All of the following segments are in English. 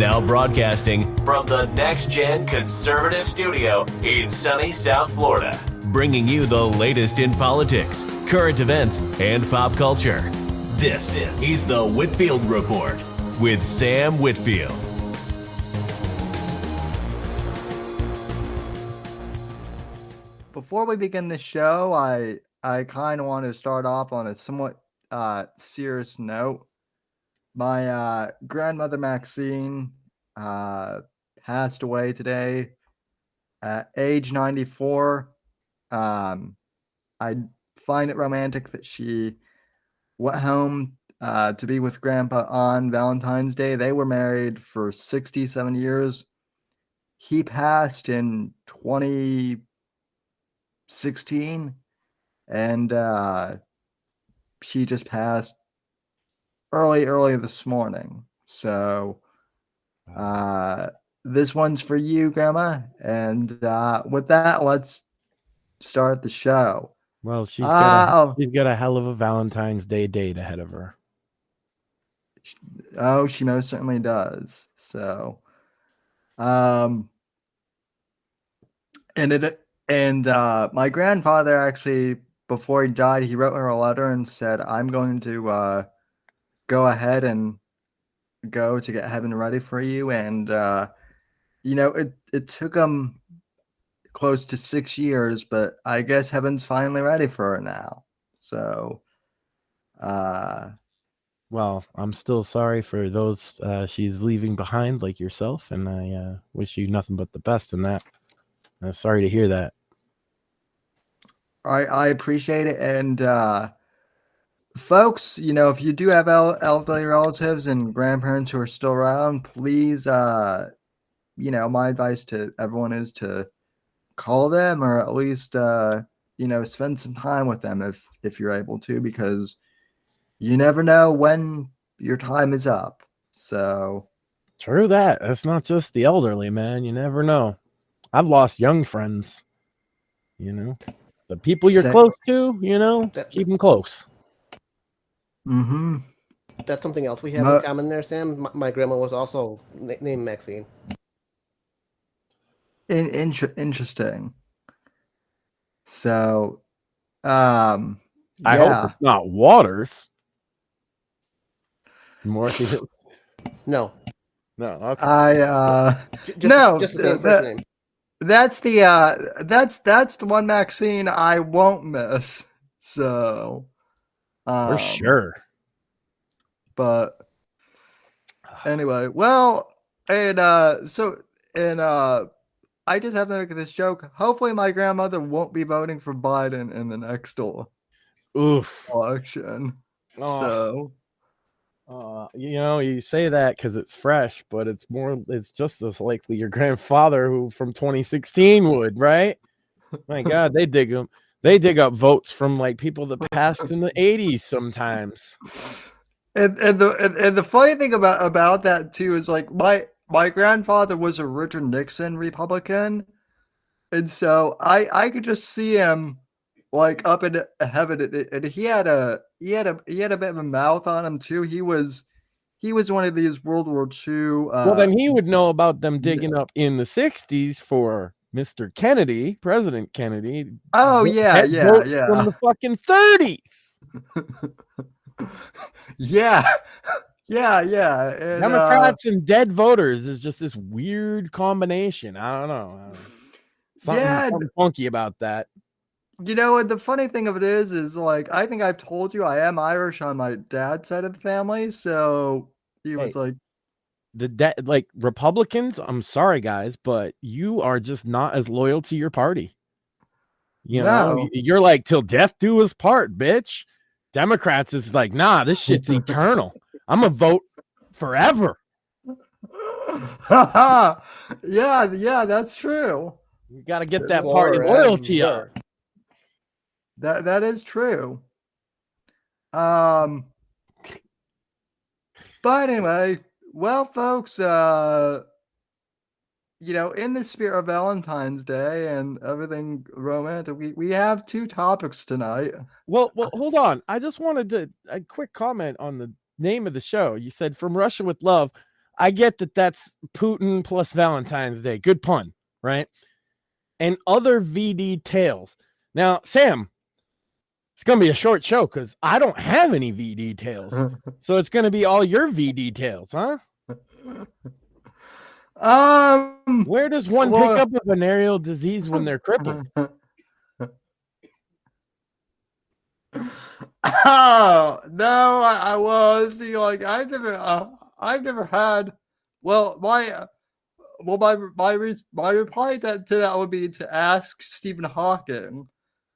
Now broadcasting from the Next Gen Conservative Studio in sunny South Florida, bringing you the latest in politics, current events, and pop culture. This is the Whitfield Report with Sam Whitfield. Before we begin the show, I kind of want to start off on a somewhat serious note. My grandmother Maxine passed away today at age 94. I find it romantic that she went home to be with Grandpa on Valentine's Day. They were married for 67 years. He passed in 2016, and she just passed early this morning. So this one's for you, Grandma, and with that, let's start the show. Well, she's got a hell of a Valentine's Day date ahead of her. Oh, she most certainly does. So and my grandfather, actually, before he died, he wrote her a letter and said, I'm going to go ahead and go to get heaven ready for you. And, it took him close to 6 years, but I guess heaven's finally ready for her now. So, well, I'm still sorry for those she's leaving behind, like yourself, and I wish you nothing but the best in that. I'm sorry to hear that. I appreciate it. And, folks, if you do have elderly relatives and grandparents who are still around, please, my advice to everyone is to call them, or at least, spend some time with them if you're able to, because you never know when your time is up. So true that. That's not just the elderly, man. You never know. I've lost young friends, the people you're close to, keep them close. Mm-hmm. That's something else we have in common there, Sam. My grandma was also named Maxine. Interesting. So, I hope it's not Waters. No. No. Okay. Just the same first name. That's the one Maxine I won't miss. So, for sure. But anyway, well, and I just have to make this joke. Hopefully, my grandmother won't be voting for Biden in the next election. Oh. So, you say that because it's fresh, but it's just as likely your grandfather, who from 2016 would, right? My God, they dig up votes from like people that passed in the 80s sometimes. And the funny thing about that too is, like, my grandfather was a Richard Nixon Republican, and so I could just see him like up in heaven, and he had a bit of a mouth on him too. He was one of these World War II. Well, then he would know about them digging up in the 60s for Mr. Kennedy, President Kennedy. Oh yeah. From the fucking 30s. Yeah. And, Democrats and dead voters is just this weird combination. I don't know. Something funky about that. And the funny thing of it is like, I think I've told you I am Irish on my dad's side of the family. So he was like, like Republicans, I'm sorry guys, but you are just not as loyal to your party. You're like, till death do us part, bitch. Democrats is like, nah, this shit's eternal. I'm gonna vote forever. Yeah, that's true. You got to get that party loyalty up. That is true. But anyway, well, folks, in the spirit of Valentine's Day and everything romantic, we have two topics tonight. Well, hold on. I just wanted a quick comment on the name of the show. You said From Russia with Love. I get that that's Putin plus Valentine's Day. Good pun, right? And other VD tales. Now, Sam, it's going to be a short show because I don't have any VD tales. So it's going to be all your VD tales, huh? Where does one pick up a venereal disease when they're crippled? Oh no! I was like I've never had. Well, my reply to that would be to ask Stephen Hawking.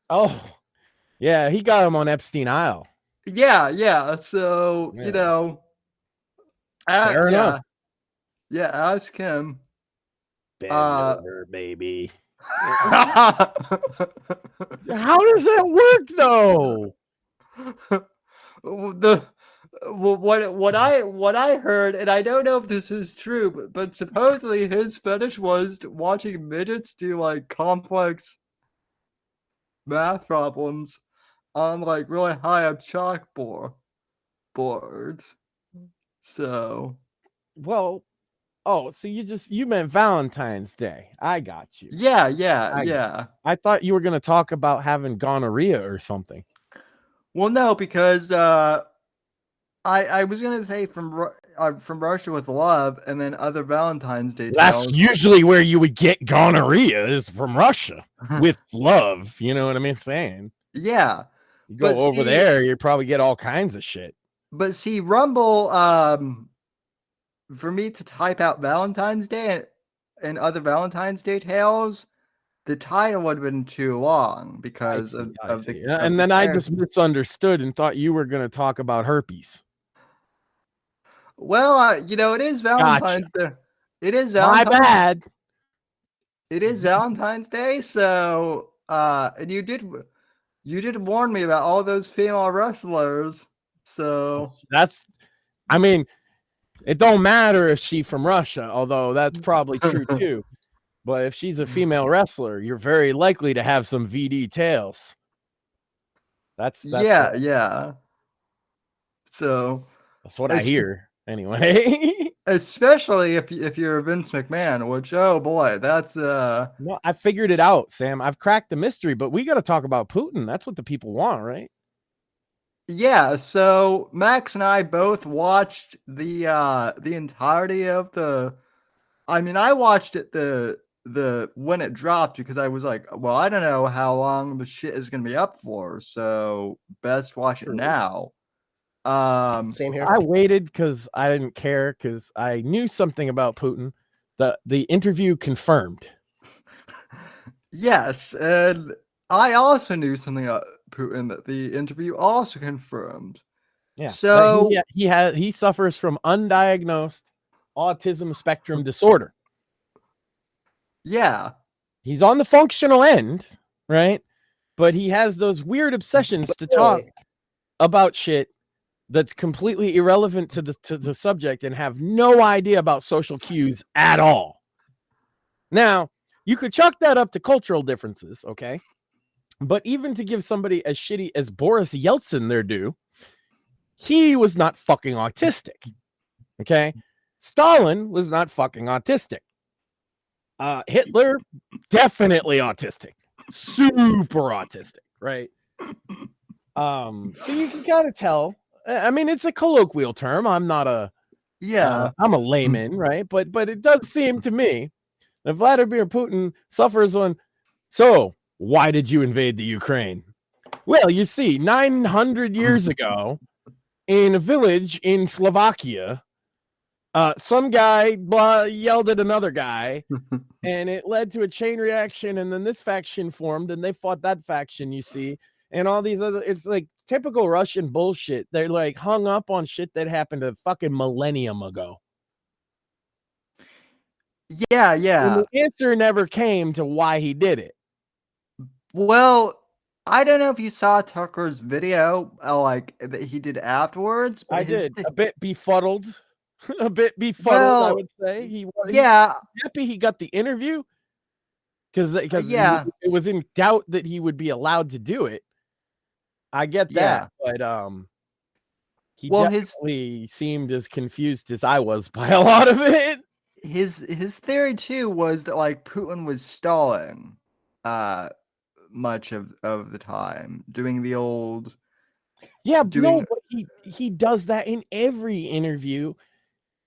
Oh, yeah, he got him on Epstein Isle. Yeah. So fair enough. Yeah, ask him. Bend over, baby. How does that work, though? What I heard, and I don't know if this is true, but supposedly his fetish was watching midgets do like complex math problems on like really high up chalkboards. So, well, oh, so you meant Valentine's Day. I got you. Yeah. I thought you were going to talk about having gonorrhea or something. Well, no, because I was going to say from Russia with love, and then other Valentine's Day That's usually where you would get gonorrhea, is from Russia with love. You know what I mean? Saying, yeah, you go over there, you probably get all kinds of shit. But see, Rumble, for me to type out Valentine's Day and other Valentine's Day tales, the title would have been too long because of the. And then I just misunderstood and thought you were going to talk about herpes. Well, it is Valentine's Day. It is Valentine's. My bad. It is Valentine's Day, so and you did warn me about all those female wrestlers. So it don't matter if she's from Russia, although that's probably true too. But if she's a female wrestler, you're very likely to have some VD tales. That's yeah. So that's what I hear anyway. Especially if you're Vince McMahon, which, oh boy, that's No, I figured it out, Sam. I've cracked the mystery, but we got to talk about Putin. That's what the people want, right? Yeah, so Max and I both watched the entirety of I watched it the when it dropped because I was like, well, I don't know how long the shit is gonna be up for, so best watch it now. Same here. I waited because I didn't care because I knew something about Putin. The interview confirmed. Yes, and I also knew something about Putin that the interview also confirmed. Yeah. So he suffers from undiagnosed autism spectrum disorder. Yeah. He's on the functional end, right? But he has those weird obsessions to talk about shit that's completely irrelevant to the subject and have no idea about social cues at all. Now, you could chalk that up to cultural differences, okay? But even to give somebody as shitty as Boris Yeltsin their due, he was not fucking autistic, okay? Stalin was not fucking autistic. Hitler, definitely autistic. Super autistic, right? So you can kind of tell. I mean, it's a colloquial term. I'm not I'm a layman, right? But it does seem to me that Vladimir Putin suffers on. So why did you invade the Ukraine? Well, you see, 900 years ago, in a village in Slovakia, some guy yelled at another guy, and it led to a chain reaction, and then this faction formed, and they fought that faction, you see, and all these other, it's like typical Russian bullshit. They're like hung up on shit that happened a fucking millennium ago. Yeah. And the answer never came to why he did it. Well, I don't know if you saw Tucker's video, that he did afterwards. But I did. A bit befuddled. A bit befuddled, I would say. He was happy he got the interview because it was in doubt that he would be allowed to do it. I get that, but He Well, definitely seemed as confused as I was by a lot of it. his theory too was that like Putin was stalling much of the time, doing the old No, but he does that in every interview.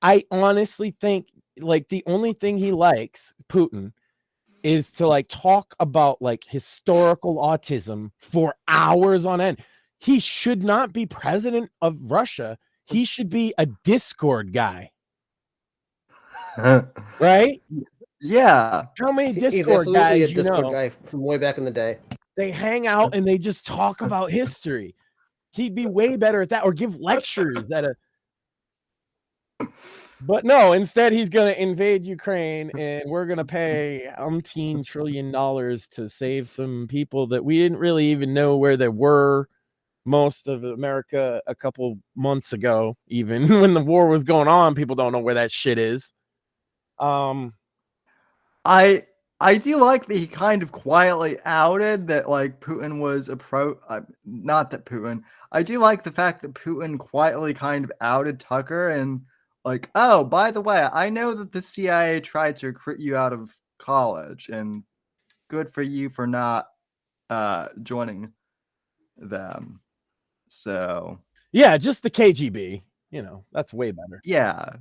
I honestly think like the only thing he likes, Putin, is to like talk about like historical autism for hours on end. He should not be president of Russia. He should be a Discord guy. Right? Yeah. How many He's Discord absolutely guys a Discord guy from way back in the day. They hang out and they just talk about history. He'd be way better at that, or give lectures at a. But no, instead he's gonna invade Ukraine, and we're gonna pay umpteen $1 trillion to save some people that we didn't really even know where they were. Most of America a couple months ago, even when the war was going on, people don't know where that shit is. I do like that he kind of quietly outed that like Putin was not that Putin. I do like the fact that Putin quietly kind of outed Tucker and like, oh, by the way, I know that the CIA tried to recruit you out of college, and good for you for not joining them. So yeah, just the KGB, that's way better. Yeah.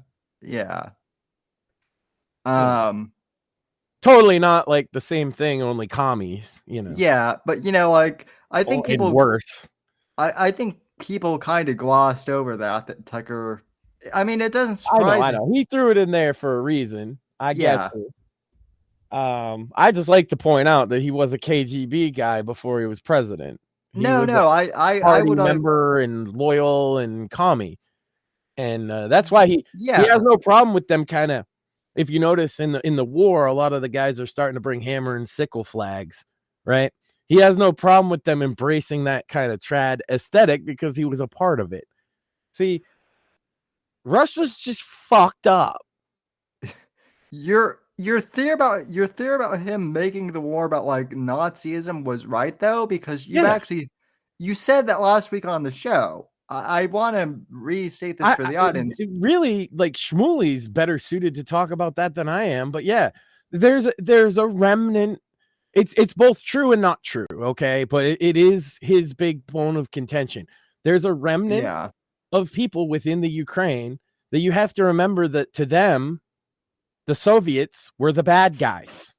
Totally not like the same thing, only commies, Yeah, but like I think people worse. I think people kind of glossed over that Tucker. I mean, it doesn't surprise I know. He threw it in there for a reason. I Yeah. get you. I just like to point out that he was a KGB guy before he was president. I would member and loyal and commie, and that's why he has no problem with them. Kind of, if you notice in the war, a lot of the guys are starting to bring hammer and sickle flags, right? He has no problem with them embracing that kind of trad aesthetic because he was a part of it. See, Russia's just fucked up. Your theory about him making the war about like Nazism was right though, because you said that last week on the show. I want to restate this for the audience. Really, like Shmuley's better suited to talk about that than I am. But yeah, there's a remnant. It's both true and not true. Okay, but it is his big bone of contention. There's a remnant of people within the Ukraine that you have to remember that to them, the Soviets were the bad guys.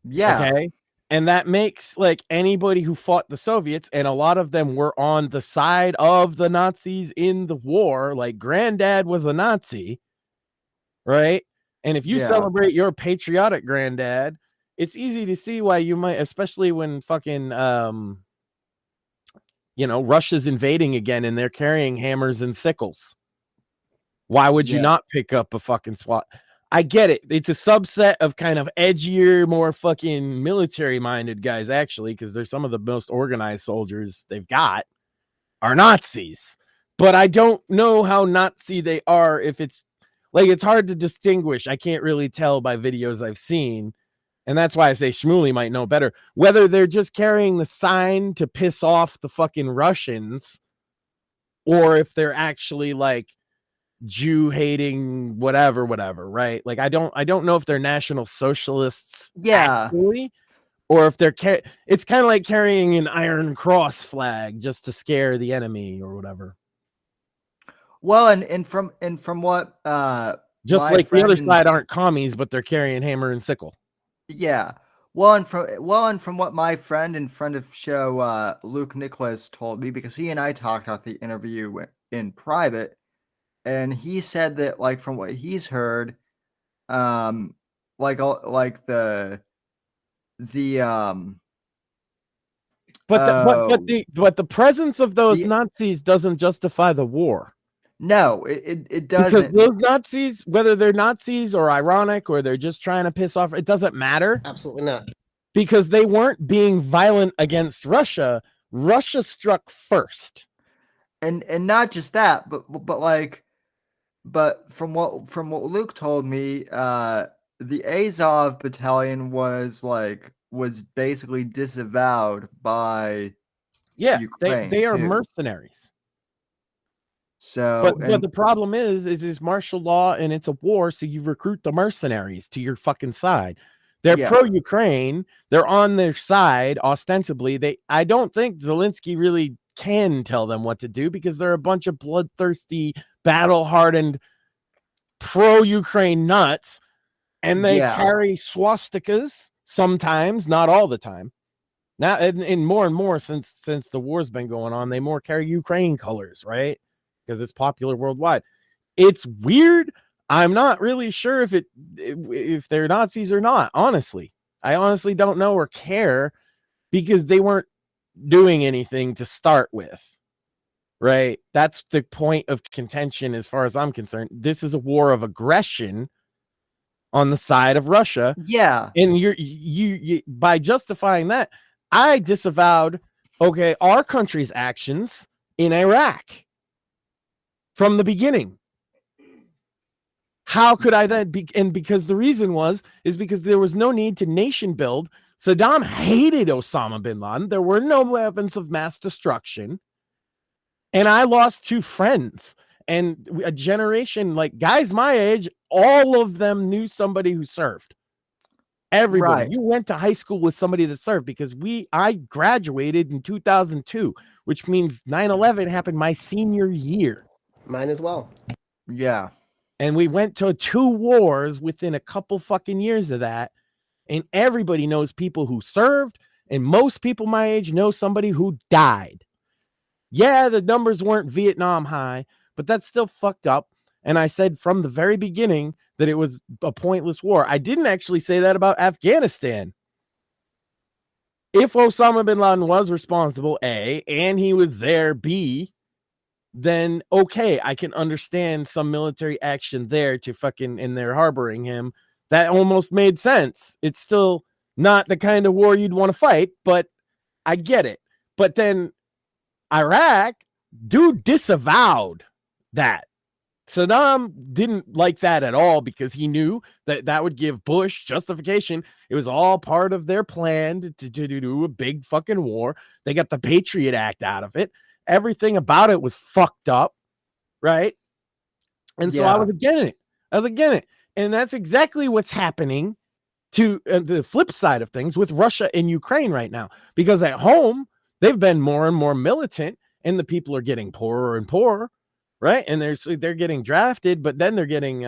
Yeah. Okay. And that makes like anybody who fought the Soviets, and a lot of them were on the side of the Nazis in the war. Like granddad was a Nazi, right? And if you celebrate your patriotic granddad, it's easy to see why you might, especially when fucking, Russia's invading again and they're carrying hammers and sickles. Why would you not pick up a fucking SWAT? I get it. It's a subset of kind of edgier, more fucking military-minded guys, actually, because they're some of the most organized soldiers they've got are Nazis. But I don't know how Nazi they are. If it's like, it's hard to distinguish. I can't really tell by videos I've seen. And that's why I say Shmuley might know better. Whether they're just carrying the sign to piss off the fucking Russians, or if they're actually like Jew hating whatever, right? Like I don't know if they're National Socialists, actually, or if they're it's kind of like carrying an Iron Cross flag just to scare the enemy or whatever. Well, and from what just like the other side aren't commies, but they're carrying hammer and sickle. Yeah. Well, and from what my friend and friend of show Luke Nicholas told me, because he and I talked about the interview in private. And he said that, like, from what he's heard, but the presence of those Nazis doesn't justify the war. No, it doesn't. Because those Nazis, whether they're Nazis or ironic or they're just trying to piss off, it doesn't matter. Absolutely not. Because they weren't being violent against Russia. Russia struck first. And not just that, but from what Luke told me, the Azov battalion was basically disavowed by Ukraine. They are mercenaries. So, But the problem is martial law and it's a war, so you recruit the mercenaries to your fucking side. They're pro-Ukraine. They're on their side, ostensibly. I don't think Zelensky really can tell them what to do because they're a bunch of bloodthirsty, battle-hardened, pro-Ukraine nuts, and they carry swastikas sometimes, not all the time. Now, and more since the war's been going on, they more carry Ukraine colors, right? Because it's popular worldwide. It's weird. I'm not really sure if they're Nazis or not. Honestly, I honestly don't know or care because they weren't doing anything to start with. Right? That's the point of contention as far as I'm concerned. This is a war of aggression on the side of Russia. Yeah. And you by justifying that, I disavowed our country's actions in Iraq from the beginning. How could I then be? And because the reason is because there was no need to nation build. Saddam hated Osama bin Laden. There were no weapons of mass destruction. And I lost 2 friends and a generation, like guys my age, all of them knew somebody who served. Everybody. Right. You went to high school with somebody that served because I graduated in 2002, which means 9/11 happened my senior year. Mine as well. Yeah. And we went to 2 wars within a couple fucking years of that. And everybody knows people who served. And most people my age know somebody who died. Yeah, the numbers weren't Vietnam high, but that's still fucked up. And I said from the very beginning that it was a pointless war. I didn't actually say that about Afghanistan. If Osama bin Laden was responsible, A, and he was there, B, then okay, I can understand some military action there to fucking, and they're harboring him. That almost made sense. It's still not the kind of war you'd want to fight, but I get it. But then Iraq, dude disavowed that. Saddam didn't like that at all because he knew that would give Bush justification. It was all part of their plan to do a big fucking war. They got the Patriot Act out of it. Everything about it was fucked up, right? And so I was against it. And that's exactly what's happening to the flip side of things with Russia and Ukraine right now. Because at home, they've been more and more militant, and the people are getting poorer and poorer, right? And they're getting drafted, but then they're getting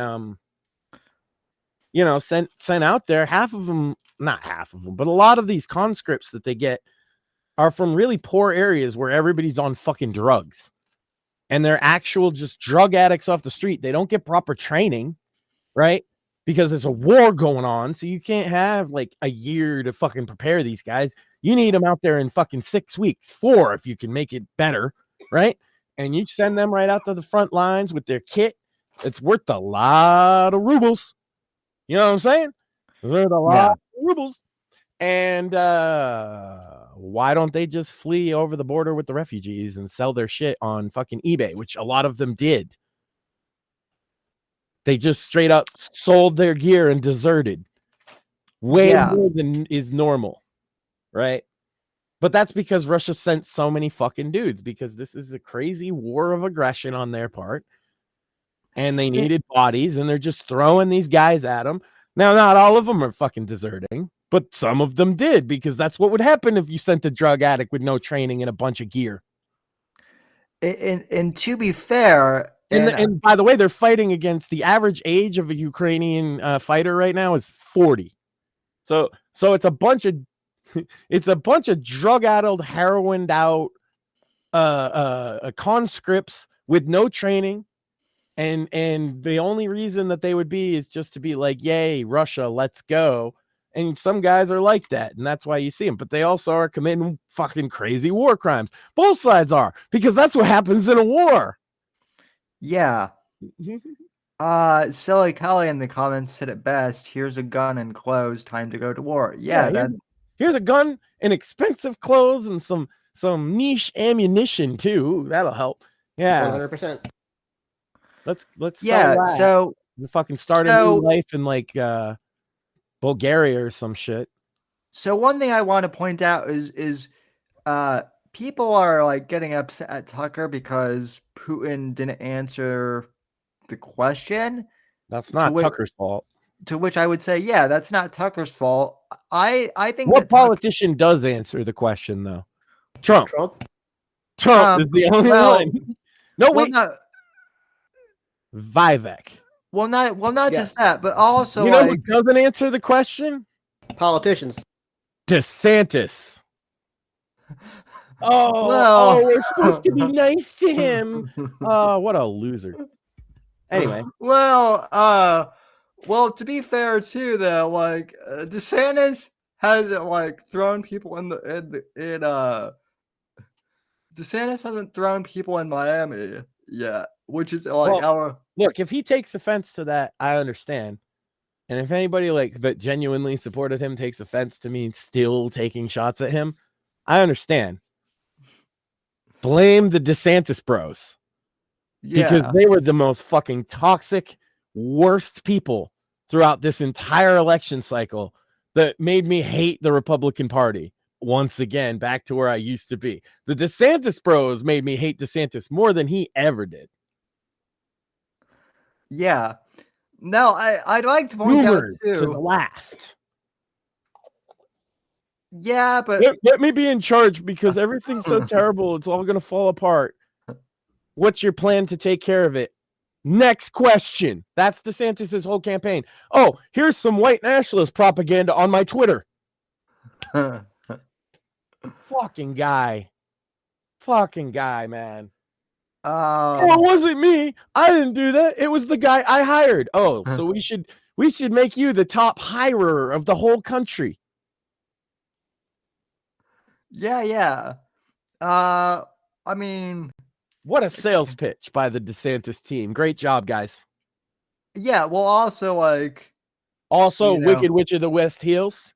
sent out there. Half of them, not half of them, but a lot of these conscripts that they get are from really poor areas where everybody's on fucking drugs. And they're actual just drug addicts off the street. They don't get proper training, right? Because there's a war going on. So you can't have like a year to fucking prepare these guys. You need them out there in fucking 6 weeks, 4 if you can make it better, right? And you send them right out to the front lines with their kit. It's worth a lot of rubles. You know what I'm saying? It's worth a lot of rubles. And why don't they just flee over the border with the refugees and sell their shit on fucking eBay, which a lot of them did. They just straight up sold their gear and deserted. Way more than is normal, right? But that's because Russia sent so many fucking dudes, because this is a crazy war of aggression on their part. And they needed bodies, and they're just throwing these guys at them. Now, not all of them are fucking deserting, but some of them did, because that's what would happen if you sent a drug addict with no training and a bunch of gear. And to be fair, and by the way, they're fighting against the average age of a Ukrainian fighter right now is 40. So it's a bunch of drug-addled, heroined out conscripts with no training. And the only reason that they would be is just to be like, yay, Russia, let's go. And some guys are like that, and that's why you see them. But they also are committing fucking crazy war crimes. Both sides are, because that's what happens in a war. Yeah. Silly Kelly in the comments said it best. Here's a gun and clothes. Time to go to war. Here's a gun and expensive clothes and some niche ammunition too. That'll help. Yeah, 100%. Let's so we fucking start a new life in like Bulgaria or some shit. So one thing I want to point out is people are like getting upset at Tucker because Putin didn't answer the question. That's not Tucker's fault. To which I would say, yeah, that's not Tucker's fault. I think what politician does answer the question though? Trump is the only one. No, wait. Vivek. Well, not just that, but also you know who doesn't answer the question? Politicians. DeSantis. Oh, we're supposed to be nice to him. Oh, what a loser. Anyway. Well, to be fair too, though, like DeSantis hasn't like thrown people DeSantis hasn't thrown people in Miami yet, which is like look, if he takes offense to that, I understand. And if anybody like that genuinely supported him takes offense to me still taking shots at him, I understand. Blame the DeSantis bros. Because they were the most fucking toxic, worst people throughout this entire election cycle that made me hate the Republican Party. Once again, back to where I used to be. The DeSantis bros made me hate DeSantis more than he ever did. Yeah. No, I'd like to point out too. To the last. Yeah, but let me be in charge because everything's so terrible. It's all going to fall apart. What's your plan to take care of it? Next question. That's DeSantis' whole campaign. Oh, here's some white nationalist propaganda on my Twitter. Fucking guy, man. It wasn't me. I didn't do that. It was the guy I hired. Oh, so we should make you the top hirer of the whole country. Yeah. I mean, what a sales pitch by the DeSantis team. Great job, guys. Yeah, well, also Wicked Witch of the West heels.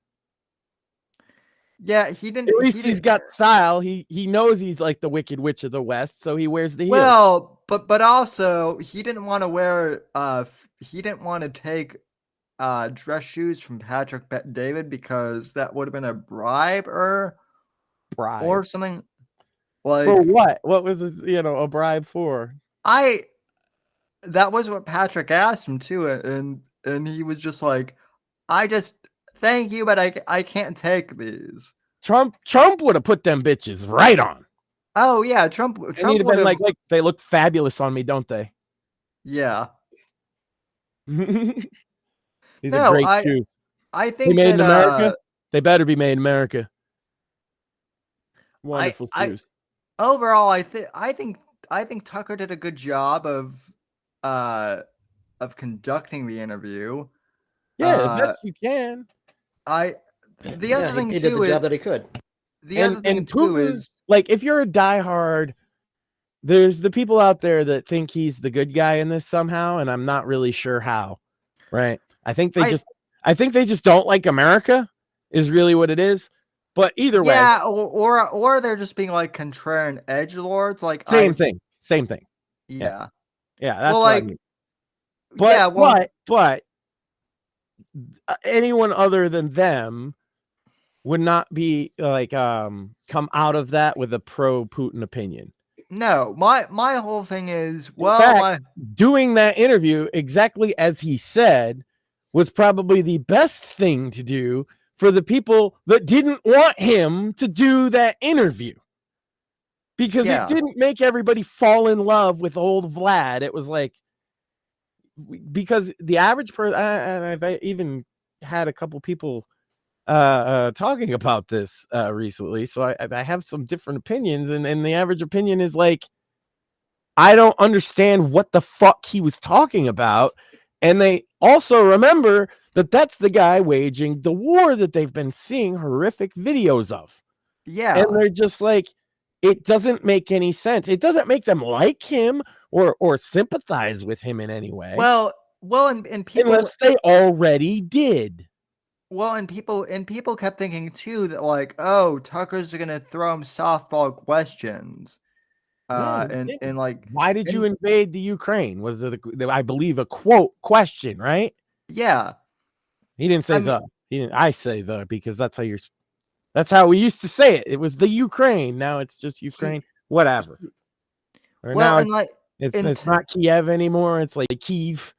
Yeah, he didn't. At least he's got style. He knows he's like the Wicked Witch of the West, so he wears the heels. Well, but also he didn't want to wear. He didn't want to take dress shoes from Patrick David because that would have been a bribe or something. Like for what? What was a bribe for? That was what Patrick asked him too, and he was just like, thank you, but I can't take these. Trump would have put them bitches right on. Oh yeah, Trump would have been like they look fabulous on me, don't they? Yeah. These are great shoes. I think they made in America. They better be made in America. Wonderful shoes. Overall, I think Tucker did a good job of conducting the interview. Yeah, the best you can. The other thing he too did the job that he could. The other thing too is like if you're a diehard, there's the people out there that think he's the good guy in this somehow, and I'm not really sure how. Right? I think they just don't like America is really what it is. But either way, yeah, or they're just being like contrarian edgelords, like same thing. Yeah, that's what I mean. But anyone other than them would not be like come out of that with a pro Putin opinion. No, my whole thing is doing that interview exactly as he said was probably the best thing to do for the people that didn't want him to do that interview. Because it didn't make everybody fall in love with old Vlad. It was like, because the average person, I've even had a couple people talking about this recently. So I have some different opinions. And the average opinion is like, I don't understand what the fuck he was talking about. And they also remember that that's the guy waging the war that they've been seeing horrific videos of. Yeah. And they're just like, it doesn't make any sense. It doesn't make them like him or sympathize with him in any way. Well, and people, unless they already did. Well, and people kept thinking too that like, oh, Tucker's gonna throw him softball questions. And like, why did you invade the Ukraine? Was it I believe a quote question, right? Yeah. He didn't say the. He didn't. I say the because that's how you're. That's how we used to say it. It was the Ukraine. Now it's just Ukraine. Whatever. Or Well, now and like it's not Kiev anymore. It's like Kyiv.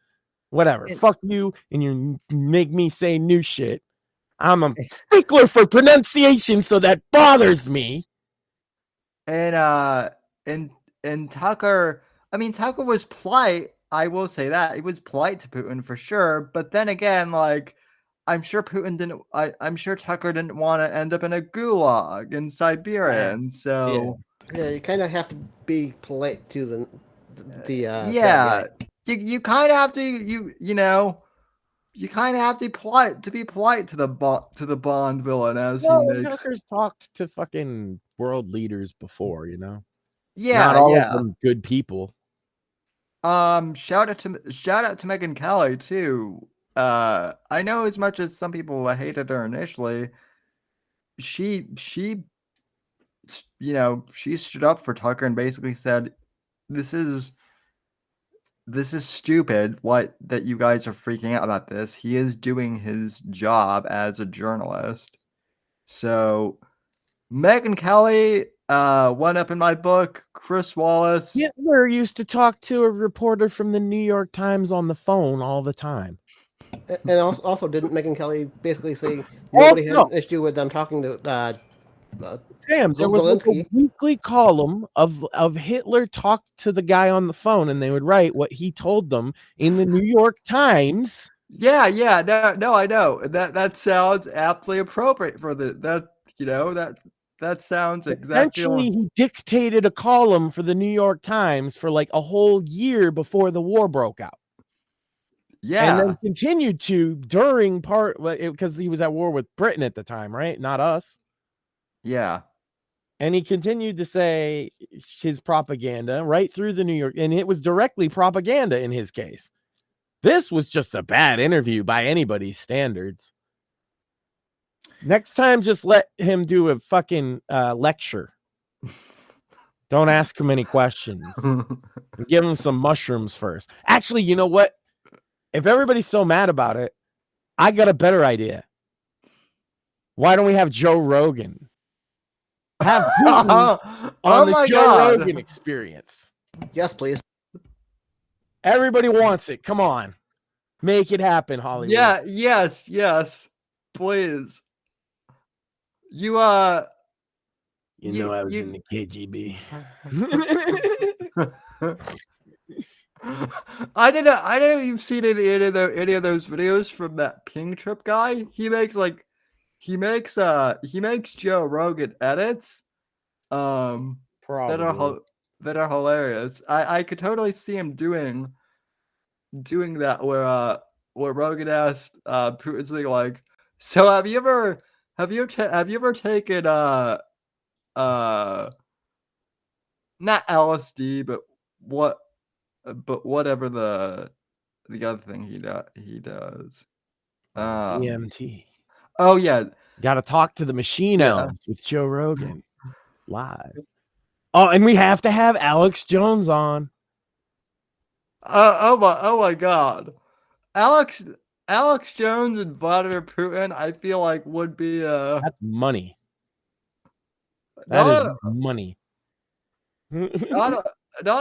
Whatever. Fuck you. And you make me say new shit. I'm a stickler for pronunciation, so that bothers me. And Tucker, I mean, Tucker was polite. I will say that he was polite to Putin for sure. But then again, like, I'm sure Putin didn't. I'm sure Tucker didn't want to end up in a gulag in Siberia, and so yeah, you kind of have to be polite to yeah, you kind of have to you know. You kind of have to be polite to the Bond villain as he makes. Tucker's talked to fucking world leaders before, you know. Yeah, not all of them good people. Shout out to Megyn Kelly too. I know as much as some people hated her initially, she you know, she stood up for Tucker and basically said, This is stupid that you guys are freaking out about this. He is doing his job as a journalist. So Megyn Kelly went up in my book. Chris Wallace. Hitler used to talk to a reporter from the New York Times on the phone all the time. And also didn't Megyn Kelly basically say nobody had an issue with them talking to Sam, there was like a weekly column of Hitler talked to the guy on the phone, and they would write what he told them in the New York Times. Yeah, no, I know that sounds aptly appropriate for that sounds exactly. Essentially, he dictated a column for the New York Times for like a whole year before the war broke out. Yeah, and then continued to during because he was at war with Britain at the time, right? Not us. Yeah. And he continued to say his propaganda right through the New York, and it was directly propaganda in his case. This was just a bad interview by anybody's standards. Next time, just let him do a fucking lecture. Don't ask him any questions. Give him some mushrooms first. Actually, you know what? If everybody's so mad about it, I got a better idea. Why don't we have Joe Rogan? Have Putin on the Joe Rogan experience. Yes, please. Everybody wants it. Come on. Make it happen, Hollywood. Yeah, yes. Please. You know I was in the KGB. I didn't even see any of those videos from that Ping Trip guy. He makes Joe Rogan edits that are hilarious. I could totally see him doing that where Rogan asked Putin something like, so have you ever taken not LSD but whatever the other thing he does. EMT. Oh yeah. Got to talk to the machine elves with Joe Rogan live. Oh, and we have to have Alex Jones on. Oh my God. Alex Jones and Vladimir Putin, I feel like would be that's money. That is money. Not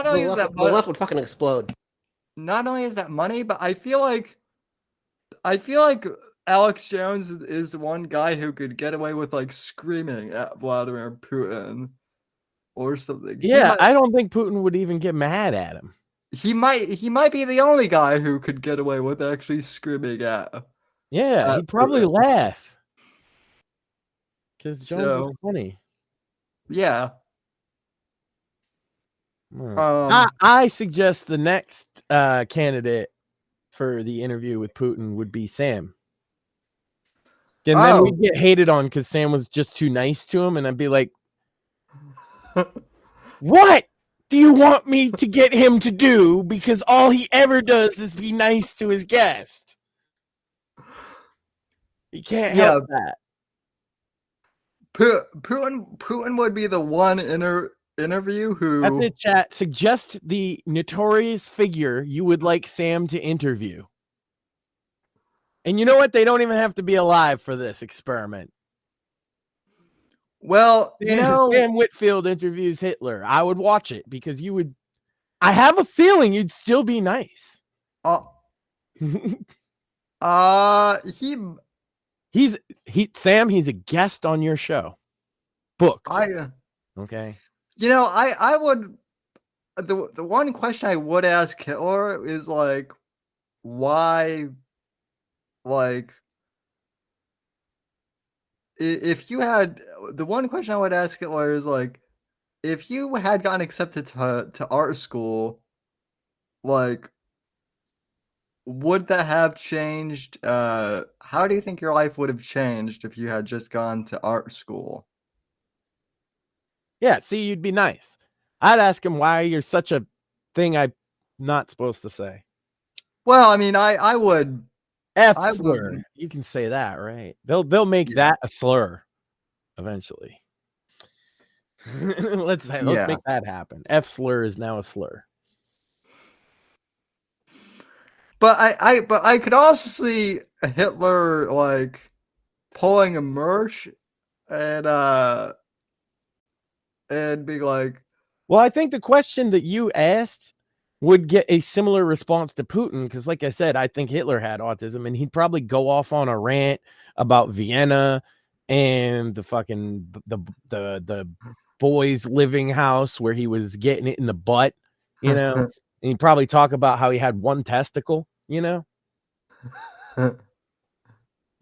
only is that the left would fucking explode. Not only is that money, but I feel like Alex Jones is the one guy who could get away with like screaming at Vladimir Putin or something. Yeah, I don't think Putin would even get mad at him. He might be the only guy who could get away with actually screaming at. Yeah, he'd probably Putin. Laugh. Because Jones is funny. Yeah. I suggest the next candidate for the interview with Putin would be Sam. And then we'd get hated on because Sam was just too nice to him. And I'd be like, what do you want me to get him to do? Because all he ever does is be nice to his guest. He can't help that. Putin would be the one interview who... At the chat, suggest the notorious figure you would like Sam to interview. And you know what? They don't even have to be alive for this experiment. Well, you know, Sam Whitfield interviews Hitler. I would watch it because you would. I have a feeling you'd still be nice. Sam. He's a guest on your show. Booked. Okay. You know, I would. The one question I would ask Hitler is like, why, like, if you had the one question I would ask Hitler is like, if you had gotten accepted to art school, like, would that have changed? How do you think your life would have changed if you had just gone to art school? Yeah, see, you'd be nice. I'd ask him why you're such a thing I'm not supposed to say. Well, I mean, I would. Slur. You can say that, right? They'll make that a slur eventually. Let's make that happen. F slur is now a slur. But I could also see Hitler like pulling a merch and be like, well, I think the question that you asked would get a similar response to Putin because, like I said, I think Hitler had autism, and he'd probably go off on a rant about Vienna and the fucking the boys' living house where he was getting it in the butt, you know, and he'd probably talk about how he had one testicle, you know.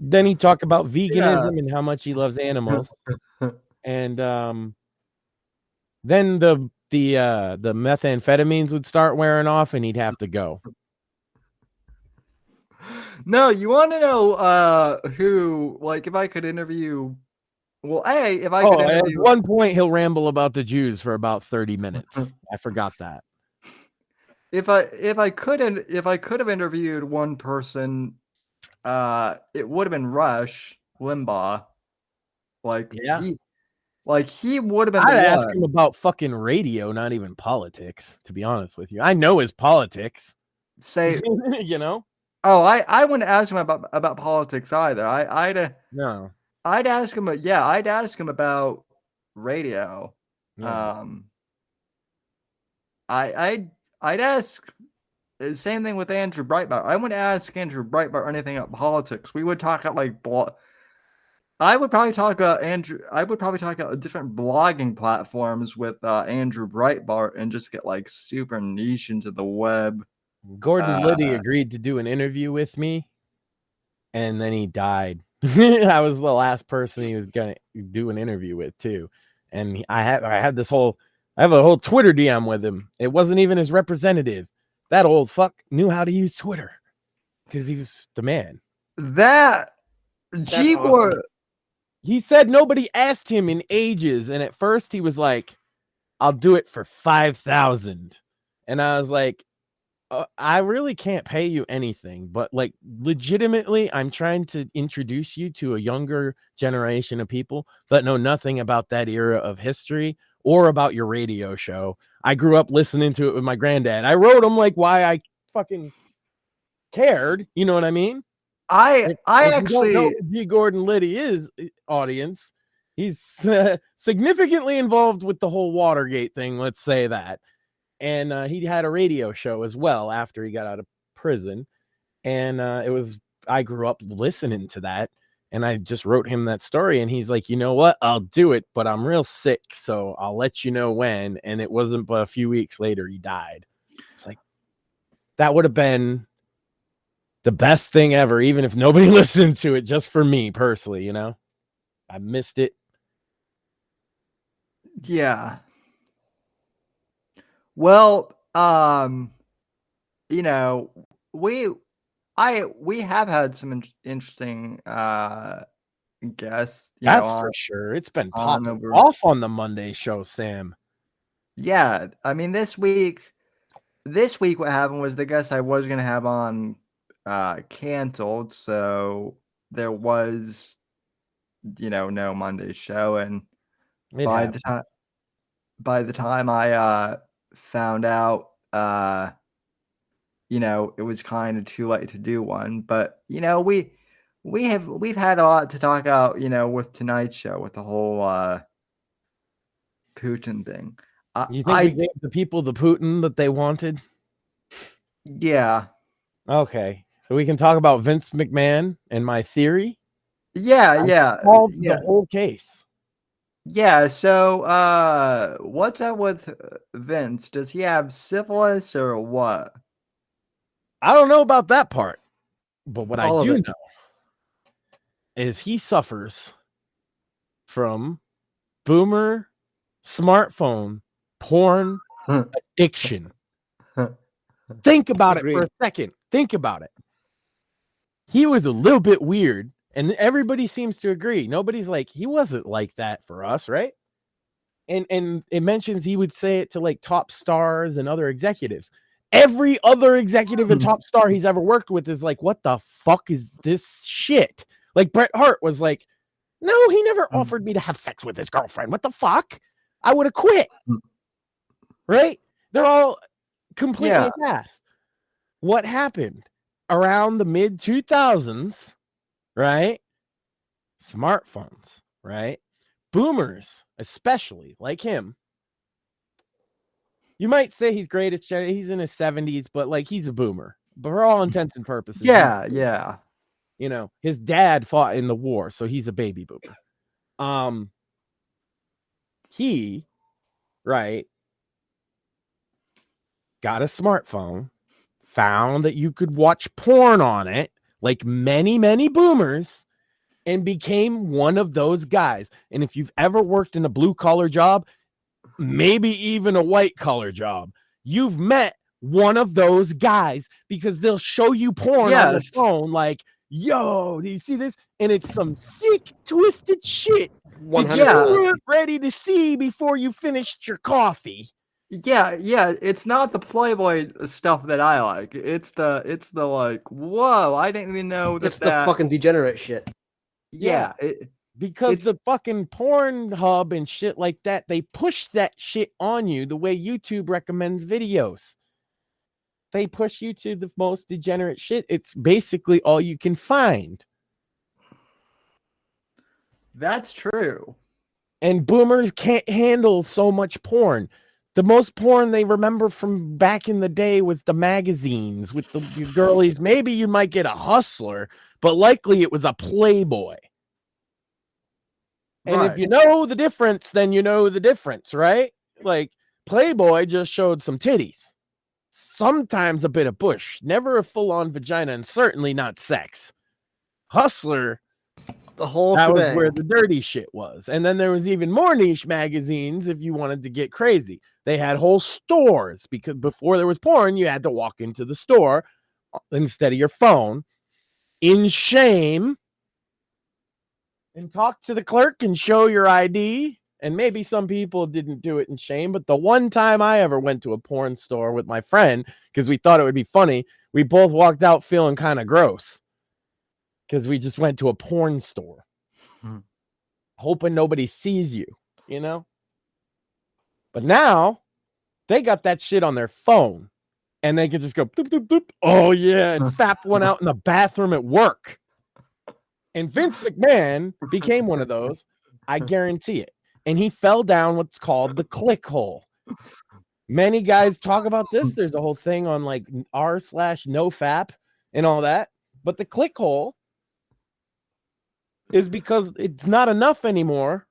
Then he'd talk about veganism and how much he loves animals, and then the methamphetamines would start wearing off, and he'd have to go. No, you want to know who? Like, if I could interview. Well, if I could interview. At one point, he'll ramble about the Jews for about 30 minutes. I forgot that. If I could have interviewed one person, it would have been Rush Limbaugh. Like, yeah. He would have been. I'd ask him about fucking radio, not even politics, to be honest with you. I know his politics. Say, you know? Oh, I wouldn't ask him about politics either. I'd ask him. I'd ask him about radio. Yeah. I'd ask the same thing with Andrew Breitbart. I wouldn't ask Andrew Breitbart anything about politics. We would talk about like I would probably talk about different blogging platforms with Andrew Breitbart and just get like super niche into the web. Gordon Liddy agreed to do an interview with me, and then he died. I was the last person he was gonna do an interview with too, and I have a whole Twitter DM with him. It wasn't even his representative. That old fuck knew how to use Twitter because he was the man. Awesome. He said nobody asked him in ages, and at first he was like, "I'll do it for 5,000," and I was like, I really can't pay you anything, but like legitimately, I'm trying to introduce you to a younger generation of people that know nothing about that era of history or about your radio show. I grew up listening to it with my granddad. I wrote him like why I fucking cared. You know what I mean? I actually don't know who G. Gordon Liddy is, audience. He's significantly involved with the whole Watergate thing. Let's say that. And he had a radio show as well after he got out of prison. And I grew up listening to that. And I just wrote him that story. And he's like, you know what? I'll do it, but I'm real sick. So I'll let you know when. And it wasn't but a few weeks later he died. It's like, that would have been the best thing ever, even if nobody listened to it, just for me personally, you know? I missed it. Yeah. Well, you know, we have had some interesting guests. That's for sure. It's been popping off on the Monday show, Sam. Yeah, I mean this week what happened was the guest I was gonna have on canceled, so there was no Monday show, and by the time I found out it was kind of too late to do one, but we've had a lot to talk about with tonight's show, with the whole Putin thing. You think we gave the people the Putin that they wanted? Yeah. Okay. So we can talk about Vince McMahon and my theory. Yeah. Solved the whole case. Yeah. So, what's up with Vince? Does he have syphilis or what? I don't know about that part, but what All I of do it. know is he suffers from boomer smartphone porn addiction. Think about it for a second. Think about it. He was a little bit weird, and everybody seems to agree. Nobody's like, he wasn't like that for us, right? And it mentions he would say it to like top stars and other executives. Every other executive and top star he's ever worked with is like, what the fuck is this shit? Like Bret Hart was like, no, he never offered me to have sex with his girlfriend. What the fuck? I would have quit. Right? They're all completely aghast. What happened around the mid 2000s, right? Smartphones, right? Boomers, especially like him. You might say he's great at shit. He's in his 70s, but like he's a boomer. But for all intents and purposes. Yeah. You know, his dad fought in the war, so he's a baby boomer. He, right, got a smartphone, found that you could watch porn on it, like many, many boomers, and became one of those guys. And if you've ever worked in a blue-collar job, maybe even a white-collar job, you've met one of those guys because they'll show you porn on the phone like, yo, do you see this? And it's some sick, twisted shit that you weren't ready to see before you finished your coffee. Yeah, it's not the Playboy stuff that I like. It's the like, whoa, I didn't even know that. It's the fucking degenerate shit. Yeah, because the fucking Pornhub and shit like that, they push that shit on you the way YouTube recommends videos. They push you to the most degenerate shit. It's basically all you can find. That's true. And boomers can't handle so much porn. The most porn they remember from back in the day was the magazines with the girlies. Maybe you might get a Hustler, but likely it was a Playboy. And if you know the difference, then you know the difference, right? Like Playboy just showed some titties, sometimes a bit of bush, never a full-on vagina, and certainly not sex. Hustler, the whole that shebang. was where the dirty shit was. And then there was even more niche magazines if you wanted to get crazy. They had whole stores because before there was porn, you had to walk into the store instead of your phone in shame and talk to the clerk and show your ID. And maybe some people didn't do it in shame, but the one time I ever went to a porn store with my friend, because we thought it would be funny, we both walked out feeling kind of gross because we just went to a porn store hoping nobody sees you, you know? But now they got that shit on their phone and they can just go, doop, doop, doop. Oh yeah, and fap one out in the bathroom at work. And Vince McMahon became one of those. I guarantee it. And he fell down what's called the click hole. Many guys talk about this. There's a whole thing on like r/nofap and all that. But the click hole is because it's not enough anymore,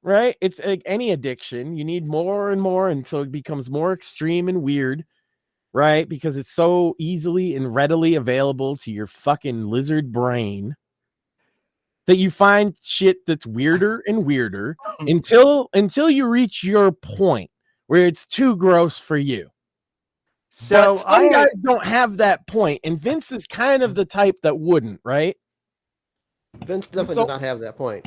right? It's like any addiction. You need more and more. And so it becomes more extreme and weird, right? Because it's so easily and readily available to your fucking lizard brain that you find shit that's weirder and weirder until you reach your point where it's too gross for you. So some guys don't have that point, and Vince is kind of the type that wouldn't, right? Vince definitely does not have that point.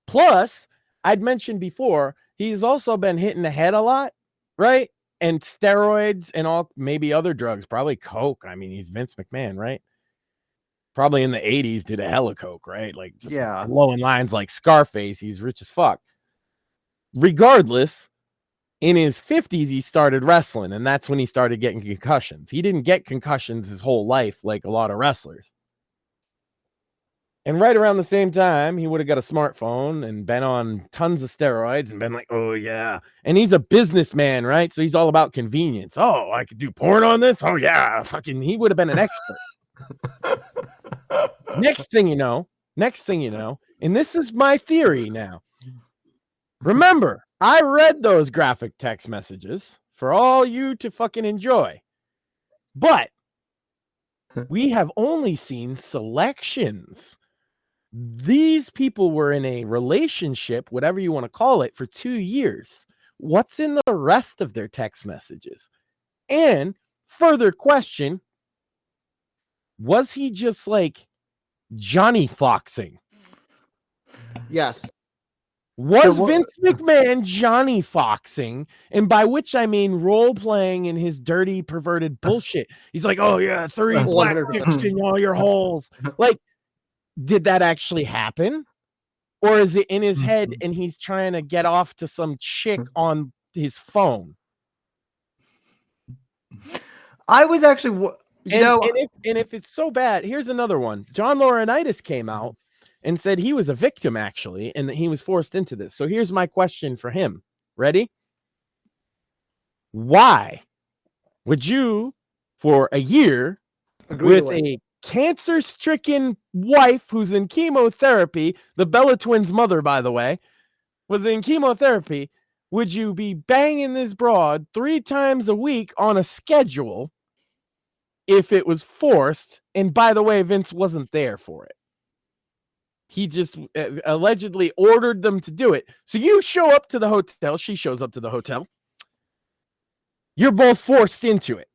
Plus, I'd mentioned before, he's also been hit in the head a lot, right? And steroids and all, maybe other drugs, probably coke. I mean, he's Vince McMahon, right? Probably in the 80s did a hella coke, right? Like just blowing lines like Scarface. He's rich as fuck. Regardless, in his 50s, he started wrestling, and that's when he started getting concussions. He didn't get concussions his whole life like a lot of wrestlers. And right around the same time, he would have got a smartphone and been on tons of steroids and been like, oh, yeah. And he's a businessman, right? So he's all about convenience. Oh, I could do porn on this? Oh, yeah. Fucking, he would have been an expert. Next thing you know, and this is my theory now. Remember, I read those graphic text messages for all you to fucking enjoy. But we have only seen selections. These people were in a relationship, whatever you want to call it, for 2 years. What's in the rest of their text messages? And further question, was he just like Johnny Foxing? Yes. Was Vince McMahon Johnny Foxing? And by which I mean role playing in his dirty, perverted bullshit. He's like, oh yeah, 3 black dicks in all your holes. Like, did that actually happen? Or is it in his head and he's trying to get off to some chick on his phone? I was actually, and if it's so bad, here's another one. John Laurinaitis came out and said he was a victim, actually, and that he was forced into this. So here's my question for him. Ready? Why would you, for a year, with a cancer-stricken wife who's in chemotherapy, the Bella twins' mother, by the way, was in chemotherapy, would you be banging this broad 3 times a week on a schedule if it was forced? And by the way, Vince wasn't there for it. He just allegedly ordered them to do it. So you show up to the hotel. She shows up to the hotel. You're both forced into it.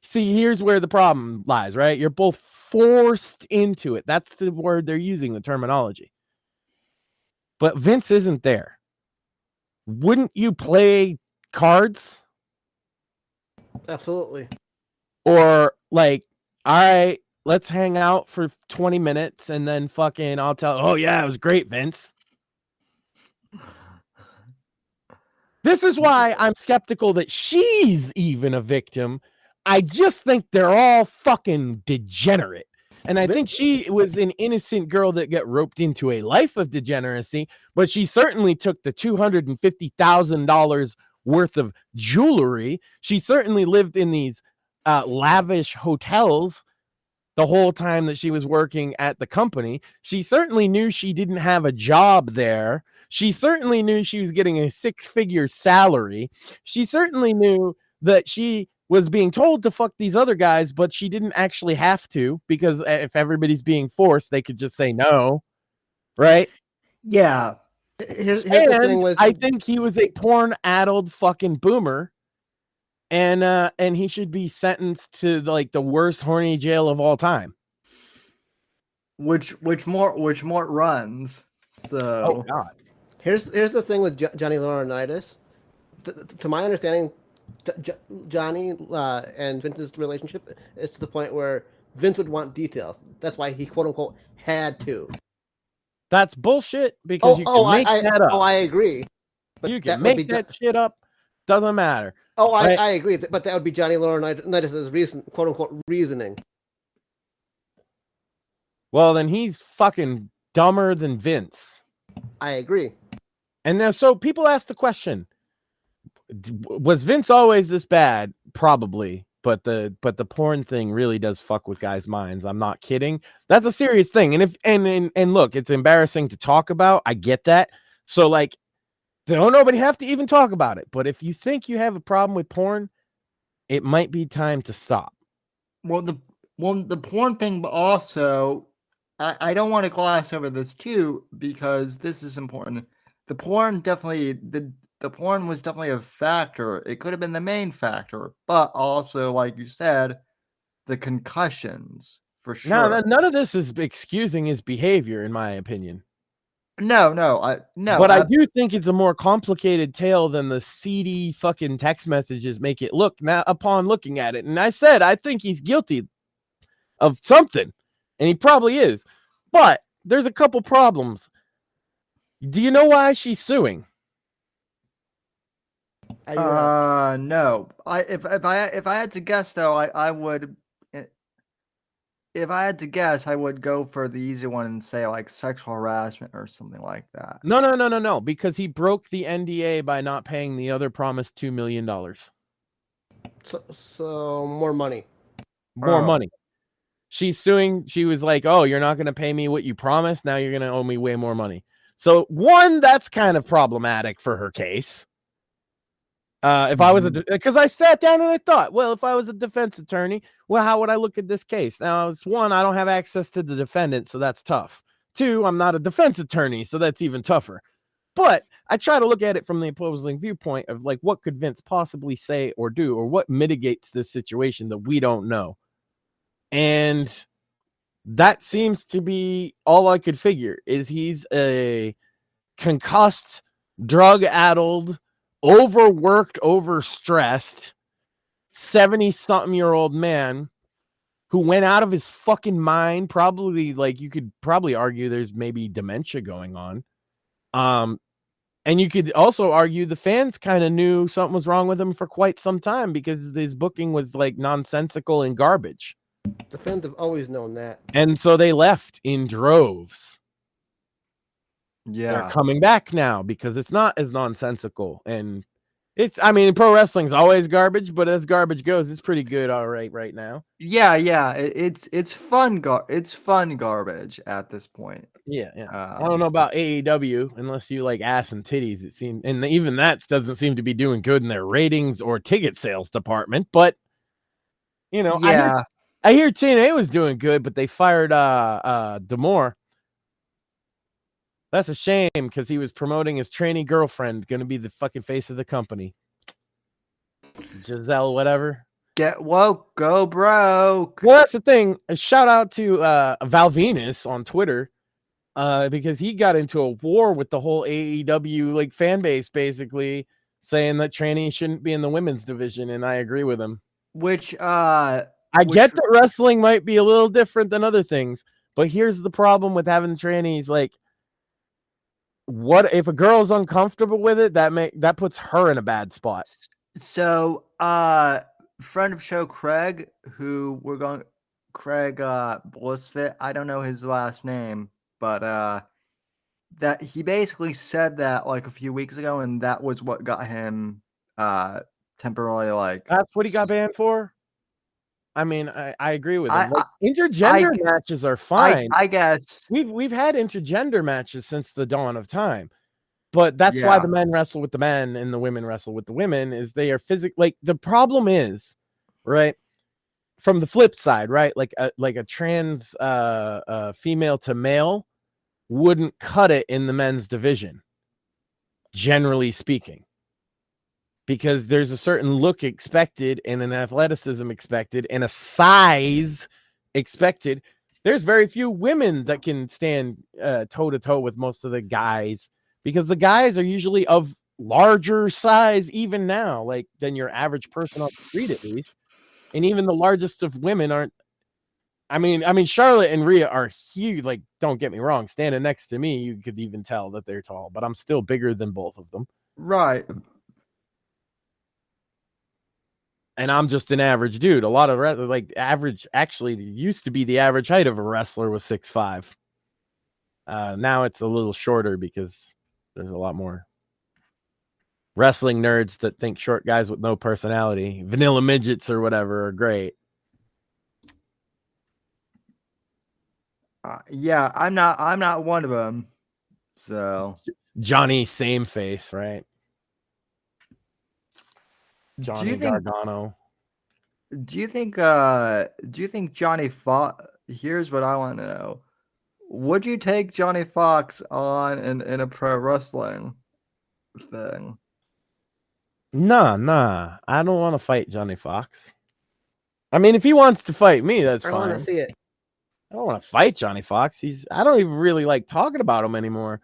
See, here's where the problem lies, right? You're both forced into it. That's the word they're using, the terminology. But Vince isn't there. Wouldn't you play cards? Absolutely. Or like, all right, let's hang out for 20 minutes and then fucking I'll tell, oh yeah, it was great, Vince. This is why I'm skeptical that she's even a victim. I just think they're all fucking degenerate. And I think she was an innocent girl that got roped into a life of degeneracy, but she certainly took the $250,000 worth of jewelry. She certainly lived in these lavish hotels the whole time that she was working at the company. She certainly knew she didn't have a job there. She certainly knew she was getting a 6-figure salary. She certainly knew that she was being told to fuck these other guys, but she didn't actually have to, because if everybody's being forced, they could just say no, right? Yeah. Here's the thing with... I think he was a porn-addled fucking boomer, and he should be sentenced to like the worst horny jail of all time. Which Mort runs. So oh god. Here's the thing with Johnny Laurinaitis. To my understanding, Johnny and Vince's relationship is to the point where Vince would want details. That's why he quote unquote had to. That's bullshit, because you can make that up. Oh, I agree. But you can make that shit up. Doesn't matter. Oh, right? I agree. But that would be Johnny Laurinaitis' quote unquote reasoning. Well, then he's fucking dumber than Vince. I agree. And now, so people ask the question: was Vince always this bad? Probably, but the porn thing really does fuck with guys' minds. I'm not kidding. That's a serious thing. And if and look, it's embarrassing to talk about. I get that. So like, don't nobody have to even talk about it. But if you think you have a problem with porn, it might be time to stop. Well, the porn thing, but also, I don't want to gloss over this too, because this is important. The porn definitely, the porn was definitely a factor. It could have been the main factor, but also, like you said, the concussions for sure. No, none of this is excusing his behavior, in my opinion. No. But I do think it's a more complicated tale than the seedy fucking text messages make it look now upon looking at it. And I said, I think he's guilty of something, and he probably is. But there's a couple problems. Do you know why she's suing? No. If I had to guess though, I would. if I had to guess, I would go for the easy one and say like sexual harassment or something like that. No, because he broke the NDA by not paying the other promised $2 million. So more money. More Oh. money. She's suing. She was like, oh, you're not going to pay me what you promised. Now you're going to owe me way more money. So one, that's kind of problematic for her case. If I was because I sat down and I thought, well, if I was a defense attorney, well, how would I look at this case? Now, it's one, I don't have access to the defendant, so that's tough. Two, I'm not a defense attorney, so that's even tougher. But I try to look at it from the opposing viewpoint of like, what could Vince possibly say or do, or what mitigates this situation that we don't know? And that seems to be all I could figure is he's a concussed, drug-addled, overworked, overstressed 70-something-year-old man who went out of his fucking mind. Probably, like, you could probably argue there's maybe dementia going on. And you could also argue the fans kind of knew something was wrong with him for quite some time because his booking was like nonsensical and garbage. The fans have always known that. And so they left in droves. Yeah. They're coming back now because it's not as nonsensical. And it's, I mean, pro wrestling's always garbage, but as garbage goes, it's pretty good all right now. Yeah. It's fun. It's fun garbage at this point. Yeah. I don't know about AEW unless you like ass and titties. It seems, and even that doesn't seem to be doing good in their ratings or ticket sales department. But you know, yeah, I hear TNA was doing good, but they fired D'Amore. That's a shame because he was promoting his trainee girlfriend, going to be the fucking face of the company. Giselle, whatever. get woke, go broke. Well, that's the thing. A shout out to Val Venus on Twitter because he got into a war with the whole AEW like fan base, basically saying that trainees shouldn't be in the women's division, and I agree with him. Which I get that wrestling might be a little different than other things, but here's the problem with having trainees. Like, what if a girl's uncomfortable with it? That puts her in a bad spot. So, friend of show Craig, Craig Blissfit. I don't know his last name, but that he basically said that like a few weeks ago, and that was what got him temporarily like. That's what he got banned for. I mean, I agree with him. Like, intergender matches are fine. I guess we've had intergender matches since the dawn of time, but that's why the men wrestle with the men and the women wrestle with the women. Is they are physically like the problem is right from the flip side, right? Like a trans female to male wouldn't cut it in the men's division, generally speaking. Because there's a certain look expected and an athleticism expected and a size expected. There's very few women that can stand toe-to-toe with most of the guys because the guys are usually of larger size even now, like than your average person on the street at least. And even the largest of women aren't. I mean, Charlotte and Rhea are huge. Like, don't get me wrong. Standing next to me, you could even tell that they're tall, but I'm still bigger than both of them. right. And I'm just an average dude. A lot of like average, actually, used to be the average height of a wrestler was 6'5". Now it's a little shorter because there's a lot more wrestling nerds that think short guys with no personality, vanilla midgets or whatever, are great. Yeah, I'm not one of them. So Johnny same face, right? Johnny Gargano. Do you think Johnny Fox? Here's what I want to know: would you take Johnny Fox on in a pro wrestling thing? Nah. I don't want to fight Johnny Fox. I mean, if he wants to fight me, that's fine. I want to see it. I don't want to fight Johnny Fox. I don't even really like talking about him anymore.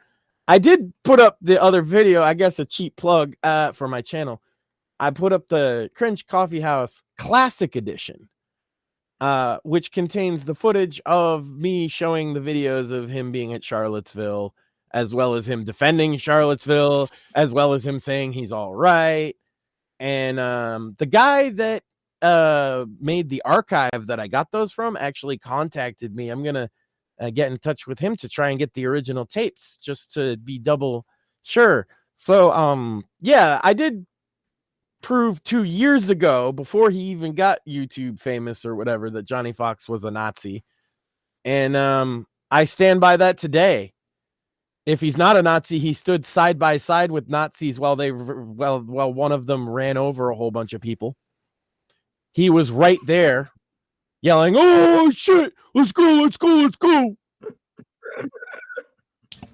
I did put up the other video, I guess a cheap plug for my channel. I put up the Cringe Coffee House Classic Edition, which contains the footage of me showing the videos of him being at Charlottesville, as well as him defending Charlottesville, as well as him saying he's all right. And the guy that made the archive that I got those from actually contacted me. I'm gonna get in touch with him to try and get the original tapes just to be double sure. So yeah, I did prove 2 years ago, before he even got YouTube famous or whatever, that Johnny Fox was a Nazi, and I stand by that today. If he's not a Nazi, he stood side by side with Nazis while one of them ran over a whole bunch of people. He was right there yelling, "Oh shit, let's go, let's go, let's go."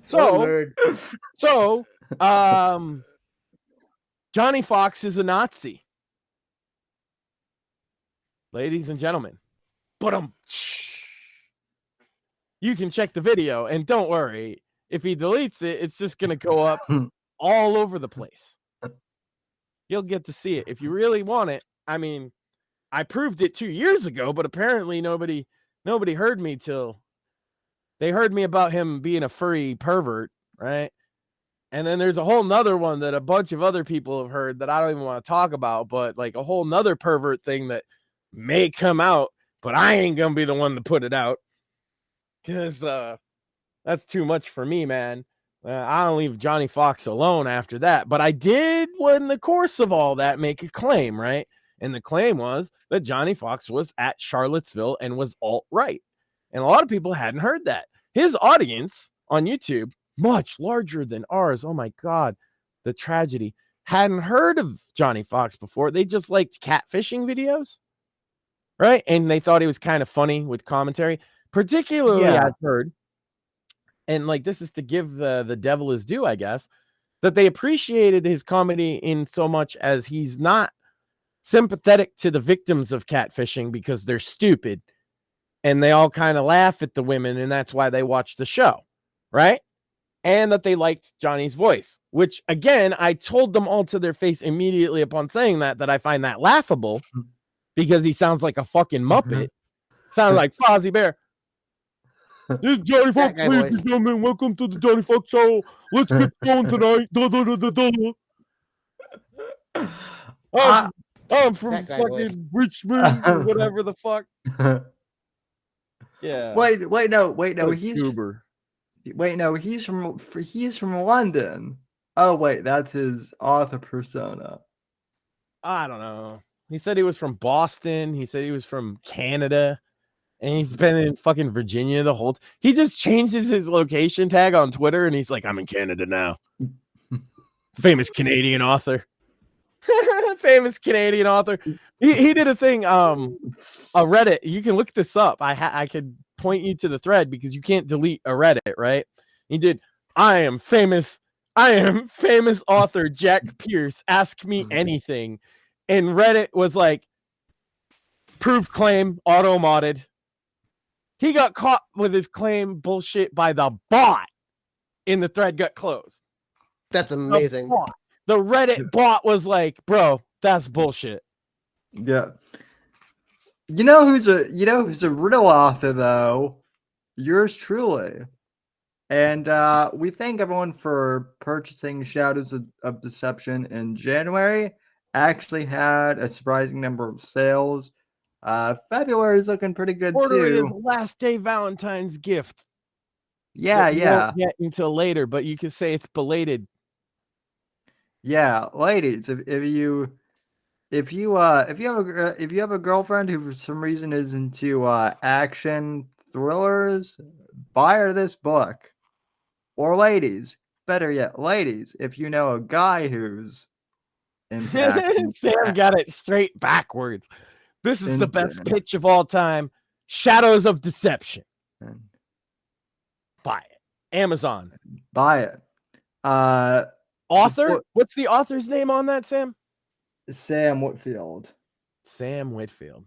So Johnny Fox is a Nazi. Ladies and gentlemen. But you can check the video, and don't worry, if he deletes it, it's just going to go up all over the place. You'll get to see it if you really want it. I mean, I proved it 2 years ago, but apparently nobody heard me till they heard me about him being a furry pervert, right? And then there's a whole nother one that a bunch of other people have heard that I don't even want to talk about, but like a whole nother pervert thing that may come out, but I ain't gonna be the one to put it out, because that's too much for me, man. I'll leave Johnny Fox alone after that. But I did, in the course of all that, make a claim, right? And the claim was that Johnny Fox was at Charlottesville and was alt-right. And a lot of people hadn't heard that. His audience on YouTube, much larger than ours. Oh my God, the tragedy. Hadn't heard of Johnny Fox before. They just liked catfishing videos, right? And they thought he was kind of funny with commentary. Particularly, I've heard, and like this is to give the devil his due, I guess, that they appreciated his comedy in so much as he's not sympathetic to the victims of catfishing because they're stupid and they all kind of laugh at the women, and that's why they watch the show, right? And that they liked Johnny's voice, which again, I told them all to their face immediately upon saying that I find that laughable because he sounds like a fucking Muppet. Sounds like Fozzie Bear. This is Johnny Fox, ladies and gentlemen. Welcome to the Johnny Fox Show. Let's get going tonight. I'm from fucking Richmond or whatever the fuck. Yeah. Wait, no. He's Uber. Wait, no, he's from London. Oh, wait, that's his author persona. I don't know. He said he was from Boston. He said he was from Canada. And he's been in fucking Virginia the whole He just changes his location tag on Twitter, and he's like, I'm in Canada now. Famous Canadian author. Famous Canadian author. He did a thing, a Reddit. You can look this up. I could point you to the thread because you can't delete a Reddit, right? He did, I am famous author Jack Pierce. Ask me anything. And Reddit was like, proof claim, auto-modded. He got caught with his claim bullshit by the bot, and the thread got closed. That's amazing. The Reddit bot was like, bro, that's bullshit. Yeah. You know who's a real author though? Yours truly. And we thank everyone for purchasing Shadows of Deception in January. Actually had a surprising number of sales. February is looking pretty good too. Last day Valentine's gift. Yeah. Won't get until later, but you can say it's belated. Yeah, ladies, if you have a girlfriend who for some reason is into action thrillers, buy her this book. Or ladies, better yet, ladies, if you know a guy who's into action, Sam got it straight backwards. This is the best pitch of all time. Shadows of Deception. Buy it. Amazon. Buy it. Author? What's the author's name on that, Sam? Sam Whitfield. Sam Whitfield.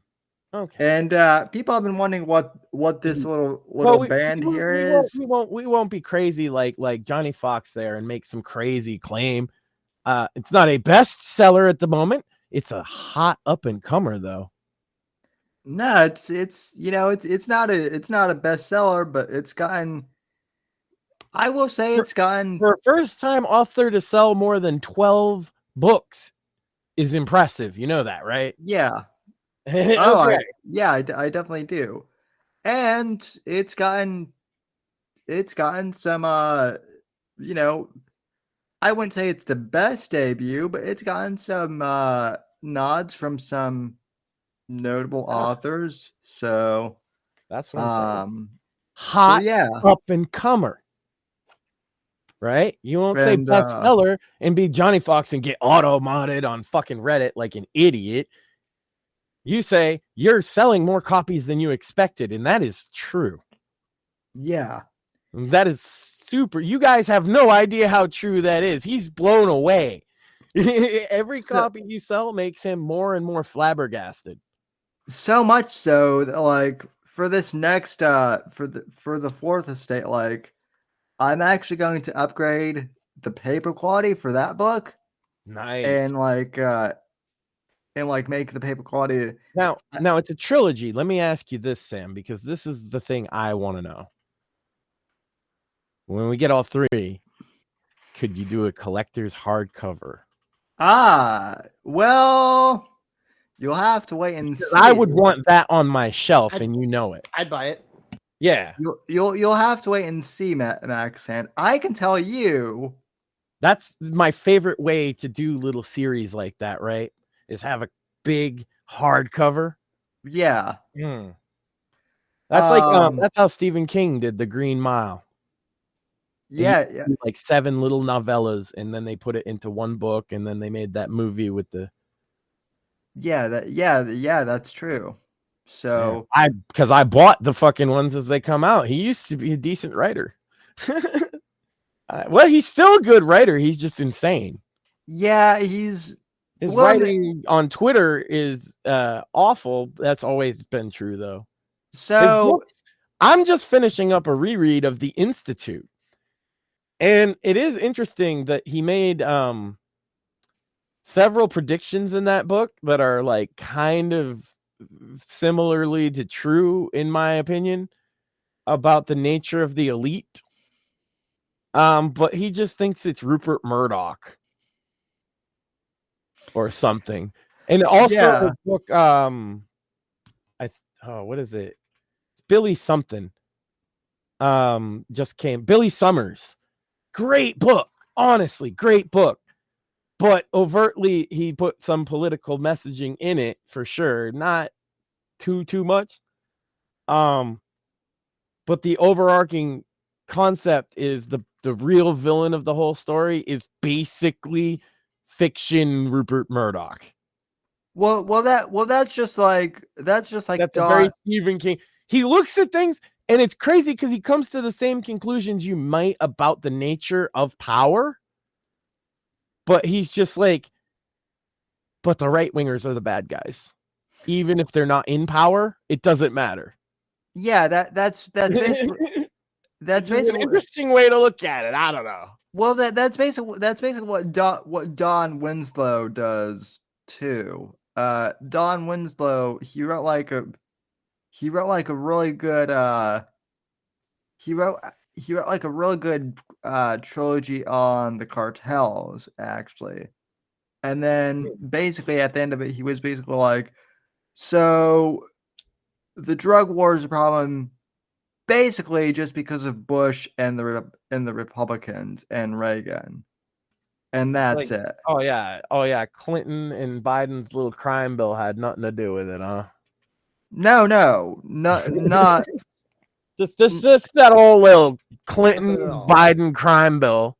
Okay. And people have been wondering what this little band here is. We won't be crazy like Johnny Fox there and make some crazy claim. It's not a bestseller at the moment. It's a hot up and comer though. No, it's not a bestseller, but it's gotten. I will say it's gotten for a first time author to sell more than 12 books is impressive. You know that, right? Yeah. Oh, Okay. I definitely do. And it's gotten some you know, I wouldn't say it's the best debut, but it's gotten some nods from some notable authors. So That's what I'm saying. so Hot yeah. up and comer. Right? You won't say And bestseller and be Johnny Fox and get auto modded on fucking Reddit like an idiot. You say you're selling more copies than you expected, and that is true. yeah. That is super. You guys have no idea how true that is. He's blown away. Every copy you sell makes him more and more flabbergasted. So much so that, like, for this next for the fourth estate, like, I'm actually going to upgrade the paper quality for that book Nice. and make the paper quality. Now it's a trilogy. Let me ask you this, Sam, because this is the thing I want to know. When we get all three, could you do a collector's hardcover? Well, you'll have to wait and see. I would want that on my shelf, and you know it. I'd buy it. Yeah. You'll have to wait and see, Max, and I can tell you That's my favorite way to do little series like that, right? Is have a big hardcover. yeah. That's like that's how Stephen King did The Green Mile. Yeah. Like 7 little novellas, and then they put it into one book, and then they made that movie with the that's true. So because I bought the fucking ones as they come out. He used to be a decent writer. Well, he's still a good writer. He's just insane. yeah, His writing on Twitter is awful. That's always been true, though. So I'm just finishing up a reread of The Institute. And it is interesting that he made several predictions in that book that are like kind of similarly to true, in my opinion, about the nature of the elite. But he just thinks it's Rupert Murdoch or something. And also the book, what is it? It's Billy something. Just came. Billy Summers. Great book. Honestly, great book. But overtly, he put some political messaging in it for sure. Not too much. But the overarching concept is the real villain of the whole story is basically fiction Rupert Murdoch. That's just like that's a very Stephen King. He looks at things, and it's crazy because he comes to the same conclusions you might about the nature of power. But he's just like, but the right wingers are the bad guys. Even if they're not in power, it doesn't matter. Yeah, that's basically that's basically an interesting way to look at it. I don't know. Well, that's basically what Don Winslow does too. Don Winslow, he wrote like a really good trilogy on the cartels, actually. And then basically at the end of it, he was basically like, so the drug war is a problem basically just because of Bush and the Republicans and Reagan. And that's it. Oh yeah. Clinton and Biden's little crime bill had nothing to do with it, huh? No, not just that old little Clinton Biden crime bill.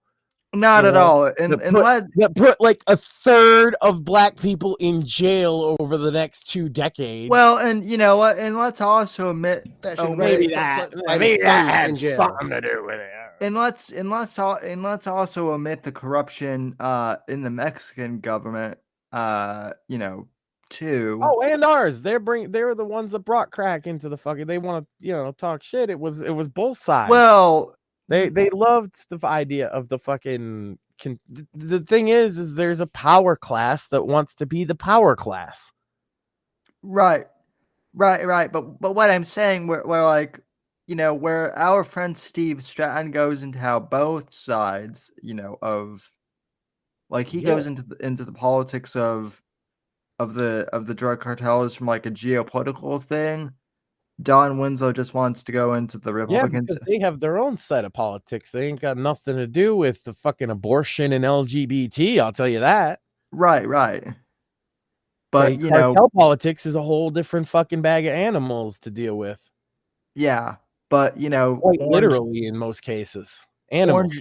Not at all. And that put like a third of black people in jail over the next 2 decades. Well, and you know what? And let's also admit that maybe that had something to do with it. And let's also omit the corruption in the Mexican government. Too. Oh, and ours. They were the ones that brought crack into the fucking. They want to talk shit. It was both sides. Well. They loved the idea of the fucking. The thing is there's a power class that wants to be the power class. Right. But what I'm saying, we're like, where our friend Steve Stratton goes into how both sides, of, like, he goes into the politics of, of the drug cartels from like a geopolitical thing. Don Winslow just wants to go into the Yeah, Republicans. because they have their own set of politics. They ain't got nothing to do with the fucking abortion and LGBT. I'll tell you that. Right. But Hey, cartel politics is a whole different fucking bag of animals to deal with. yeah. But Quite literally in most cases. Animals.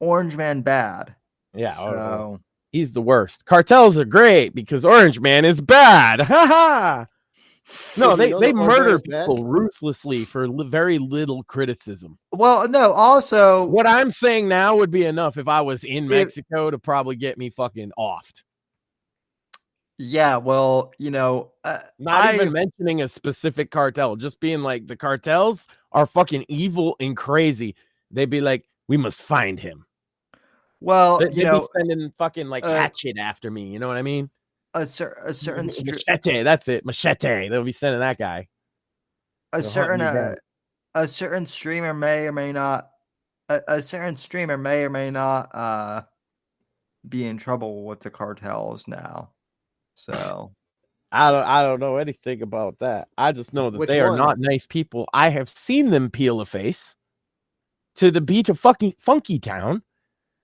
Orange Man bad. Yeah, So he's the worst. Cartels are great because Orange Man is bad. Ha ha. No, Did you know they that Orange Man murder is bad? people ruthlessly for very little criticism. well, no. Also, What I'm saying now would be enough if I was in Mexico to probably get me fucking offed. yeah. Well, Not even mentioning a specific cartel, just being like the cartels are fucking evil and crazy. They'd be like, we must find him. Well, They'd be sending fucking like hatchet after me. You know what I mean? a certain Machete. That's it. Machete. They'll be sending that guy. a They'll hunt me down. certain streamer may or may not a certain streamer may or may not be in trouble with the cartels now. So I don't know anything about that. I just know that Which they are one? not nice people. I have seen them peel a face to the beat of fucking Funky Town,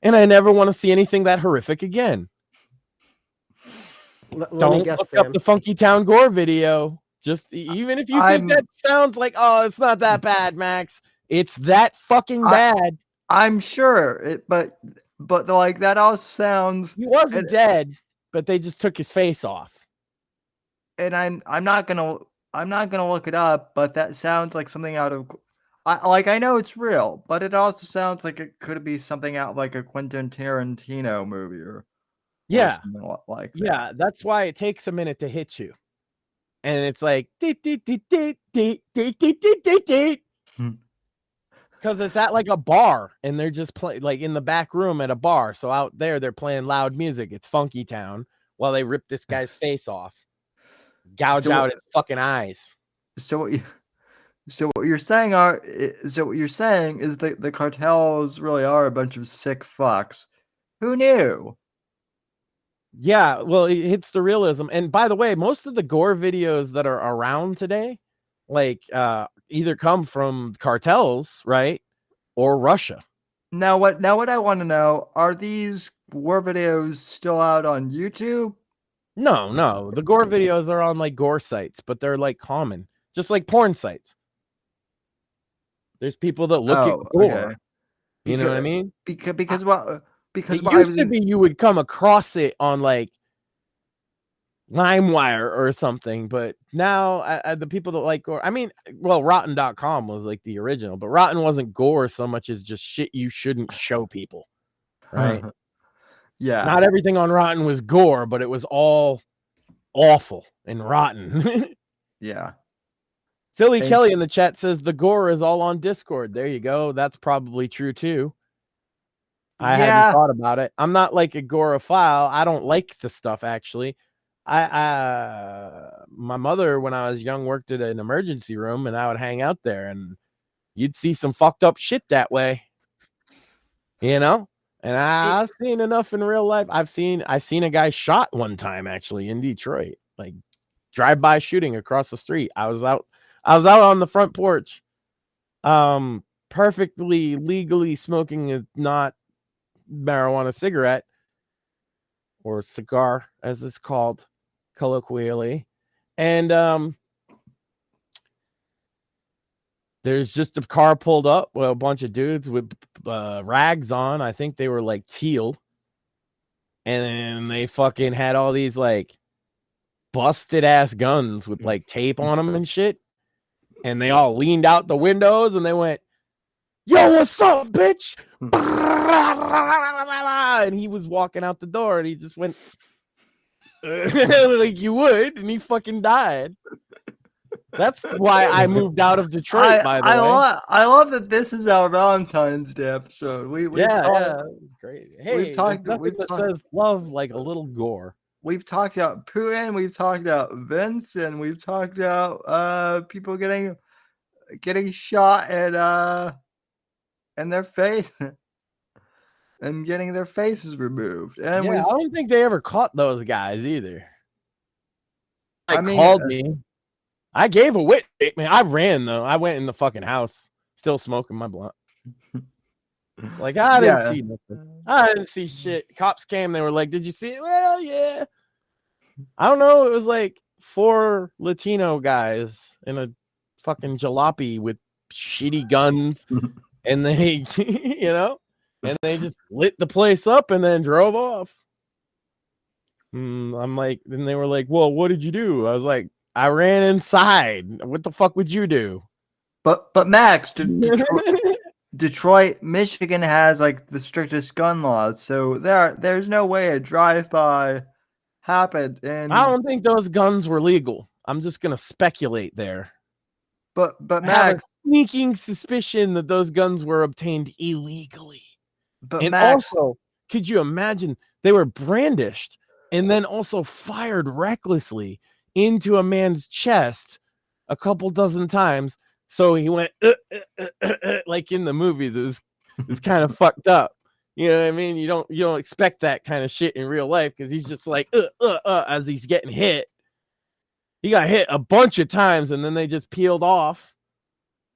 and I never want to see anything that horrific again. Let me Don't guess, look Sam. up the Funky Town gore video. Just even if you think that sounds like, oh, it's not that bad, Max. It's that fucking bad. I'm sure but like that all sounds. He wasn't dead, but they just took his face off. And I'm not gonna look it up, but that sounds like something out of. I know it's real, but it also sounds like it could be something out like a Quentin Tarantino movie or something like that. Yeah, that's why it takes a minute to hit you. And it's like because it's at like a bar and they're just playing like in the back room at a bar. So out there they're playing loud music. It's Funky Town while they rip this guy's face off, gouge out his fucking eyes. So what you're saying is that the cartels really are a bunch of sick fucks. Who knew? Yeah, well, it hits the realism. And by the way, most of the gore videos that are around today, like either come from cartels, right, or Russia. Now what I want to know, are these war videos still out on YouTube? No, the gore videos are on like gore sites, but they're like common, just like porn sites. There's people that look at gore. Okay. You know what I mean? Because it used to be you would come across it on like LimeWire or something, but now the people that like gore, I mean, well, Rotten.com was like the original, but Rotten wasn't gore so much as just shit you shouldn't show people, right? Yeah. Not everything on Rotten was gore, but it was all awful and rotten. Yeah. Silly Kelly in the chat says the gore is all on Discord. There you go. That's probably true too. I hadn't thought about it. I'm not like a goreophile. I don't like the stuff actually. My mother, when I was young, worked at an emergency room, and I would hang out there, and you'd see some fucked up shit that way, you know. And I've seen enough in real life. I seen a guy shot one time actually in Detroit, like drive-by shooting across the street. I was out on the front porch, perfectly legally smoking a not marijuana cigarette or cigar, as it's called colloquially, and there's just a car pulled up with a bunch of dudes with rags on. I think they were like teal, and then they fucking had all these like busted ass guns with like tape on them and shit, and they all leaned out the windows and they went, "Yo, what's up, bitch?" And he was walking out the door and he just went like you would, and he fucking died. That's why I moved out of Detroit, by the way. I love that this is our Valentine's Day episode. It's great. Hey, we've talked that says love like a little gore. We've talked about Putin, we've talked about Vince, and we've talked about people getting shot at in their face and getting their faces removed. And I don't think they ever caught those guys either. I mean, called me. I gave a witness. Man, I ran though. I went in the fucking house, still smoking my blunt. Like I didn't Yeah. see nothing. I didn't see shit. Cops came. They were like, "Did you see it?" Well, yeah. I don't know. It was like 4 Latino guys in a fucking jalopy with shitty guns, and they, and they just lit the place up and then drove off. I'm like, then they were like, "Well, what did you do?" I was like, "I ran inside. What the fuck would you do?" But Max, Detroit, Michigan has like the strictest gun laws, so there's no way a drive-by happened. And I don't think those guns were legal. I'm just gonna speculate there. but I have a Max, sneaking suspicion that those guns were obtained illegally. but And Max, also, could you imagine they were brandished and then also fired recklessly into a man's chest a couple dozen times? So he went like in the movies. It was kind of fucked up. You know what I mean? You don't expect that kind of shit in real life because he's just like as he's getting hit. He got hit a bunch of times and then they just peeled off.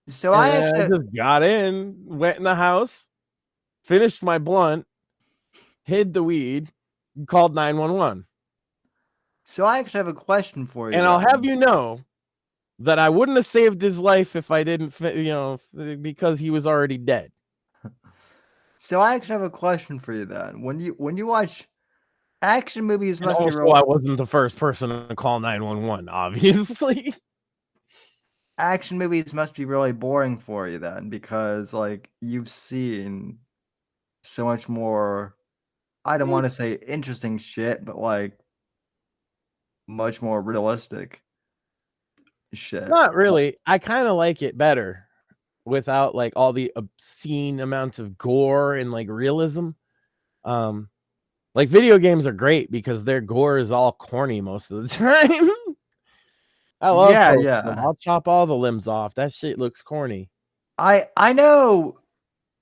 so And I then actually just got in, went in the house, finished my blunt, hid the weed, called 911. so I actually have a question for you. And I'll then. have you know that I wouldn't have saved his life if I didn't, because he was already dead. So I actually have a question for you then. When you watch action movies, And must be also, real. I wasn't the first person to call 911, obviously. Action movies must be really boring for you then, because like you've seen so much more. I don't want to say interesting shit, but like much more realistic shit. Not really. I kind of like it better without like all the obscene amounts of gore and like realism. Like video games are great because their gore is all corny most of the time. I love those. Yeah. I'll chop all the limbs off. That shit looks corny. I know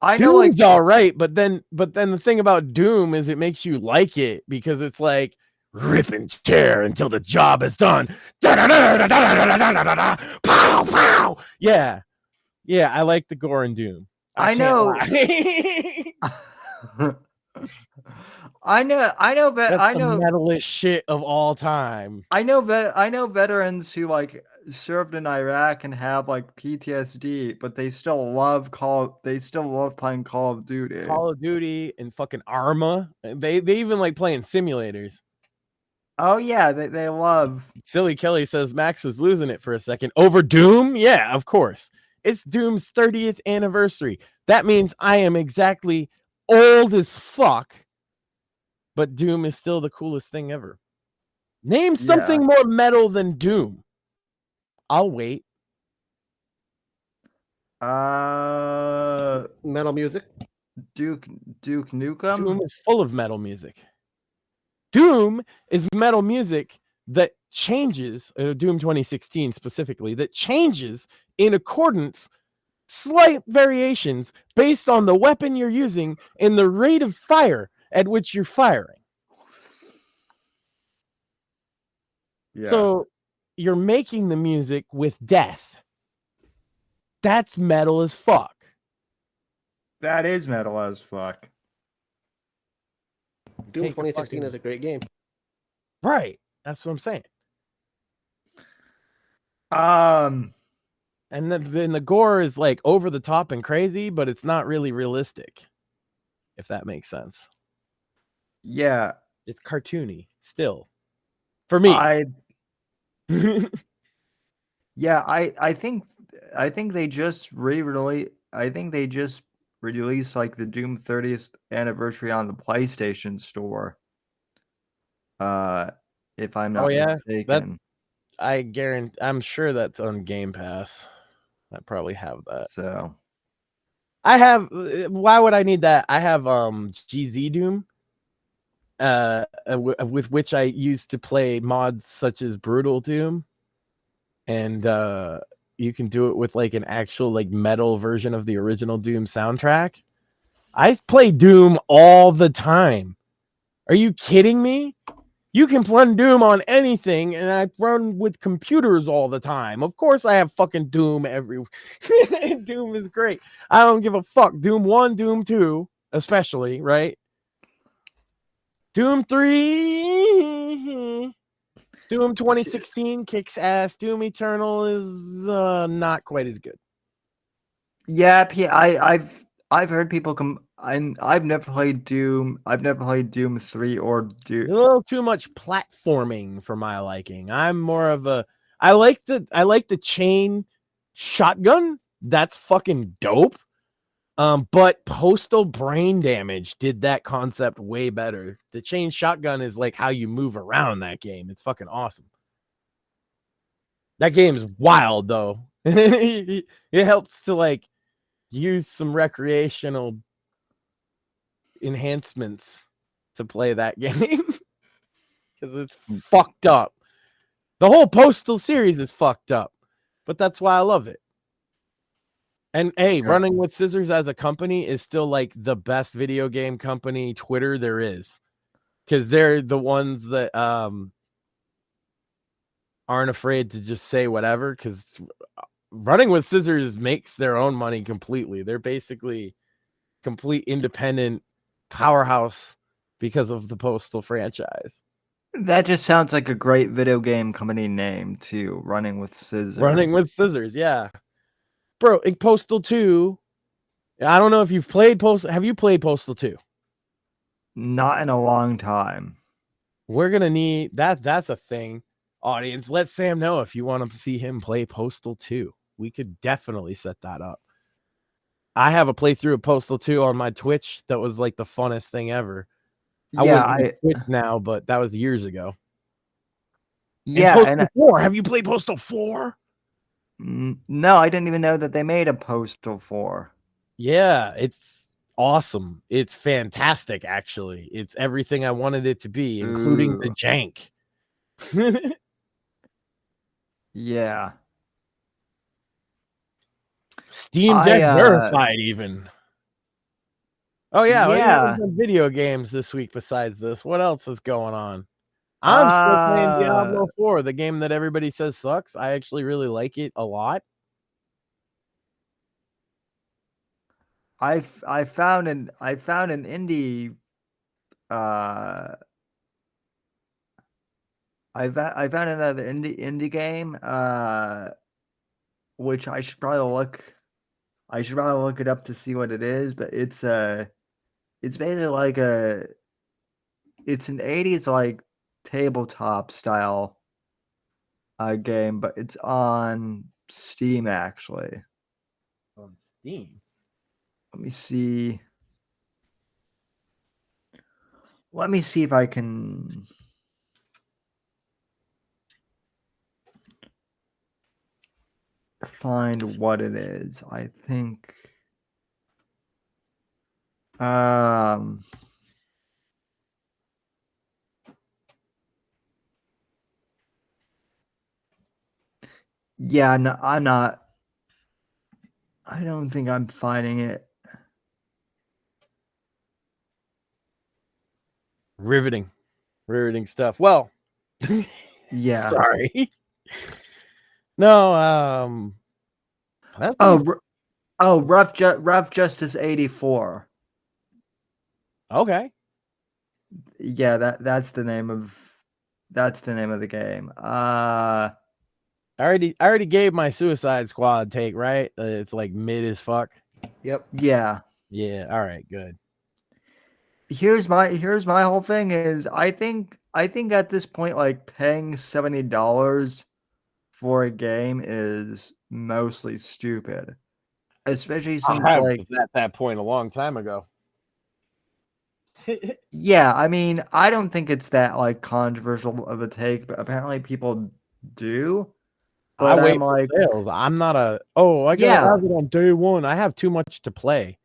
like Doom's all right, but then the thing about Doom is it makes you like it because it's like rip and tear until the job is done. Pow, pow. Yeah, I like the gore in Doom. I can't know. lie. I know that That's I the know metalist shit of all time. I know veterans who like served in Iraq and have like PTSD, but they still love playing Call of Duty. Call of Duty and fucking Arma. They even like playing simulators. Oh yeah, they love. Silly Kelly says Max was losing it for a second. Over Doom? Yeah, of course. It's Doom's 30th anniversary. That means I am exactly old as fuck. But Doom is still the coolest thing ever. Name something more metal than Doom. I'll wait. Metal music. Duke Nukem. Doom is full of metal music. Doom is metal music that changes, Doom 2016 specifically, that changes in accordance, slight variations based on the weapon you're using and the rate of fire at which you're firing. Yeah. So you're making the music with death. That's metal as fuck. That is metal as fuck. Doom Take a 2016 fucking- is a great game. Right. That's what I'm saying. Um, And then the gore is like over the top and crazy, but it's not really realistic. If that makes sense. yeah. It's cartoony still. For me. Yeah, I think they just re-released. I think they just released like the Doom 30th anniversary on the PlayStation Store. If I'm not mistaken. I guarantee. I'm sure that's on Game Pass. I probably have that. So I have. Why would I need that? I have GZ Doom. With which I used to play mods such as Brutal Doom, and you can do it with like an actual like metal version of the original Doom soundtrack. I play Doom all the time. Are you kidding me? You can run Doom on anything, and I run with computers all the time. Of course, I have fucking Doom every. Doom is great. I don't give a fuck. Doom 1, Doom 2, especially, right? Doom 3, Doom 2016 kicks ass. Doom Eternal is not quite as good. Yeah, I've heard people come. I've never played Doom. I've never played Doom 3 or A Doom. little too much platforming for my liking. I'm more of a. I like the chain shotgun. That's fucking dope. But Postal Brain Damage did that concept way better. The chain shotgun is like how you move around that game. It's fucking awesome. That game's wild though. It helps to like use some recreational enhancements to play that game because it's fucked up. The whole Postal series is fucked up, but that's why I love it. And hey, Running with Scissors as a company is still like the best video game company Twitter there is, because they're the ones that aren't afraid to just say whatever. Because Running with Scissors makes their own money completely. They're basically complete independent powerhouse because of the Postal franchise. That just sounds like a great video game company name too. Running with Scissors. Running with Scissors, yeah. Bro, Postal 2. I don't know if you've played Postal. Have you played Postal 2? Not in a long time. We're gonna need that. That's a thing. Audience, let Sam know if you want to see him play Postal 2. We could definitely set that up. I have a playthrough of Postal 2 on my Twitch that was like the funnest thing ever. I Twitch now, but that was years ago. Yeah, and Postal 4. Have you played Postal 4? No, I didn't even know that they made a Postal 4. Yeah, it's awesome. It's fantastic, actually. It's everything I wanted it to be, including the jank. Yeah. Steam Deck verified even. Oh yeah, yeah. Video games this week besides this. What else is going on? I'm still playing Diablo 4, the game that everybody says sucks. I actually really like it a lot. I found an indie I found another indie game which I should probably look it up to see what it is, but it's basically like it's an 80s like tabletop style game, but it's on Steam actually. On Steam. Let me see. Let me see if I can find what it is. I think yeah, no, I'm not. I don't think I'm finding it. Riveting stuff. Well, yeah. Sorry. No, Rough Justice 84. Okay. Yeah, that's the name of the game. I already gave my Suicide Squad take, right? It's like mid as fuck. Yep. Yeah. Yeah. All right. Good. Here's my whole thing is I think at this point like paying $70 for a game is mostly stupid, especially since like at that point a long time ago. Yeah, I mean, I don't think it's that like controversial of a take, but apparently people do. But I'm I'm like, sales. I'm not a. Oh, I got it on day one. I have too much to play.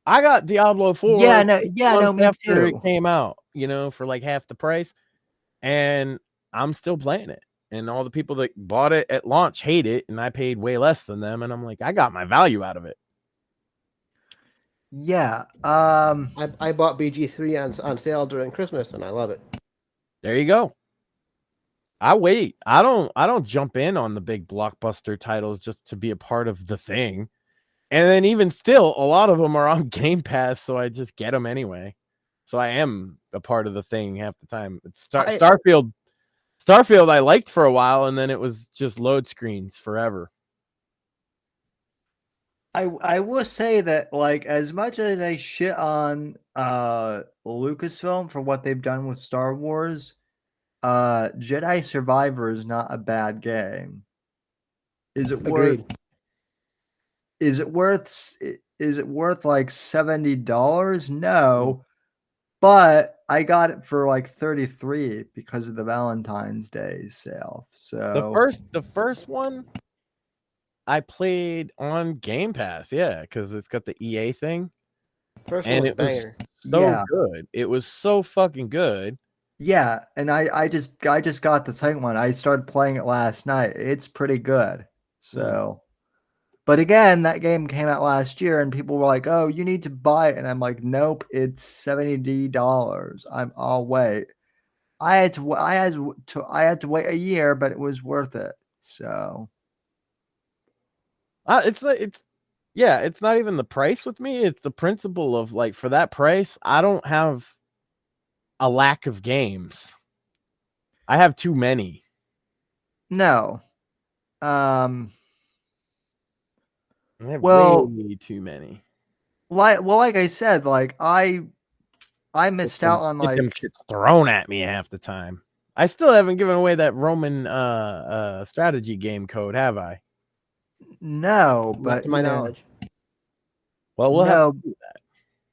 I got Diablo 4. Yeah, no, me after too. it came out, for like half the price, and I'm still playing it. And all the people that bought it at launch hate it, and I paid way less than them, and I'm like, I got my value out of it. Yeah. I bought BG3 on sale during Christmas, and I love it. There you go. I wait. I don't jump in on the big blockbuster titles just to be a part of the thing. And then even still, a lot of them are on Game Pass, so I just get them anyway. So I am a part of the thing half the time. It's Starfield. Starfield I liked for a while, and then it was just load screens forever. I will say that, like, as much as I shit on Lucasfilm for what they've done with Star Wars, Jedi Survivor is not a bad game. Is it Agreed. worth? Is it worth like $70? No, but I got it for like 33 because of the Valentine's Day sale. So the first one I played on Game Pass, yeah, because it's got the EA thing. First And one was it was banger. so Yeah. good. It was so fucking good. yeah, and I just got the second one. I started playing it last night. It's pretty good. So, but again, that game came out last year, and people were like, "Oh, you need to buy it," and I'm like, "Nope, it's $70. I'll wait." I had to wait a year, but it was worth it. So It's not even the price with me. It's the principle of, like, for that price, I don't have a lack of games. I have too many. no, I have Well- way too many. like I said, like I missed out on, Get like, them shits thrown at me half the time. I still haven't given away that Roman strategy game code, have I? no, Not but to my you know, knowledge. Well, we'll have no, to do that.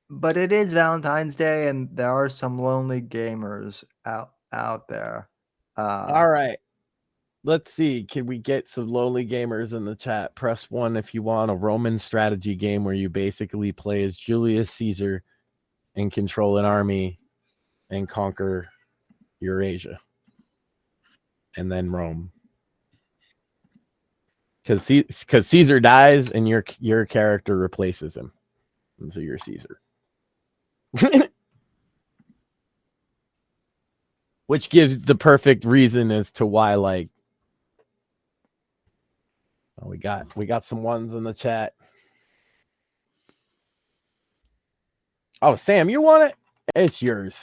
but it is Valentine's Day, and there are some lonely gamers out there. All right. Let's see. Can we get some lonely gamers in the chat? Press 1 if you want a Roman strategy game where you basically play as Julius Caesar and control an army and conquer Eurasia and then Rome. Because Caesar dies and your character replaces him. And so you're Caesar. Which gives the perfect reason as to why, like, oh, we got some ones in the chat. Oh, Sam, you want it? It's yours.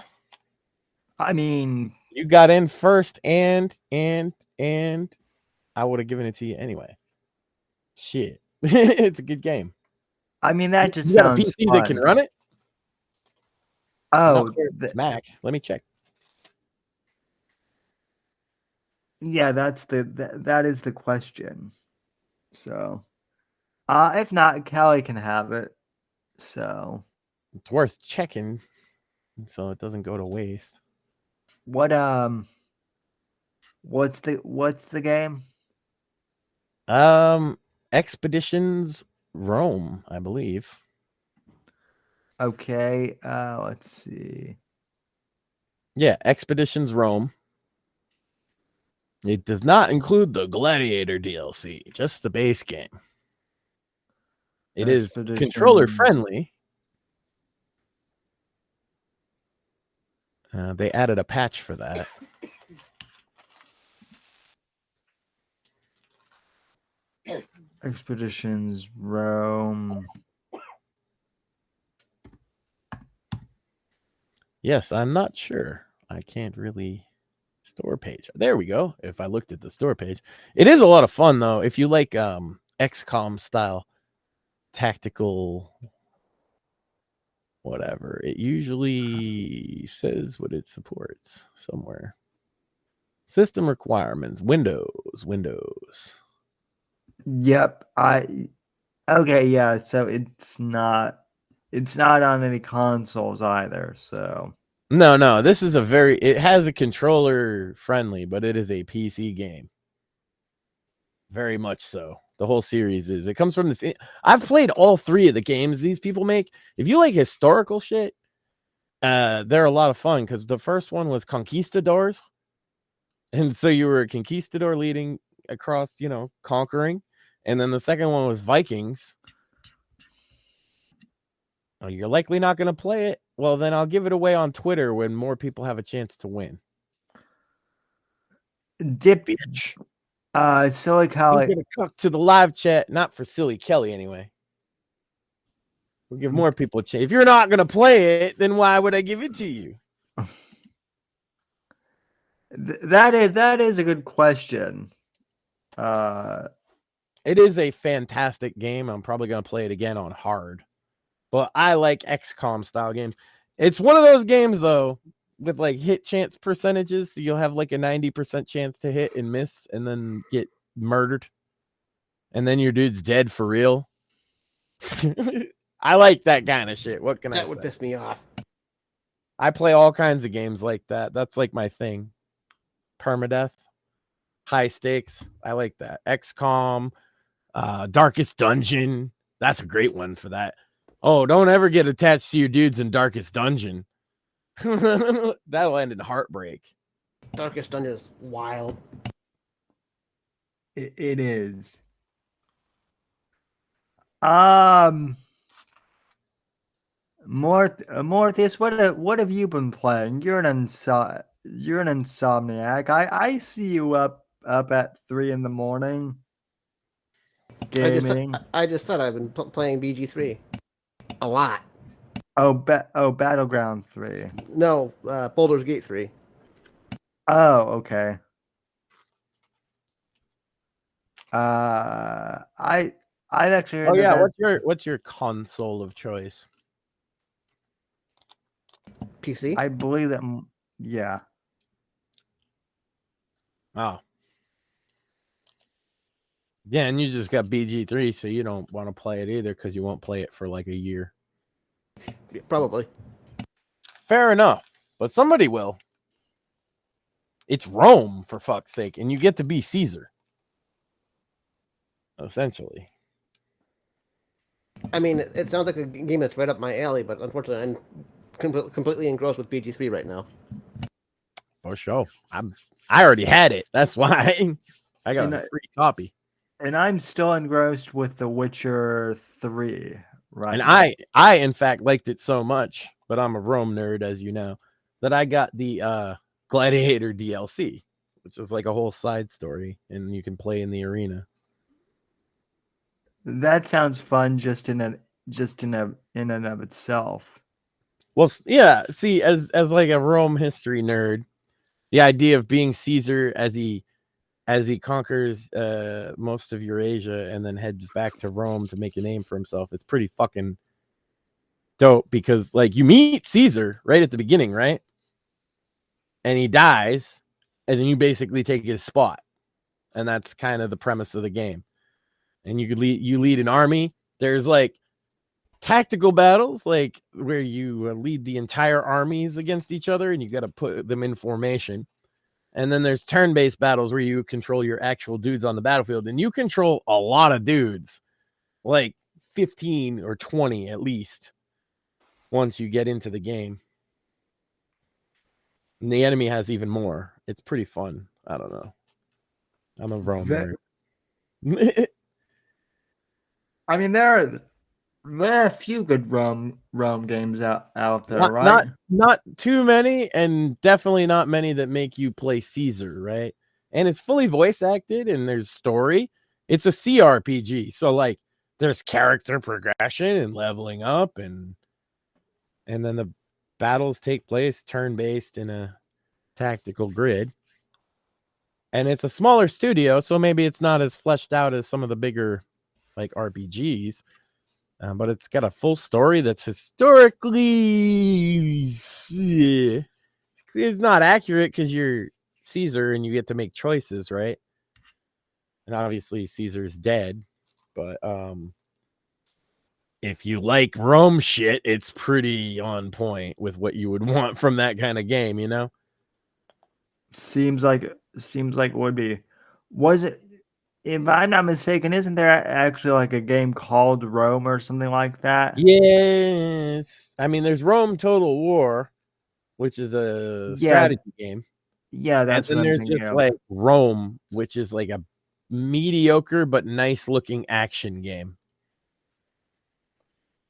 I mean, You got in first, and I would have given it to you anyway. Shit. It's a good game. I mean that just You got a sounds PC fun. that can run it? Oh, It's Mac. Let me check. yeah, that is the question. So, if not, Kelly can have it. So, It's worth checking so it doesn't go to waste. what's the game? Expeditions Rome, I believe. Okay, let's see. Yeah, Expeditions Rome. It does not include the Gladiator DLC, just the base game. It is controller friendly. They added a patch for that. Expeditions Rome. Yes, I'm not sure. I can't really store page. There we go. If I looked at the store page, it is a lot of fun though. If you like XCOM style tactical whatever, it usually says what it supports somewhere. System requirements, Windows. Yep, okay, yeah, so it's not on any consoles either, so No, this is it has a controller friendly, but it is a PC game. Very much so. The whole series is. It comes from this. I've played all 3 of the games these people make. If you like historical shit, they're a lot of fun because the first one was Conquistadors. And so you were a conquistador leading across, conquering. And then the second one was Vikings. Oh, you're likely not going to play it. Well, then I'll give it away on Twitter when more people have a chance to win. Dip. Bitch. Silly I'm Kelly. gonna cook to the live chat, not for Silly Kelly anyway. We'll give more people a chance. If you're not gonna play it, then why would I give it to you? That is a good question. It is a fantastic game. I'm probably gonna play it again on hard, but I like XCOM style games. It's one of those games though with like hit chance percentages. So you'll have like a 90% chance to hit and miss, and then get murdered, and then your dude's dead for real. I like that kind of shit. What can I say? That would piss me off. I play all kinds of games like that. That's like my thing. Permadeath, high stakes. I like that. XCOM, Darkest Dungeon. That's a great one for that. Oh, don't ever get attached to your dudes in Darkest Dungeon. That'll end in heartbreak. Darkest Dungeon is wild. it is. Mortheous, what have you been playing? You're an insomniac. I see you up at 3 a.m. gaming. I just said I've been playing BG3 a lot. Battleground 3. No, Baldur's Gate 3. Oh, okay. I've actually heard what's your console of choice? PC. I believe that. Yeah. Oh. Yeah, and you just got BG3, so you don't want to play it either because you won't play it for like a year. Yeah, probably. Fair enough, but somebody will. It's Rome, for fuck's sake, and you get to be Caesar. Essentially. I mean, it sounds like a game that's right up my alley, but unfortunately, I'm completely engrossed with BG3 right now. For sure. I already had it. That's why I got a free copy. And I'm still engrossed with The Witcher 3. Right. And I in fact liked it so much, but I'm a Rome nerd, as you know, that I got the Gladiator DLC, which is like a whole side story, and you can play in the arena. That sounds fun just in and of itself. Well, yeah. See, as like a Rome history nerd, the idea of being Caesar as he conquers most of Eurasia and then heads back to Rome to make a name for himself, it's pretty fucking dope because like you meet Caesar right at the beginning, right? And he dies, and then you basically take his spot, and that's kind of the premise of the game. And you lead an army. There's like tactical battles, like where you lead the entire armies against each other, and you got to put them in formation. And then there's turn-based battles where you control your actual dudes on the battlefield, and you control a lot of dudes, like 15 or 20 at least, once you get into the game. And the enemy has even more. It's pretty fun. I don't know. I'm a Rome nerd. I mean, there are a few good Rome games out there, right? Not too many, and definitely not many that make you play Caesar, right? And it's fully voice acted, and there's story. It's a CRPG, so like there's character progression and leveling up, and then the battles take place turn-based in a tactical grid. And it's a smaller studio, so maybe it's not as fleshed out as some of the bigger like RPGs. But it's got a full story that's historically it's not accurate because you're Caesar and you get to make choices, right? And obviously Caesar's dead, but if you like Rome shit, it's pretty on point with what you would want from that kind of game, you know? Seems like it would be. Was it? If I'm not mistaken, isn't there actually like a game called Rome or something like that? Yes. I mean, there's Rome Total War, which is a strategy game. Yeah, that's and then there's just like Rome, which is like a mediocre but nice looking action game.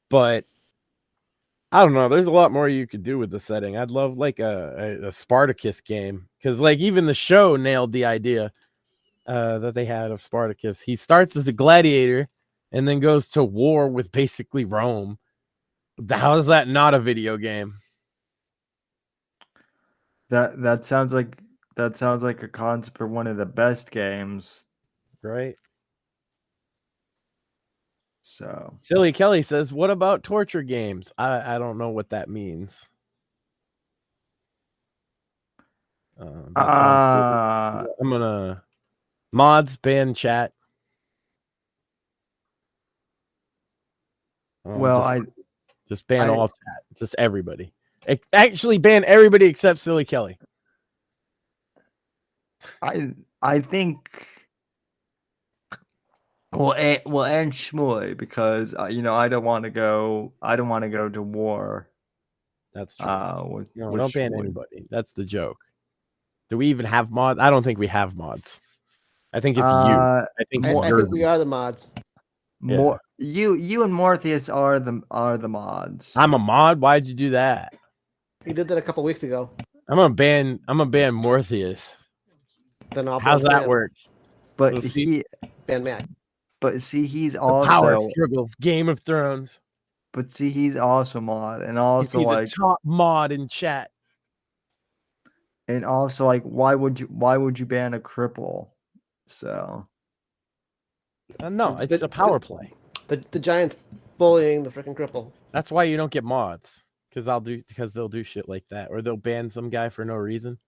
But I don't know. There's a lot more you could do with the setting. I'd love like a Spartacus game Because like even the show nailed the idea that they had of Spartacus. He starts as a gladiator and then goes to war with basically Rome. How is that not a video game? That sounds like a concept for one of the best games. Right. So Silly Kelly says, what about torture games? I don't know what that means. I'm gonna mods ban chat. Just ban all chat, just everybody. Actually ban everybody except Silly Kelly. I think well and Shmoy, because I don't want to go to war. That's true. With don't ban Shmoy. anybody. That's the joke. Do we even have mods? I don't think we have mods. I think it's you. I think we are the mods. More you and Mortheous are the mods. I'm a mod. Why'd you do that? He did that a couple weeks ago. I'm gonna ban Mortheous. Then how's that work? But he ban Matt. But see, he's the also power struggle, Game of Thrones. But see, he's also mod, and also the top mod in chat. And also, like, why would you ban a cripple? So no, it's a power play. The giant bullying the freaking cripple. That's why you don't get mods, because they'll do shit like that, or they'll ban some guy for no reason.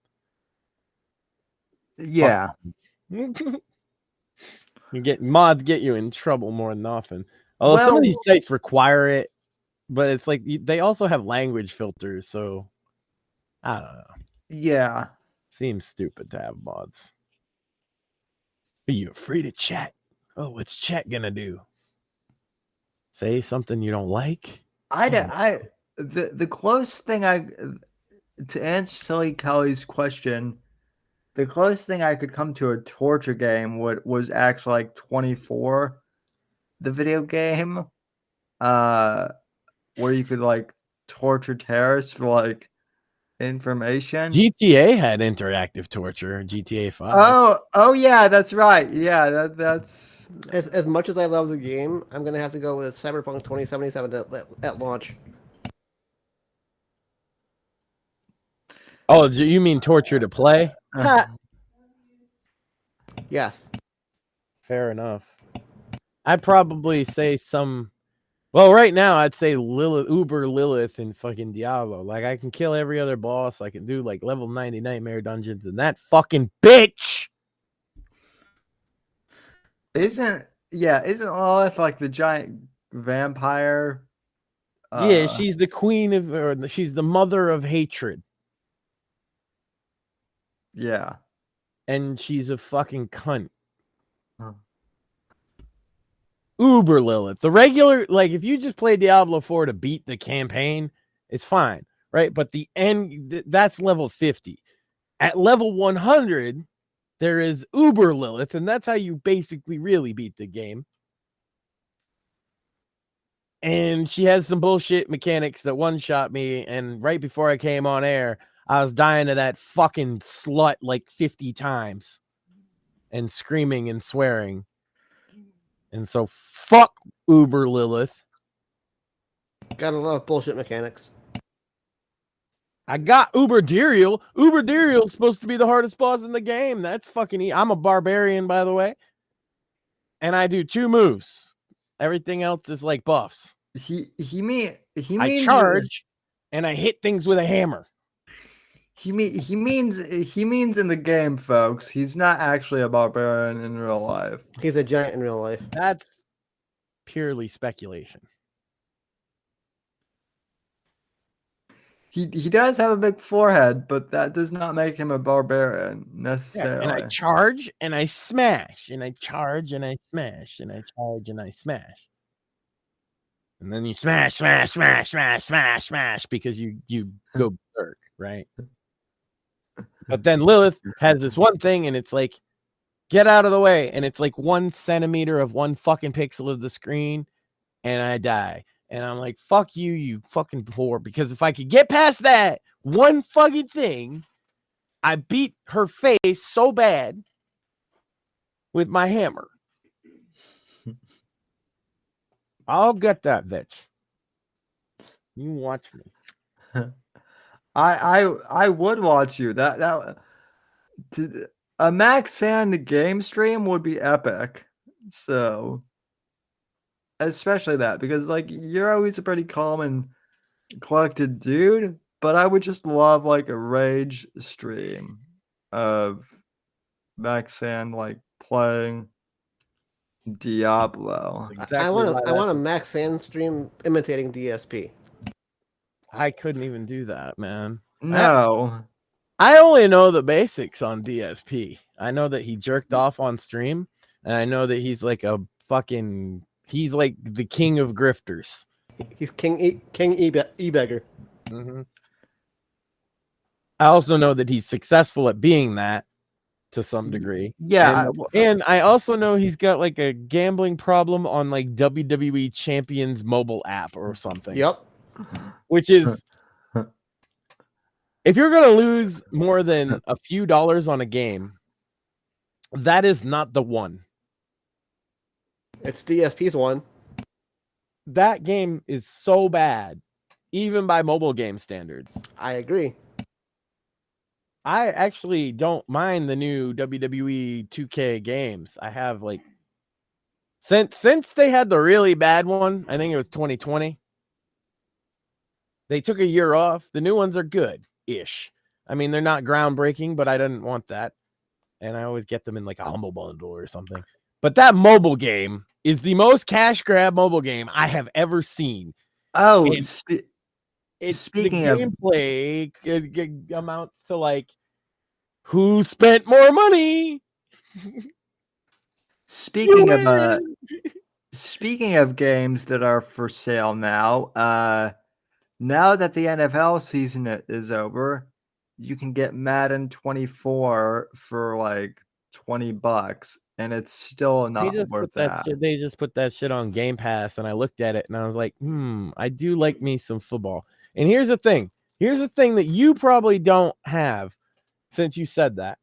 Yeah, mods get you in trouble more than often. Although some of these sites require it, but it's like they also have language filters, so I don't know. Yeah, seems stupid to have mods. Are you afraid of chat? Oh, what's chat gonna do? Say something you don't like? The closest thing to answer Silly Kelly's question, the closest thing I could come to a torture game was actually like 24, the video game, where you could like torture terrorists for like information. GTA had interactive torture. GTA 5. Oh yeah, that's right. Yeah, that's as much as I love the game, I'm gonna have to go with Cyberpunk 2077 at launch. Oh, you mean torture to play? Yes. Fair enough. I'd probably say well, right now I'd say Uber Lilith in fucking Diablo. Like, I can kill every other boss. I can do like level 90 nightmare dungeons, and that fucking bitch isn't Lilith like the giant vampire? Yeah, she's the queen she's the mother of hatred. Yeah. And she's a fucking cunt. Huh. Uber Lilith. The regular, like, if you just play Diablo 4 to beat the campaign, it's fine, right? But the end, that's level 50. At level 100, there is Uber Lilith, and that's how you basically really beat the game. And she has some bullshit mechanics that one-shot me, and right before I came on air, I was dying to that fucking slut like 50 times and screaming and swearing. And so fuck Uber Lilith. Gotta love bullshit mechanics. I got Uber Diriel. Uber Diriel's supposed to be the hardest boss in the game. That's fucking I'm a barbarian, by the way. And I do 2 moves. Everything else is like buffs. I charge and I hit things with a hammer. He means in the game, folks. He's not actually a barbarian in real life. He's a giant in real life. That's purely speculation. He does have a big forehead, but that does not make him a barbarian necessarily. Yeah, and I charge and I smash, and I charge and I smash, and I charge and I smash. And then you smash because you go berserk, right? But then Lilith has this one thing, and it's like, get out of the way. And it's like 1 centimeter of 1 fucking pixel of the screen, and I die. And I'm like, fuck you, you fucking whore. Because if I could get past that one fucking thing, I beat her face so bad with my hammer. I'll get that bitch. You watch me. I would watch you. A Max Sand game stream would be epic. So, especially that, because like you're always a pretty calm and collected dude, but I would just love like a rage stream of Max Sand like playing Diablo. I want a Max Sand stream imitating DSP. I couldn't even do that, man. No. I only know the basics on DSP. I know that he jerked off on stream, and I know that he's like he's like the king of grifters. He's King E-Beggar. Mm-hmm. I also know that he's successful at being that to some degree. Yeah. And I also know he's got like a gambling problem on like WWE Champions mobile app or something. Yep. Which is, if you're going to lose more than a few dollars on a game, that is not the one. It's DSP's one. That game is so bad, even by mobile game standards. I agree. I actually don't mind the new WWE 2K games. I have like, since they had the really bad one, I think it was 2020. They took a year off. The new ones are good-ish. I mean, they're not groundbreaking, but I didn't want that. And I always get them in like a humble bundle or something. But that mobile game is the most cash grab mobile game I have ever seen. Oh, speaking of gameplay, it amounts to like, who spent more money? Speaking of games that are for sale now, now that the NFL season is over, you can get Madden 24 for like $20, and it's still not worth that. They just put that shit on Game Pass, and I looked at it and I was like, I do like me some football. And here's the thing. Here's the thing that you probably don't have since you said that.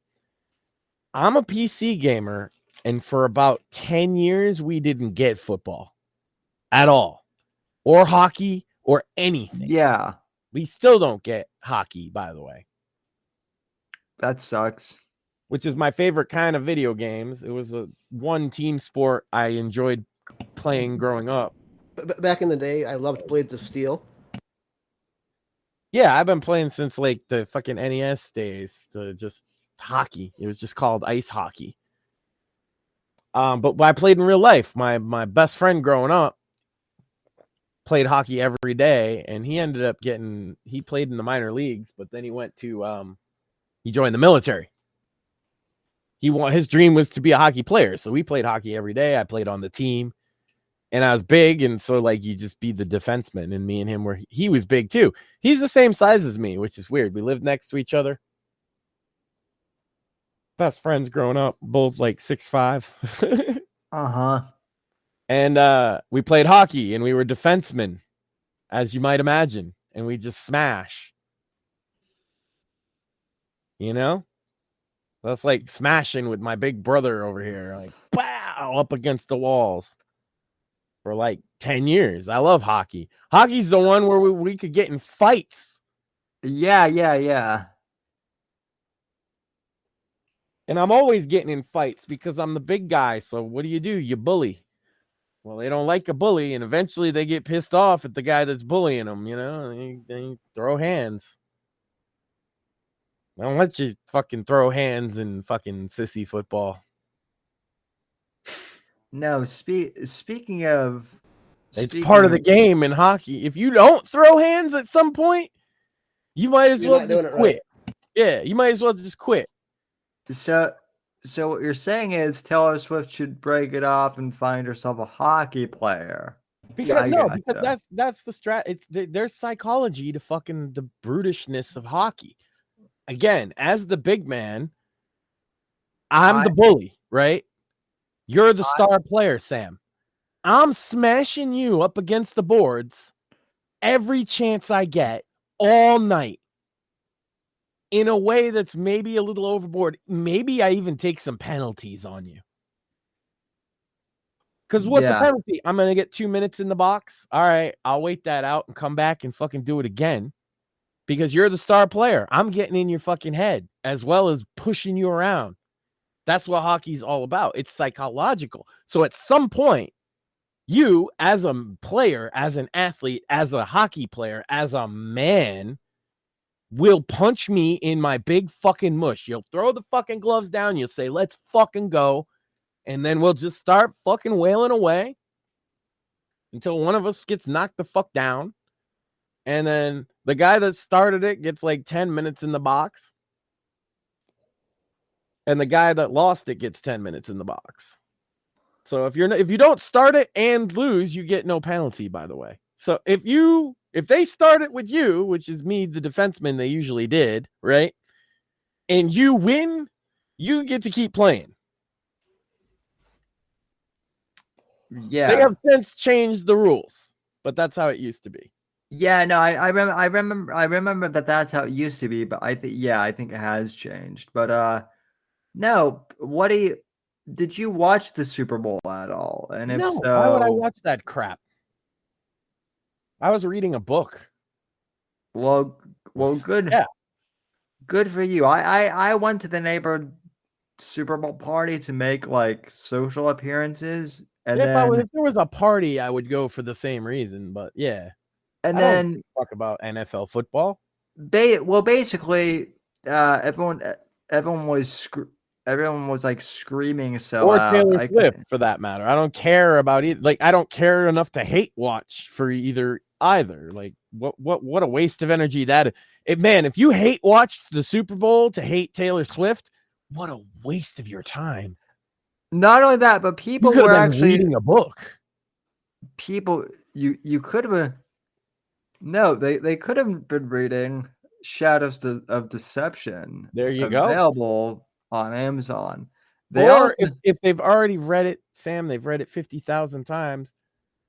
I'm a PC gamer, and for about 10 years, we didn't get football at all, or hockey, or anything. Yeah. We still don't get hockey, by the way. That sucks. Which is my favorite kind of video games. It was a one team sport I enjoyed playing growing up. Back in the day, I loved Blades of Steel. Yeah, I've been playing since like the fucking NES days, to just hockey. It was just called ice hockey. But I played in real life. My best friend growing up played hockey every day, and he ended up he played in the minor leagues, but then he went to he joined the military. His dream was to be a hockey player, so we played hockey every day. I played on the team, and I was big, and so like you just be the defenseman, and me and him he was big too. He's the same size as me, which is weird. We lived next to each other. Best friends growing up, both like 6'5". Uh-huh. And we played hockey, and we were defensemen, as you might imagine, and we just smash. You know? That's like smashing with my big brother over here, like, pow, up against the walls for like 10 years. I love hockey. Hockey's the one where we could get in fights. Yeah. And I'm always getting in fights because I'm the big guy. So what do? You bully. Well, they don't like a bully, and eventually they get pissed off at the guy that's bullying them, you know? They throw hands. I don't let you fucking throw hands in fucking sissy football. No, speaking of... It's part of the game in hockey. If you don't throw hands at some point, you might as well just quit. Right. Yeah, you might as well just quit. So what you're saying is Taylor Swift should break it off and find herself a hockey player. Because that's the strat. There's psychology to fucking the brutishness of hockey. Again, as the big man, I'm the bully, right? You're the star player, Sam. I'm smashing you up against the boards every chance I get all night. in a way that's maybe a little overboard. Maybe I even take some penalties on you. Because what's the penalty? I'm going to get 2 minutes in the box. All right, I'll wait that out and come back and fucking do it again. Because you're the star player. I'm getting in your fucking head as well as pushing you around. That's what hockey's all about. It's psychological. So at some point, you as a player, as an athlete, as a hockey player, as a man, will punch me in my big fucking mush. You'll throw the fucking gloves down. You'll say, let's fucking go. And then we'll just start fucking wailing away until one of us gets knocked the fuck down. And then the guy that started it gets like 10 minutes in the box. And the guy that lost it gets 10 minutes in the box. So if you don't start it and lose, you get no penalty, by the way. So if they start it with you, which is me, the defenseman they usually did, right? And you win, you get to keep playing. Yeah. They have since changed the rules, but that's how it used to be. Yeah, no, I remember that that's how it used to be, but I think it has changed. But no, did you watch the Super Bowl at all? And if No, so, why would I watch that crap? I was reading a book. Well, good. Yeah. Good for you. I went to the neighborhood Super Bowl party to make like social appearances, and If then there was a party, I would go for the same reason. But yeah, and I then don't talk about NFL football. Basically, everyone was like screaming so Or loud. Taylor Swift, for that matter. I don't care about it. Like, I don't care enough to hate watch for either. Like, what a waste of energy that is. Man, if you hate watch the Super Bowl to hate Taylor Swift, what a waste of your time. Not only that, but people You could were have been actually reading a book. People, you could have. No, they could have been reading Shadows of Deception. There you go. Available on Amazon. If they've already read it, Sam, they've read it 50,000 times.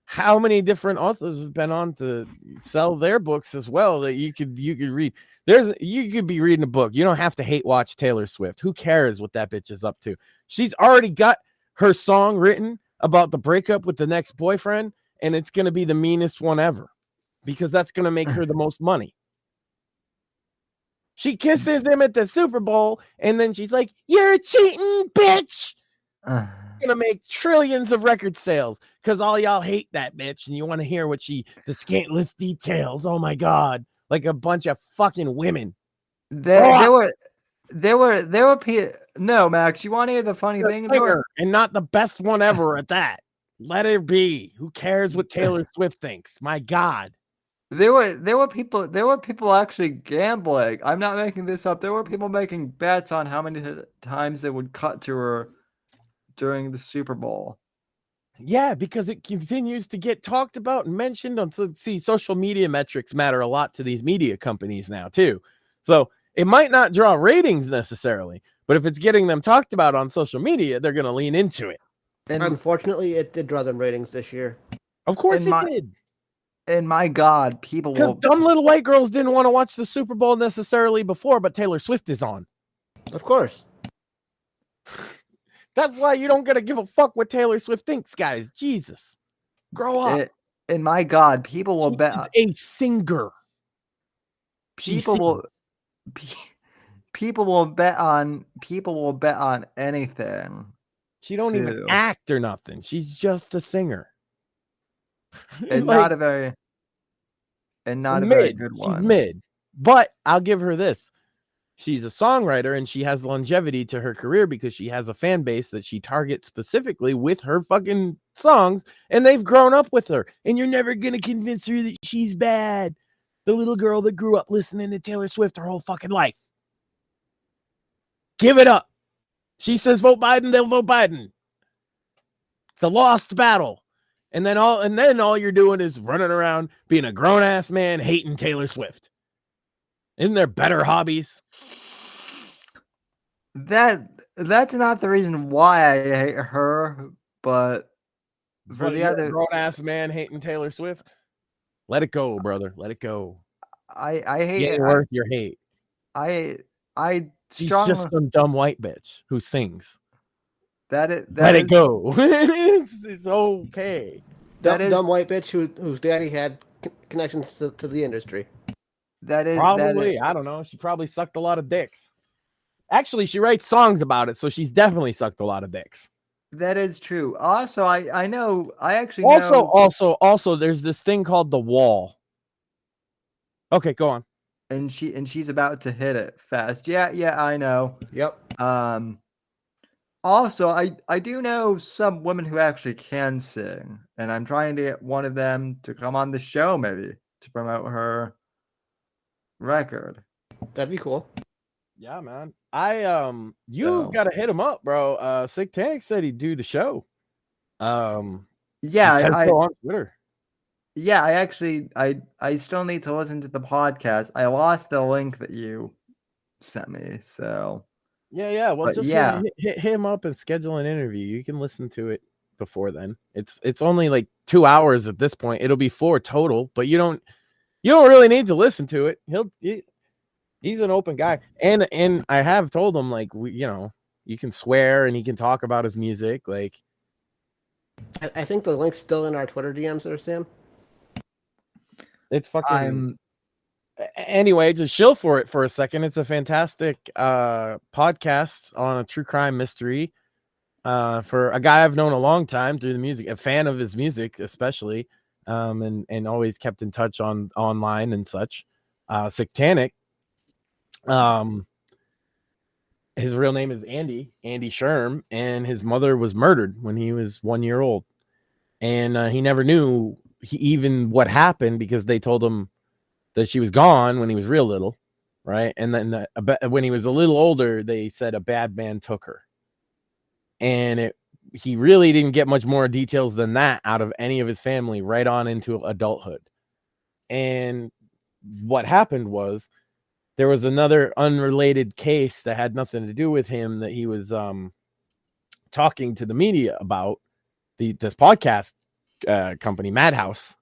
How many different authors have been on to sell their books as well that you could read? You could be reading a book. You don't have to hate watch Taylor Swift. Who cares what that bitch is up to? She's already got her song written about the breakup with the next boyfriend, and it's going to be the meanest one ever because that's going to make her the most money. She kisses him at the Super Bowl, and then she's like, "You're a cheating bitch." Gonna make trillions of record sales because all y'all hate that bitch and you want to hear the scantless details. Oh my god, like a bunch of fucking women. There were people. No, Max, you want to hear the funny thing? And not the best one ever at that. Let it be. Who cares what Taylor Swift thinks? My god. There were people actually gambling. I'm not making this up. There were people making bets on how many times they would cut to her during the Super Bowl. Yeah, because it continues to get talked about and mentioned on. See, social media metrics matter a lot to these media companies now too. So it might not draw ratings necessarily, but if it's getting them talked about on social media, they're going to lean into it. And unfortunately, it did draw them ratings this year. Of course it did. And my God, people because dumb little white girls didn't want to watch the Super Bowl necessarily before, but Taylor Swift is on. Of course. That's why you don't gotta give a fuck what Taylor Swift thinks, guys. Jesus, grow up. And my God, people will bet a singer. People will bet on anything. She don't even act or nothing. She's just a singer, and not a very good one. She's mid, but I'll give her this. She's a songwriter and she has longevity to her career because she has a fan base that she targets specifically with her fucking songs, and they've grown up with her. And you're never going to convince her that she's bad. The little girl that grew up listening to Taylor Swift her whole fucking life. Give it up. She says vote Biden, they'll vote Biden. It's a lost battle. And then all you're doing is running around being a grown-ass man hating Taylor Swift. Isn't there better hobbies? That's not the reason why I hate her, but for the other grown ass man hating Taylor Swift, let it go, brother. Let it go. I hate it. Worth your hate. She's strongly just some dumb white bitch who sings. that it Let it go. It's okay. Dumb white bitch whose daddy had connections to the industry. Probably. I don't know. She probably sucked a lot of dicks. Actually, she writes songs about it, so she's definitely sucked a lot of dicks. That is true. Also, I know. I actually know. Also, there's this thing called the wall. Okay, go on. And she's about to hit it fast. Yeah, I know. Yep. Also, I do know some women who actually can sing, and I'm trying to get one of them to come on the show, maybe to promote her record. That'd be cool. Yeah, man. You gotta hit him up, bro. Sick Tank said he'd do the show. Yeah, I on Twitter. Yeah, I actually I still need to listen to the podcast. I lost the link that you sent me, so yeah. Well, just hit him up and schedule an interview. You can listen to it before then. It's only like 2 hours at this point. It'll be 4 total, but you don't really need to listen to it. He's an open guy, and I have told him like you can swear and he can talk about his music. Like, I think the link's still in our Twitter DMs there, Sam. It's fucking. Anyway, just chill for it for a second. It's a fantastic podcast on a true crime mystery for a guy I've known a long time through the music, a fan of his music especially, and always kept in touch online and such. Satanic. His real name is Andy Sherm, and his mother was murdered when he was 1 year old, and he never knew even what happened because they told him that she was gone when he was real little, right? And then when he was a little older, they said a bad man took her, and he really didn't get much more details than that out of any of his family right on into adulthood. And what happened was there was another unrelated case that had nothing to do with him that he was talking to the media about, this podcast company, Madhouse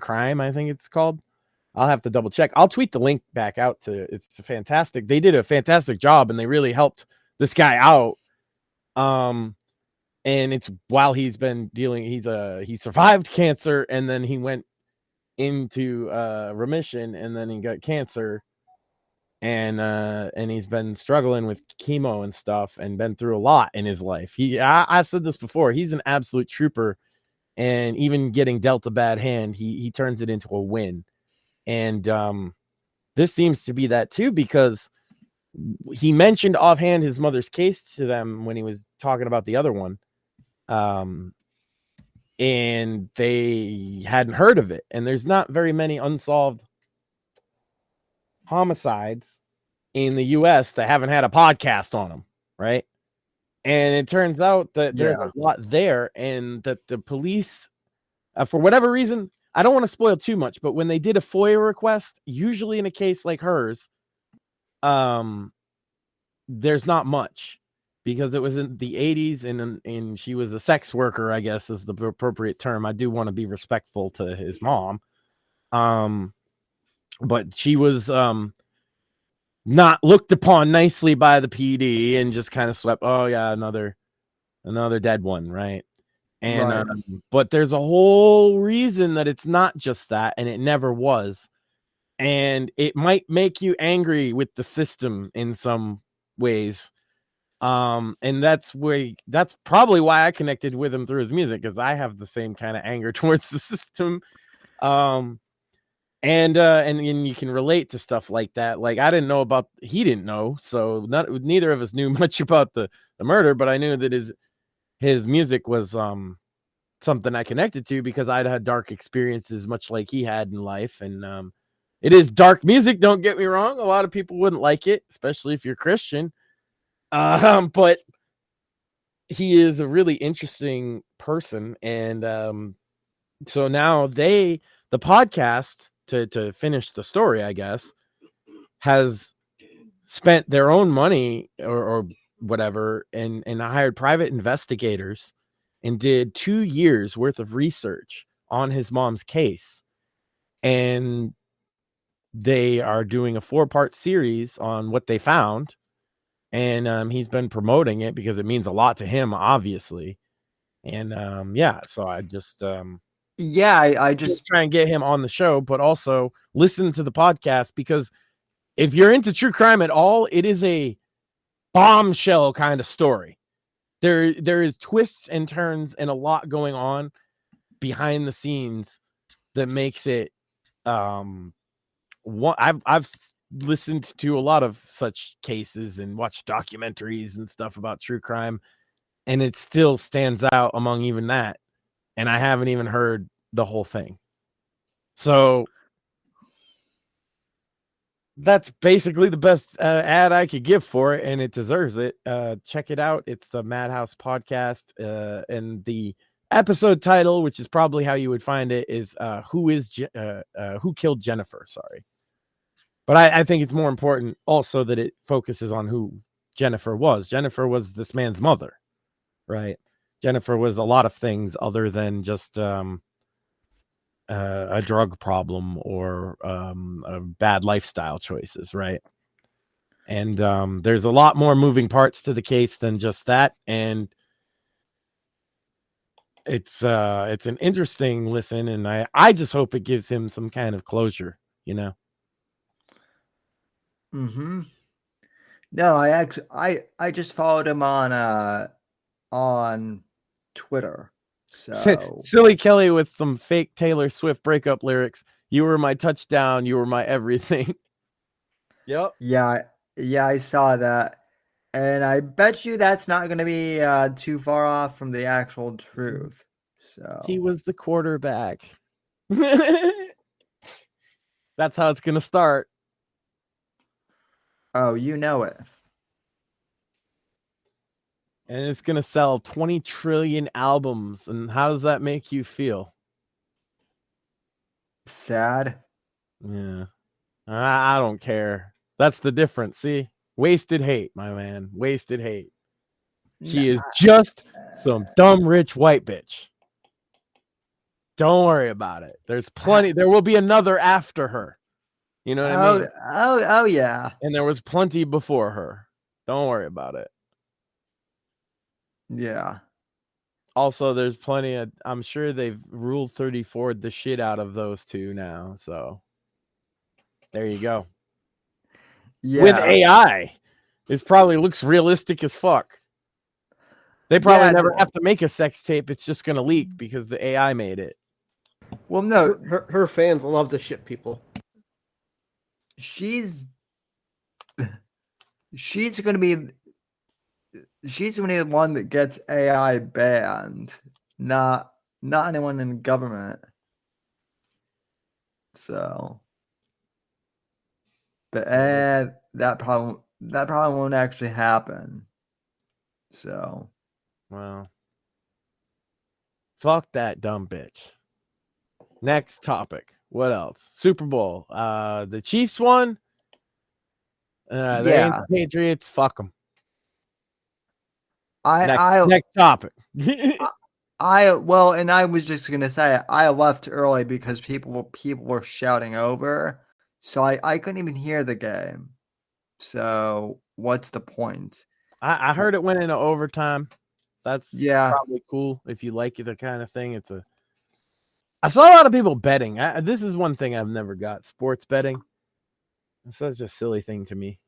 Crime, I think it's called. I'll have to double check. I'll tweet the link back out to. It's fantastic. They did a fantastic job, and they really helped this guy out. And it's while he's been dealing. He survived cancer, and then he went into remission, and then he got cancer, and he's been struggling with chemo and stuff, and been through a lot in his life. I said this before. He's an absolute trooper. And even getting dealt a bad hand, he turns it into a win. And this seems to be that too, because he mentioned offhand his mother's case to them when he was talking about the other one. And they hadn't heard of it. And there's not very many unsolved homicides in the U.S. that haven't had a podcast on them, right? And it turns out that there's a lot there, and that the police, for whatever reason, I don't want to spoil too much, but when they did a FOIA request, usually in a case like hers, there's not much, because it was in the 80s, and she was a sex worker, I guess is the appropriate term. I do want to be respectful to his mom. But she was not looked upon nicely by the PD, and just kind of swept. Oh yeah, another dead one, right? And Right. But there's a whole reason that it's not just that, and it never was. And it might make you angry with the system in some ways. And that's probably why I connected with him through his music, because I have the same kind of anger towards the system. And you can relate to stuff like that. Like, he didn't know, so neither of us knew much about the murder, but I knew that his music was something I connected to, because I'd had dark experiences much like he had in life. And it is dark music, don't get me wrong. A lot of people wouldn't like it, especially if you're Christian. But he is a really interesting person. And so now the podcast, to finish the story, I guess, has spent their own money or whatever, and hired private investigators and did 2 years worth of research on his mom's case. And they are doing a 4-part series on what they found, and he's been promoting it because it means a lot to him, obviously. And so I just I just try and get him on the show, but also listen to the podcast, because if you're into true crime at all, it is a bombshell kind of story. There is twists and turns and a lot going on behind the scenes that makes it I've listened to a lot of such cases and watched documentaries and stuff about true crime, and it still stands out among even that, and I haven't even heard the whole thing. So that's basically the best ad I could give for it, and it deserves it. Check it out. It's the Madhouse Podcast, and the episode title, which is probably how you would find it, is Who Killed Jennifer? Sorry. But I think it's more important also that it focuses on who Jennifer was. Jennifer was this man's mother, right? Jennifer was a lot of things other than just a drug problem or bad lifestyle choices, right? And there's a lot more moving parts to the case than just that. And it's an interesting listen, and I just hope it gives him some kind of closure, you know? Mm-hmm. No, I just followed him on Twitter. So Silly Kelly with some fake Taylor Swift breakup lyrics. You were my touchdown. You were my everything. Yep. Yeah, I saw that. And I bet you that's not going to be too far off from the actual truth. So he was the quarterback. That's how it's going to start. Oh, you know it. And it's going to sell 20 trillion albums. And how does that make you feel? Sad. Yeah. I don't care. That's the difference. See? Wasted hate, my man. Wasted hate. She is just some dumb rich white bitch. Don't worry about it. There's plenty. There will be another after her. You know what I mean? Oh, yeah. And there was plenty before her. Don't worry about it. Yeah. Also, there's plenty of, I'm sure they've Rule 34'd the shit out of those two now. So there you go. Yeah. With AI, it probably looks realistic as fuck. They probably never have to make a sex tape. It's just going to leak because the AI made it. Well, no. Her fans love to ship people. She's going to be the one that gets AI banned, not anyone in government. So, but that probably won't actually happen. So, well, fuck that dumb bitch. Next topic. What else? Super Bowl. The Chiefs won. They ain't the Patriots. Fuck them. Next topic. And I was just gonna say I left early because people were shouting over, so I couldn't even hear the game. So what's the point? I heard it went into overtime. That's probably cool if you like the kind of thing. I saw a lot of people betting. This is one thing I've never got: sports betting. It's such a silly thing to me.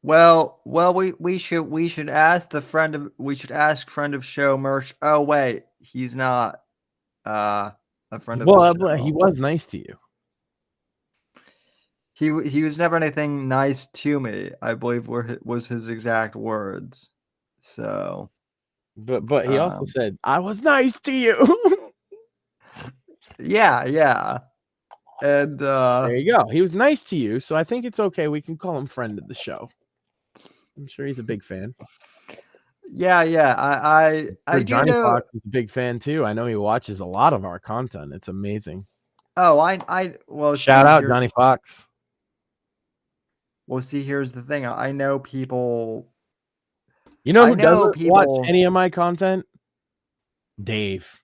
Well, we should ask friend of show Merch. Oh wait, he's not a friend of the show. He was nice to you. He was never anything nice to me, I believe was his exact words. So, but he also said I was nice to you. Yeah. And there you go. He was nice to you, so I think it's okay. We can call him friend of the show. I'm sure he's a big fan. Yeah. I Johnny Fox is a big fan too. I know he watches a lot of our content. It's amazing. Oh, shout out Johnny Fox. Well, see, here's the thing. I know people. You know who doesn't watch any of my content? Dave.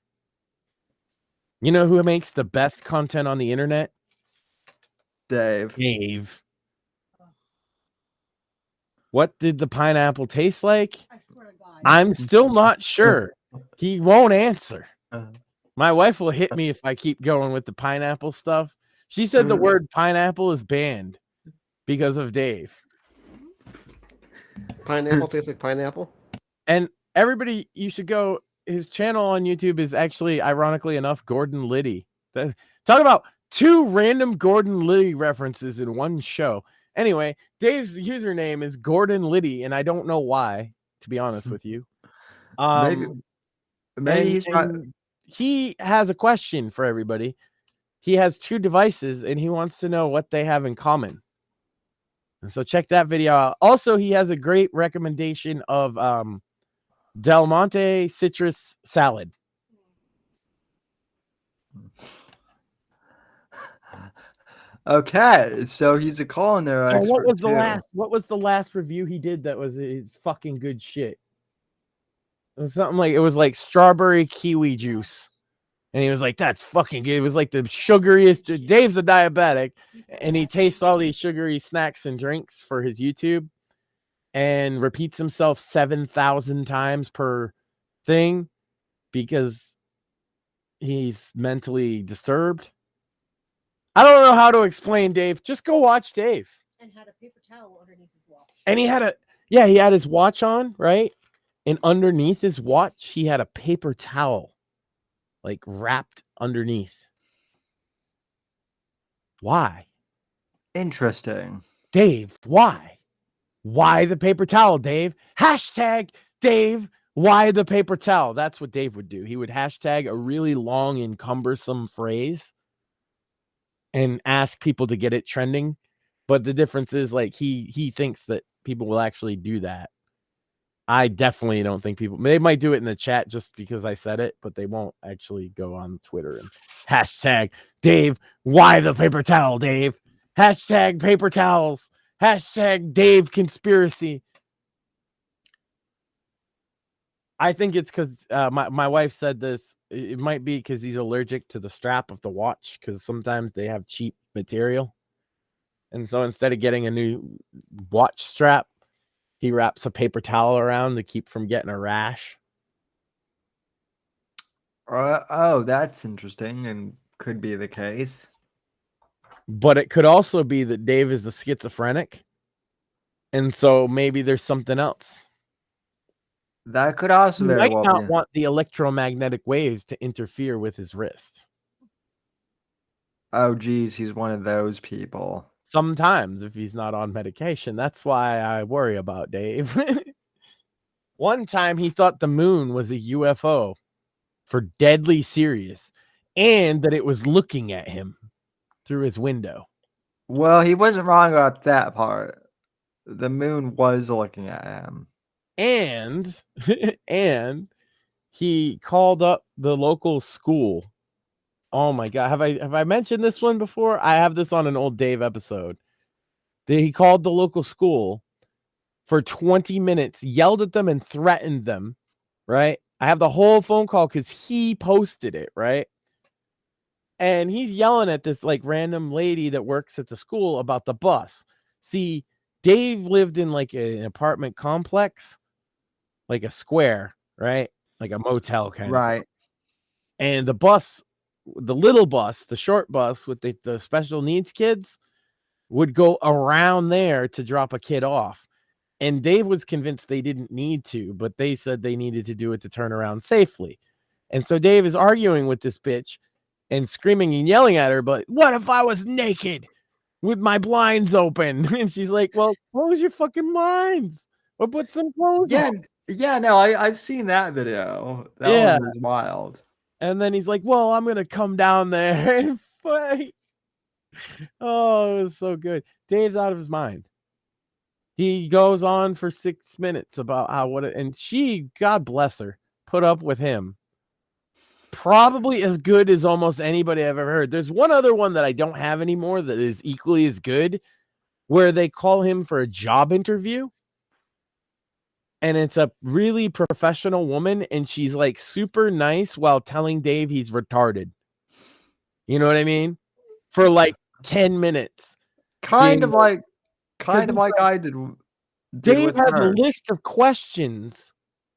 You know who makes the best content on the internet? Dave. Dave. What did the pineapple taste like? I swear to God. I'm still not sure. He won't answer. My wife will hit me if I keep going with the pineapple stuff. She said the word pineapple is banned because of Dave. Pineapple tastes like pineapple. And everybody, you should go. His channel on YouTube is actually, ironically enough, Gordon Liddy. Talk about two random Gordon Liddy references in one show. Anyway, Dave's username is Gordon Liddy, and I don't know why, to be honest with you. Maybe he has a question for everybody. He has two devices, and he wants to know what they have in common. And so check that video out. Also, he has a great recommendation of Del Monte citrus salad. Okay, so he's a culinary expert. What was the last review he did that was his fucking good shit? It was something like, it was like strawberry kiwi juice. And he was like, that's fucking good. It was like the sugariest. Dave's a diabetic, and he tastes all these sugary snacks and drinks for his YouTube and repeats himself 7,000 times per thing because he's mentally disturbed. I don't know how to explain Dave. Just go watch Dave. And had a paper towel underneath his watch. And he had his watch on, right? And underneath his watch, he had a paper towel, like wrapped underneath. Why? Interesting. Dave, why? Why the paper towel, Dave? Hashtag Dave, why the paper towel? That's what Dave would do. He would hashtag a really long and cumbersome phrase and ask people to get it trending. But the difference is, like, he thinks that people will actually do that. I definitely don't think people, they might do it in the chat just because I said it, but they won't actually go on Twitter and hashtag Dave, why the paper towel, Dave? Hashtag paper towels. Hashtag Dave conspiracy. I think it's because my wife said this. It might be because he's allergic to the strap of the watch, because sometimes they have cheap material. And so instead of getting a new watch strap, he wraps a paper towel around to keep from getting a rash. Oh, that's interesting and could be the case. But it could also be that Dave is a schizophrenic. And so maybe there's something else. That could also He very might well not be. want the electromagnetic waves to interfere with his wrist. Oh, geez, he's one of those people. Sometimes, if he's not on medication. That's why I worry about Dave. One time he thought the moon was a UFO for deadly serious, and that it was looking at him through his window. Well, he wasn't wrong about that part. The moon was looking at him. And he called up the local school. Oh my God. Have I mentioned this one before? I have this on an old Dave episode. He called the local school for 20 minutes, yelled at them and threatened them, right? I have the whole phone call because he posted it, right? And he's yelling at this like random lady that works at the school about the bus. See, Dave lived in like an apartment complex, like a square, right? Like a motel kind of. Right. And the bus, the little bus, the short bus with the special needs kids would go around there to drop a kid off. And Dave was convinced they didn't need to, but they said they needed to do it to turn around safely. And so Dave is arguing with this bitch and screaming and yelling at her, but what if I was naked with my blinds open? And she's like, well, close your fucking blinds or put some clothes on. Yeah, no, I've seen that video. That one was wild. And then he's like, well, I'm going to come down there and fight. Oh, it was so good. Dave's out of his mind. He goes on for 6 minutes about and she, God bless her, put up with him. Probably as good as almost anybody I've ever heard. There's one other one that I don't have anymore that is equally as good, where they call him for a job interview. And it's a really professional woman, and she's like super nice while telling Dave he's retarded. You know what I mean? For like 10 minutes. Kind of like it's I did Dave with has a her. list of questions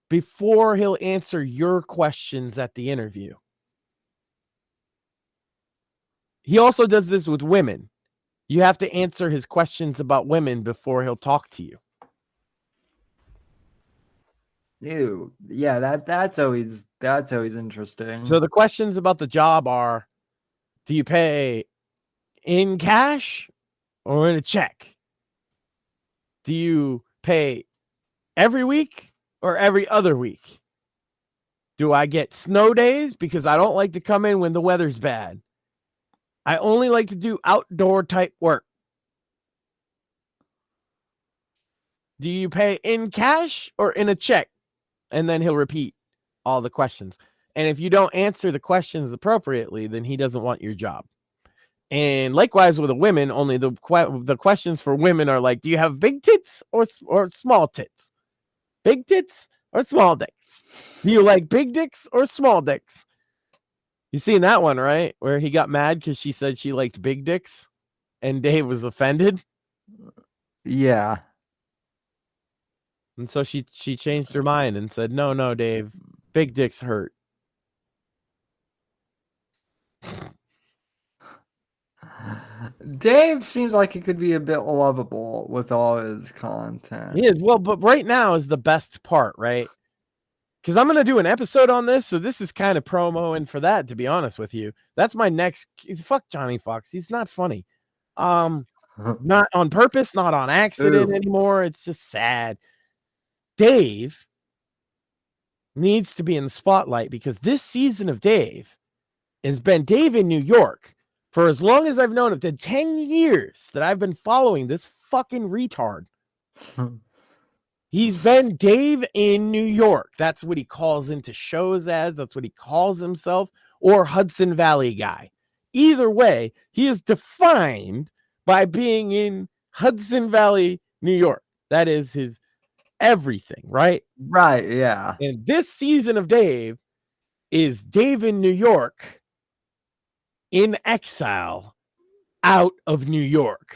before he'll answer your questions at the interview. He also does this with women. You have to answer his questions about women before he'll talk to you. Ew. Yeah, that's always interesting. So the questions about the job are, do you pay in cash or in a check? Do you pay every week or every other week? Do I get snow days because I don't like to come in when the weather's bad? I only like to do outdoor type work. Do you pay in cash or in a check? And then he'll repeat all the questions. And if you don't answer the questions appropriately, then he doesn't want your job. And likewise with the women, only the questions for women are like, do you have big tits or small tits? Big tits or small dicks? Do you like big dicks or small dicks? You seen that one, right? Where he got mad because she said she liked big dicks and Dave was offended. Yeah. And so she changed her mind and said, no, Dave, big dicks hurt. Dave seems like he could be a bit lovable with all his content. He is. Well, but right now is the best part, right? Because I'm going to do an episode on this, so this is kind of promoing for that, to be honest with you. That's my next... Fuck Johnny Fox. He's not funny. Not on purpose, not on accident anymore. It's just sad. Dave needs to be in the spotlight because this season of Dave has been Dave in New York for as long as I've known him. The 10 years that I've been following this fucking retard. He's been Dave in New York. That's what he calls into shows as. That's what he calls himself. Or Hudson Valley guy. Either way, he is defined by being in Hudson Valley, New York. That is his everything, right? Right, yeah. And this season of Dave is Dave in New York in exile out of New York.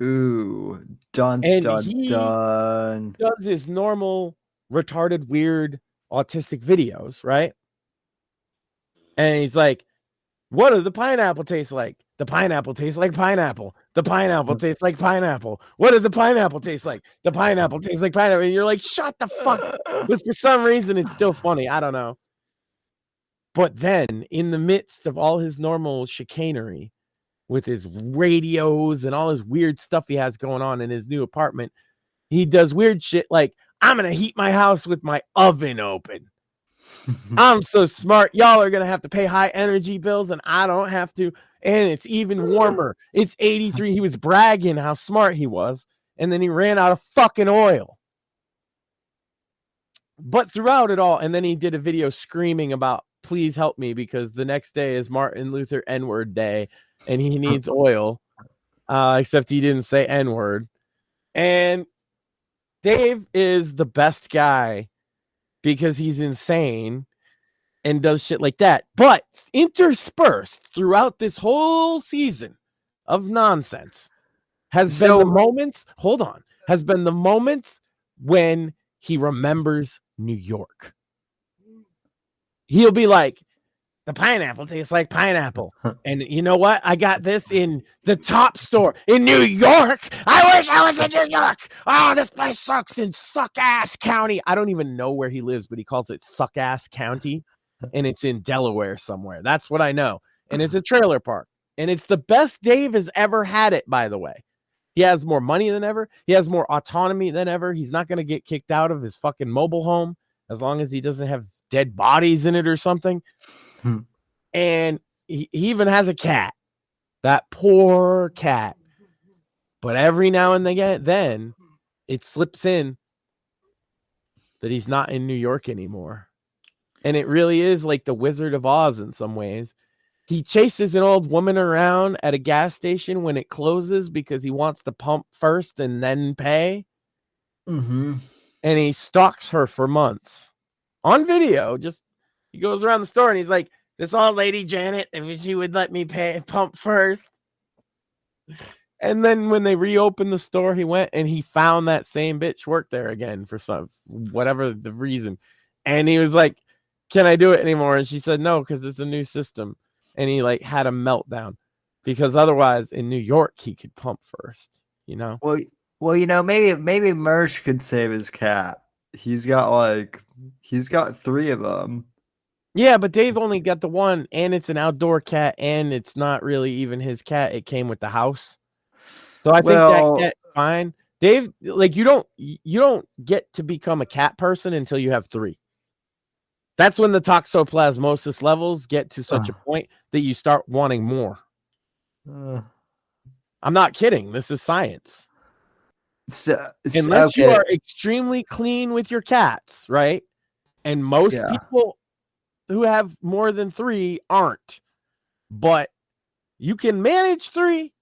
Ooh, dun, And dun, he dun. does his normal, retarded, weird, autistic videos, right? And he's like, what does the pineapple taste like? The pineapple tastes like pineapple. The pineapple tastes like pineapple. What does the pineapple taste like? The pineapple tastes like pineapple. And you're like, shut the fuck up. But for some reason, it's still funny. I don't know. But then, in the midst of all his normal chicanery, with his radios and all his weird stuff he has going on in his new apartment, he does weird shit like, I'm going to heat my house with my oven open. I'm so smart. Y'all are going to have to pay high energy bills and I don't have to. And it's even warmer. It's 83. He was bragging how smart he was. And then he ran out of fucking oil. But throughout it all, and then he did a video screaming about, please help me because the next day is Martin Luther N-word day and he needs oil. Except he didn't say N-word. And Dave is the best guy because he's insane and does shit like that. But interspersed throughout this whole season of nonsense has been the moments, has been the moments when he remembers New York. He'll be like, the pineapple tastes like pineapple. And you know what? I got this in the top store in New York. I wish I was in New York. Oh, this place sucks in Suck-Ass County. I don't even know where he lives, but he calls it Suck-Ass County. And it's in Delaware somewhere. That's what I know. And it's a trailer park. And it's the best Dave has ever had it, by the way. He has more money than ever. He has more autonomy than ever. He's not going to get kicked out of his fucking mobile home as long as he doesn't have dead bodies in it or something. And he even has a cat. That poor cat. But every now and then it slips in that he's not in New York anymore. And it really is like the Wizard of Oz in some ways. He chases an old woman around at a gas station when it closes because he wants to pump first and then pay. Mm-hmm. And he stalks her for months on video. Just he goes around the store and he's like, this old lady Janet, if she would let me pump first. And then when they reopened the store, he went and he found that same bitch worked there again for some whatever the reason. And he was like, "Can I do it anymore?" And she said, "No, because it's a new system." And he like had a meltdown because otherwise in New York he could pump first, you know? Well, you know, maybe Mersh could save his cat. He's got 3 of them. Yeah, but Dave only got the one, and it's an outdoor cat, and it's not really even his cat. It came with the house. So I think that cat's fine. Dave, like you don't get to become a cat person until you have 3. That's when the toxoplasmosis levels get to such a point that you start wanting more. I'm not kidding. This is science. Unless you are extremely clean with your cats, right? And most people who have more than 3 aren't. But you can manage 3,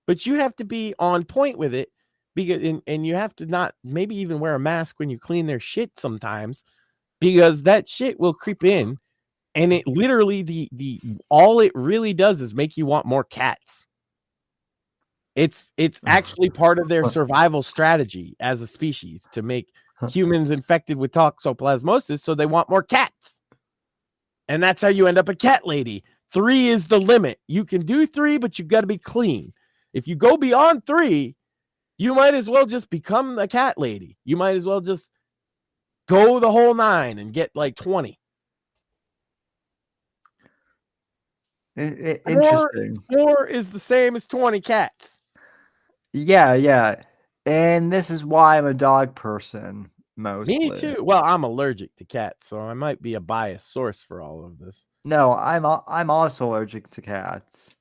but you have to be on point with it because and you have to not maybe even wear a mask when you clean their shit sometimes because that shit will creep in and it literally the all it really does is make you want more cats. It's actually part of their survival strategy as a species to make humans infected with toxoplasmosis so they want more cats. And that's how you end up a cat lady. 3 is the limit. You can do 3, but you've got to be clean. If you go beyond 3, you might as well just become a cat lady. You might as well just go the whole 9 and get like 20. Interesting. 4 is the same as 20 cats. Yeah. And this is why I'm a dog person mostly. Me too. Well, I'm allergic to cats, so I might be a biased source for all of this. No, I'm also allergic to cats.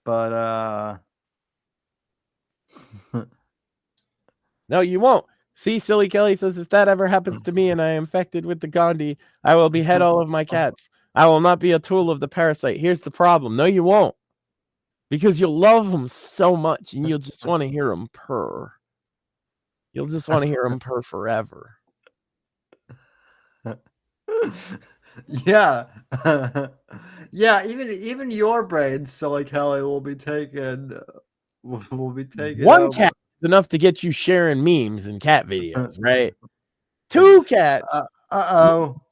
But No, you won't. See, Silly Kelly says, if that ever happens to me and I am infected with the Gandhi, I will behead all of my cats. I will not be a tool of the parasite. Here's the problem. No, you won't. Because you'll love them so much and you'll just want to hear them purr. You'll just want to hear them purr forever. Yeah. Yeah, even your brain, Silly Kelly, will be taken. One cat is enough to get you sharing memes and cat videos, right? 2 cats.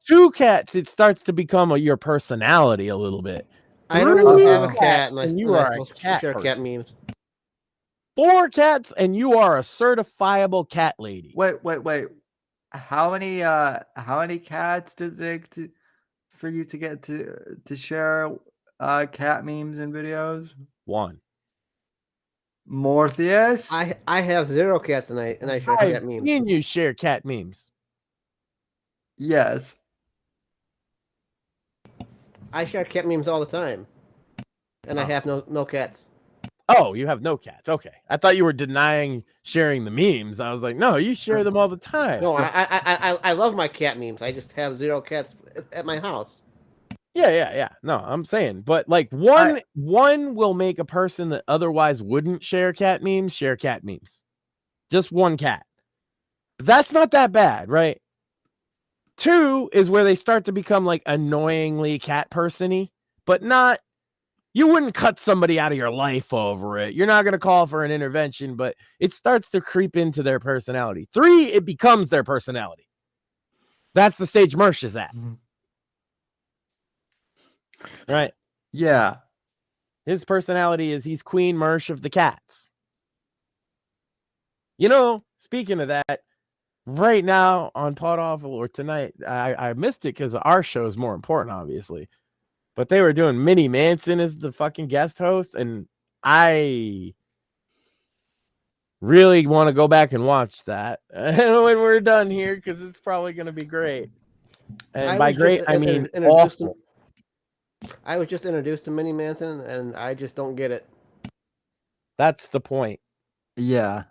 2 cats, it starts to become your personality a little bit. I don't have a cat, and you are a cat. Share cat memes. 4 cats, and you are a certifiable cat lady. Wait. How many cats does it take for you to get to share cat memes and videos? 1. Mortheous? I have 0 cats tonight, and I share cat memes. And you share cat memes. Yes. I share cat memes all the time, and I have no cats. Oh, you have no cats. Okay. I thought you were denying sharing the memes. I was like, no, you share them all the time. No, I love my cat memes. I just have 0 cats at my house. Yeah. No, I'm saying, but like one will make a person that otherwise wouldn't share cat memes. Just 1 cat. But that's not that bad, right? 2 is where they start to become like annoyingly cat person-y, but not. You wouldn't cut somebody out of your life over it. You're not going to call for an intervention, but it starts to creep into their personality. 3, it becomes their personality. That's the stage Mersh is at. Right? Yeah. His personality is he's Queen Mersh of the cats. You know, speaking of that, right now on Pod Awful or tonight, I missed it because our show is more important, obviously. But they were doing Minnie Manson as the fucking guest host, and I really want to go back and watch that when we're done here because it's probably going to be great. And by great, I mean awful. I was just introduced to Minnie Manson, and I just don't get it. That's the point. Yeah.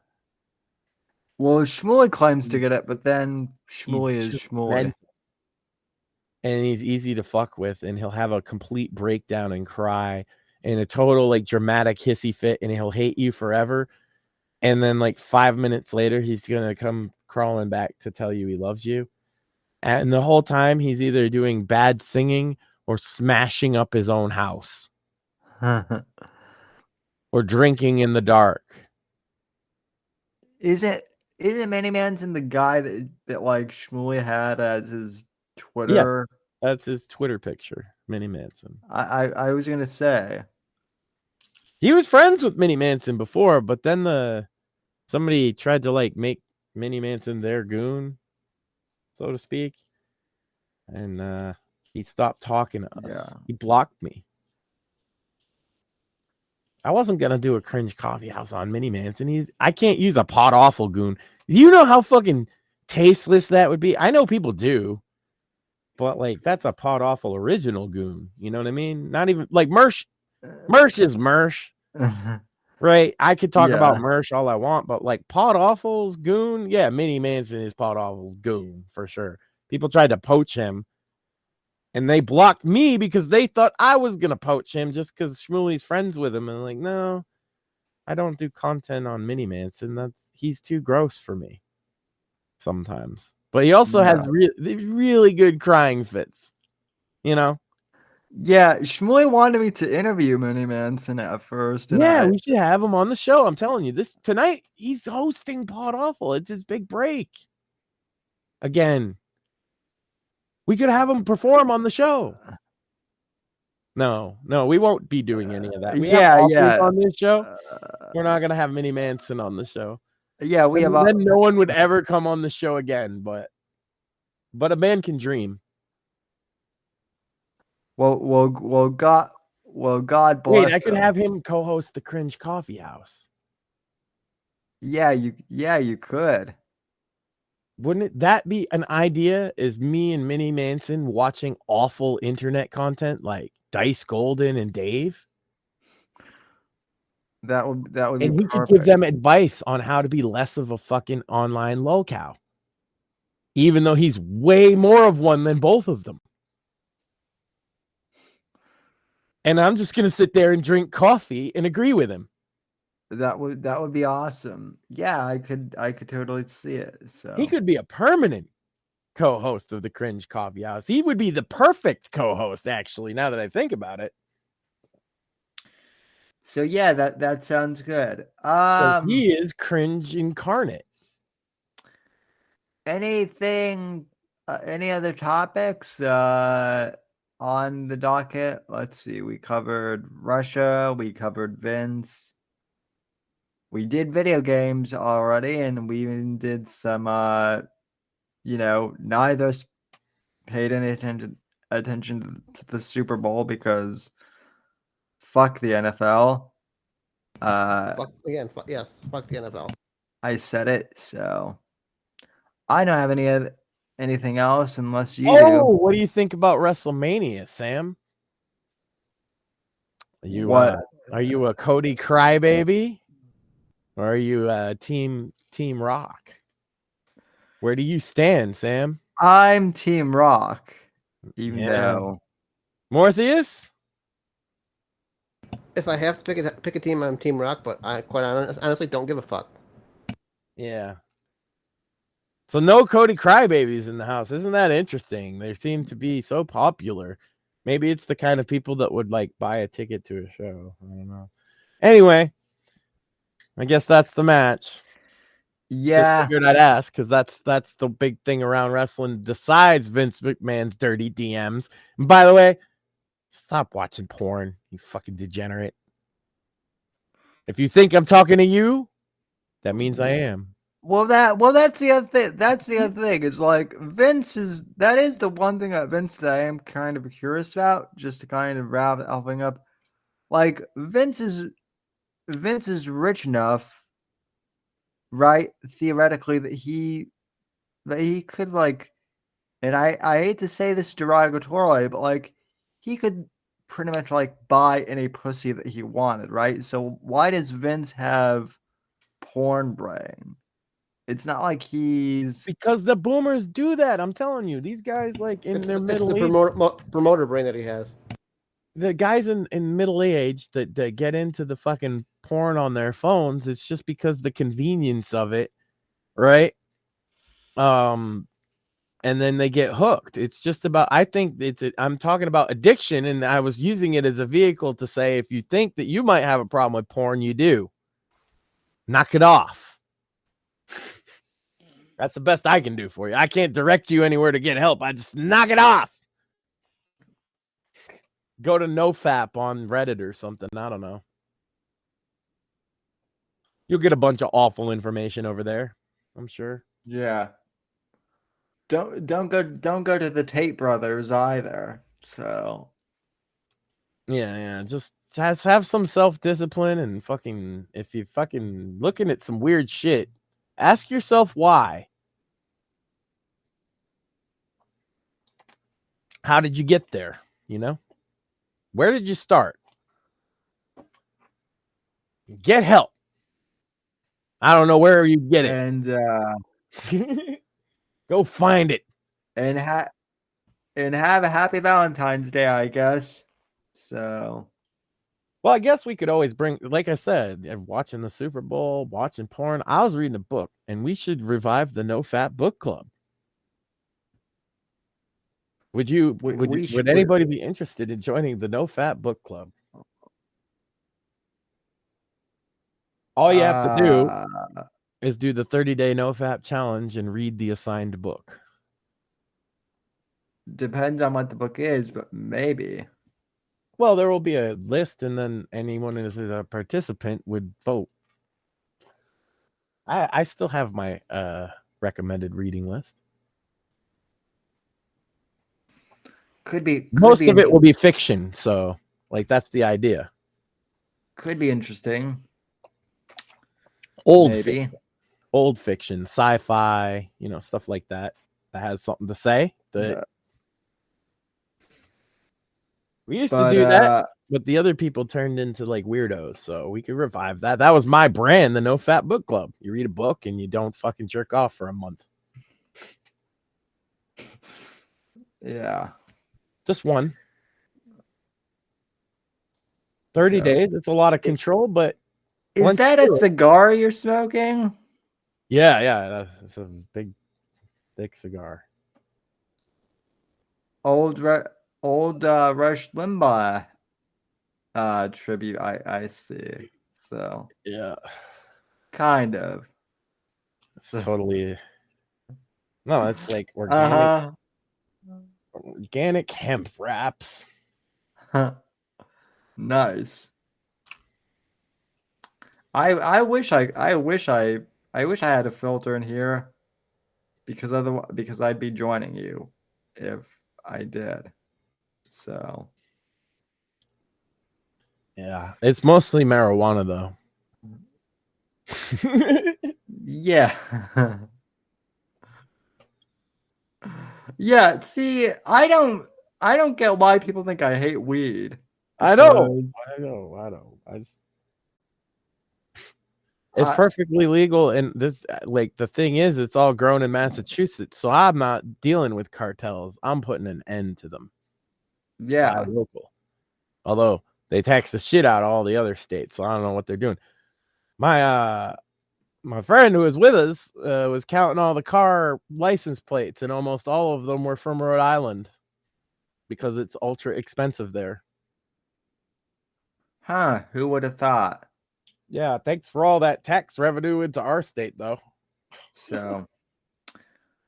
Well, Shmuley claims to get it, but then Shmuley is Shmuley. And he's easy to fuck with, and he'll have a complete breakdown and cry in a total like dramatic hissy fit, and he'll hate you forever. And then like 5 minutes later, he's gonna come crawling back to tell you he loves you. And the whole time he's either doing bad singing or smashing up his own house. or drinking in the dark. Isn't Mini Manson the guy that like Shmuley had as his Twitter? That's his Twitter picture, Mini Manson. I was gonna say He was friends with Mini Manson before, but then somebody tried to like make Mini Manson their goon, so to speak, and he stopped talking to us. Yeah. He blocked me. I wasn't gonna do a cringe coffee house on Mini Manson. I can't use a pot awful goon. Do you know how fucking tasteless that would be? I know people do, but like that's a pot awful original goon. You know what I mean? Not even like Mersh. Mersh is Mersh, right? I could talk about Mersh all I want, but like pot awful's goon, yeah, Mini Manson is pot awful's goon for sure. People tried to poach him. And they blocked me because they thought I was going to poach him just because Shmuley's friends with him. And I'm like, no, I don't do content on Mini Manson. He's too gross for me sometimes. But he also has really good crying fits, you know? Yeah, Shmuley wanted me to interview Mini Manson at first. And we should have him on the show. I'm telling you, tonight he's hosting Pod Awful. It's his big break. Again. We could have him perform on the show. No, we won't be doing any of that. We have on this show. We're not gonna have Mini Manson on the show. Yeah, then no one would ever come on the show again. But a man can dream. Well, God bless. Wait, I could have him co-host the Cringe Coffee House. Yeah, you could. Wouldn't that be an idea? Is me and Mini Manson watching awful internet content like Dice Golden and Dave? That would be and he perfect. could give them advice on how to be less of a fucking online lolcow. Even though he's way more of one than both of them. And I'm just gonna sit there and drink coffee and agree with him. That would be awesome. Yeah, I could totally see it. So he could be a permanent co-host of the Cringe Coffee House. He would be the perfect co-host, actually, now that I think about it. So yeah, that sounds good. So he is cringe incarnate. Anything any other topics on the docket? Let's see. We covered Russia, we covered Vince. We did video games already, and we even did some, neither us paid any attention to the Super Bowl because fuck the NFL. Fuck the NFL. I said it, so I don't have anything else unless you do. What do you think about WrestleMania, Sam? Are you a Cody crybaby? Or are you Team Rock? Where do you stand, Sam? I'm Team Rock, even though Mortheous. If I have to pick a team, I'm Team Rock. But I quite honestly don't give a fuck. Yeah. So no Cody crybabies in the house. Isn't that interesting? They seem to be so popular. Maybe it's the kind of people that would like buy a ticket to a show. I don't know. Anyway. I guess that's the match. Yeah. Just figured I'd ask because that's the big thing around wrestling besides Vince McMahon's dirty DMs. And by the way, stop watching porn, you fucking degenerate. If you think I'm talking to you, that means I am. Well, that's the other thing. That's the other thing. Is like that is the one thing about Vince that I am kind of curious about, just to kind of wrap everything up. Like Vince is rich enough, right? Theoretically, that he could like, and I hate to say this derogatorily, but like he could pretty much like buy any pussy that he wanted, right? So why does Vince have porn brain? It's not like because the boomers do that. I'm telling you, these guys like in their middle age, promoter brain that he has. The guys in middle age that get into the fucking porn on their phones, it's just because the convenience of it, right? and then they get hooked. It's just about, I think I'm talking about addiction, and I was using it as a vehicle to say, if you think that you might have a problem with porn, you do. Knock it off. That's the best I can do for you. I can't direct you anywhere to get help. I just knock it off. Go to NoFap on Reddit or something. I don't know. You'll get a bunch of awful information over there, I'm sure. Yeah. Don't go to the Tate brothers either. So Yeah. Just have some self-discipline, and fucking, if you fucking looking at some weird shit, ask yourself why. How did you get there? You know? Where did you start? Get help. I don't know where you get it. And go find it. And have a happy Valentine's Day, I guess. So, well, I guess we could always bring, like I said, watching the Super Bowl, watching porn. I was reading a book, and we should revive the No Fat Book Club. Would anybody be interested in joining the No Fat Book Club? All you have to do is do the 30-day No Fap challenge and read the assigned book. Depends on what the book is, but maybe. Well, there will be a list, and then anyone who's a participant would vote. I still have my recommended reading list. Most of it will be fiction, so like that's the idea. Could be interesting. Old fiction, sci-fi, stuff like that has something to say. We used to do that, but the other people turned into like weirdos, so we could revive that. That was my brand, the No Fat Book Club. You read a book and you don't fucking jerk off for a month. Yeah. Just one. 30 days. It's a lot of control, but is that a cigar you're smoking? Yeah. It's a big, thick cigar. Old Rush Limbaugh tribute. I see. So yeah, kind of. It's totally. No, it's like organic. Organic hemp wraps. Nice. I wish I had a filter in here, because I'd be joining you if I did. So yeah, it's mostly marijuana though. Yeah. Yeah, see, I don't get why people think I hate weed. I know. It's perfectly legal, and this, like, the thing is, it's all grown in Massachusetts, so I'm not dealing with cartels. I'm putting an end to them. Yeah, local. Although they tax the shit out of all the other states, so I don't know what they're doing. My friend who was with us was counting all the car license plates, and almost all of them were from Rhode Island because it's ultra expensive there. Huh? Who would have thought? Yeah, thanks for all that tax revenue into our state, though. So,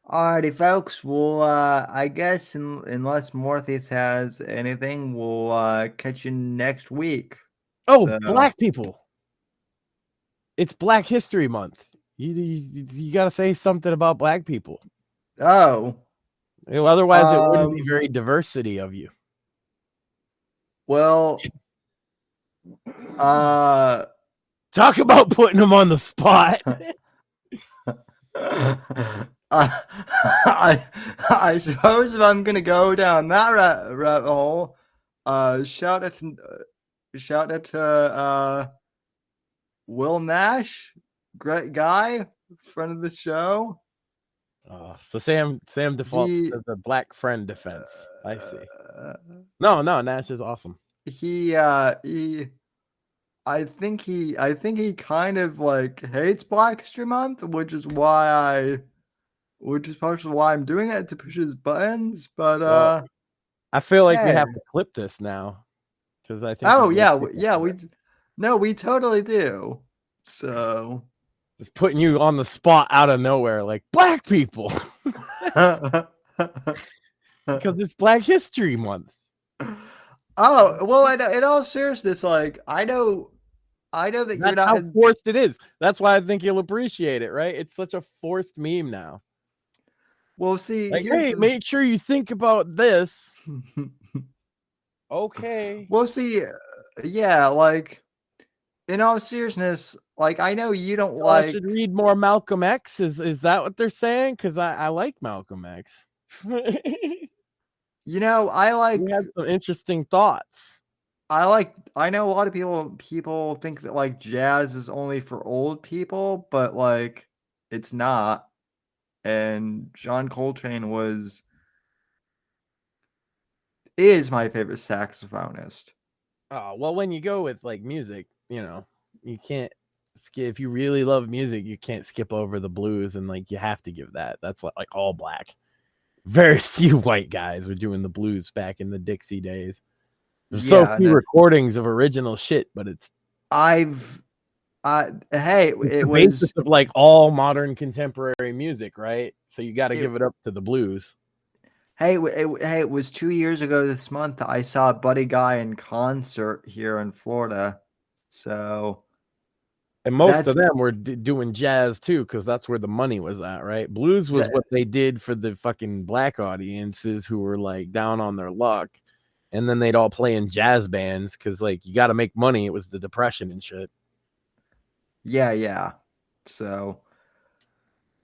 alrighty, folks. Well, I guess unless Mortheous has anything, we'll catch you next week. Oh, so, Black people. It's Black History Month. You got to say something about Black people. Oh. Otherwise, it wouldn't be very diversity of you. Well, talk about putting them on the spot. I suppose if I'm gonna go down that rabbit hole, shout out to Will Nash, great guy, friend of the show. So Sam defaults to the Black friend defense. I see. No, Nash is awesome. I think he kind of like hates Black History Month, which is why which is partially why I'm doing it, to push his buttons. But Well, I feel like we hey. have to clip this now because I think. Oh yeah, we totally do. So Just putting you on the spot out of nowhere, like black people, because it's Black History Month. Oh well, in all seriousness, like I know that That's you're not. how forced it is. That's why I think you'll appreciate it, right? It's such a forced meme now. Well, see, Like, hey, make sure you think about this. Okay. Well, see, yeah, like in all seriousness, like I know you don't So like. I should read more Malcolm X. Is that what they're saying? Because I like Malcolm X. You know, I like. We had some interesting thoughts. I know a lot of people think that like jazz is only for old people, but like it's not. And John Coltrane is my favorite saxophonist. Oh, well, when you go with like music, you can't skip. If you really love music, you can't skip over the blues, and like you have to give that. That's like all black. Very few white guys were doing the blues back in the Dixie days. There's so few recordings of original shit, but it's hey, it was basis of like all modern contemporary music, right? So you got to give it up to the blues. Hey, it was 2 years ago this month I saw Buddy Guy in concert here in Florida. So, and most of them were doing jazz too, because that's where the money was at, right? Blues was what they did for the fucking black audiences who were like down on their luck, and then they'd all play in jazz bands because like you got to make money. It was the Depression and shit. Yeah. So,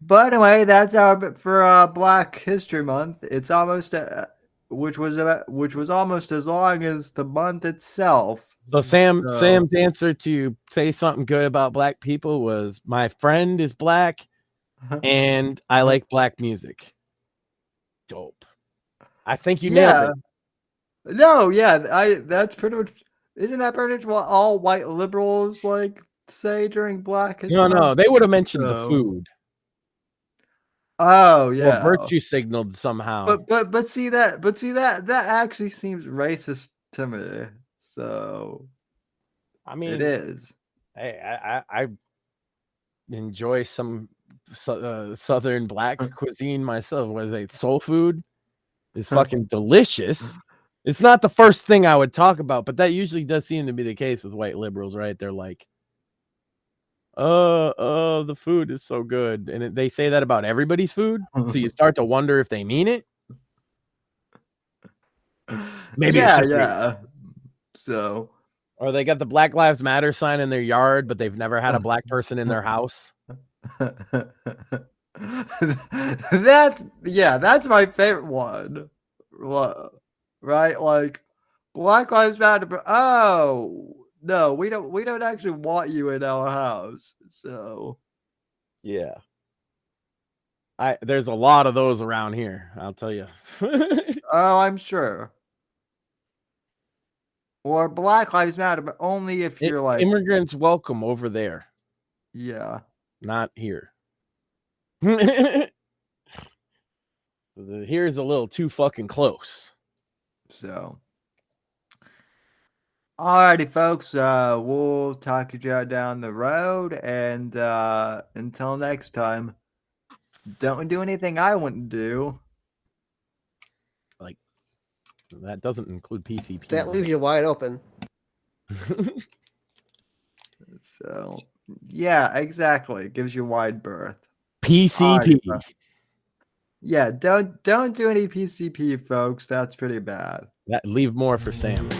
but anyway, that's our bit for Black History Month. It's almost which was almost as long as the month itself. So Sam's answer to say something good about black people was, my friend is black and I like black music. Dope. I think you nailed it. No, yeah, that's pretty much, isn't that pretty much what all white liberals like say during Black History Month? No, they would have mentioned the food. Oh yeah. Or virtue signaled somehow. But see that actually seems racist to me. So, I mean, it is. Hey, I enjoy some southern black cuisine myself. What is it? Soul food is fucking delicious. It's not the first thing I would talk about, but that usually does seem to be the case with white liberals, right? They're like, the food is so good, and they say that about everybody's food. So you start to wonder if they mean it. Maybe yeah. So, or they got the Black Lives Matter sign in their yard, but they've never had a black person in their house. That's my favorite one. Right? Like Black Lives Matter, but oh no, we don't actually want you in our house. So yeah. There's a lot of those around here, I'll tell you. Oh, I'm sure. Or Black Lives Matter, but only if you're like immigrants welcome over there. Yeah. Not here. Here's a little too fucking close. So, alrighty, folks. We'll talk to you down the road, and until next time, don't do anything I wouldn't do. Like, that doesn't include PCP. That leaves you wide open. So, yeah, exactly. It gives you wide berth. PCP. Yeah, don't do any PCP, folks. That's pretty bad. Leave more for Sam.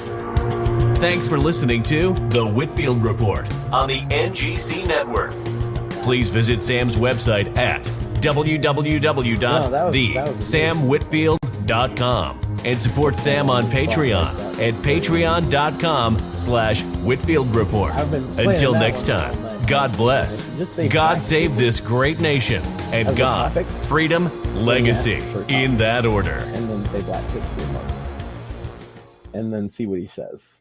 Thanks for listening to The Whitfield Report on the NGC Network. Please visit Sam's website at www.thesamwhitfield.com and support Sam on Patreon at patreon.com/Whitfield Report. Until next time, God bless, God save this great nation, and God, freedom, legacy, in that order. And then say Black History Month. And then see what he says.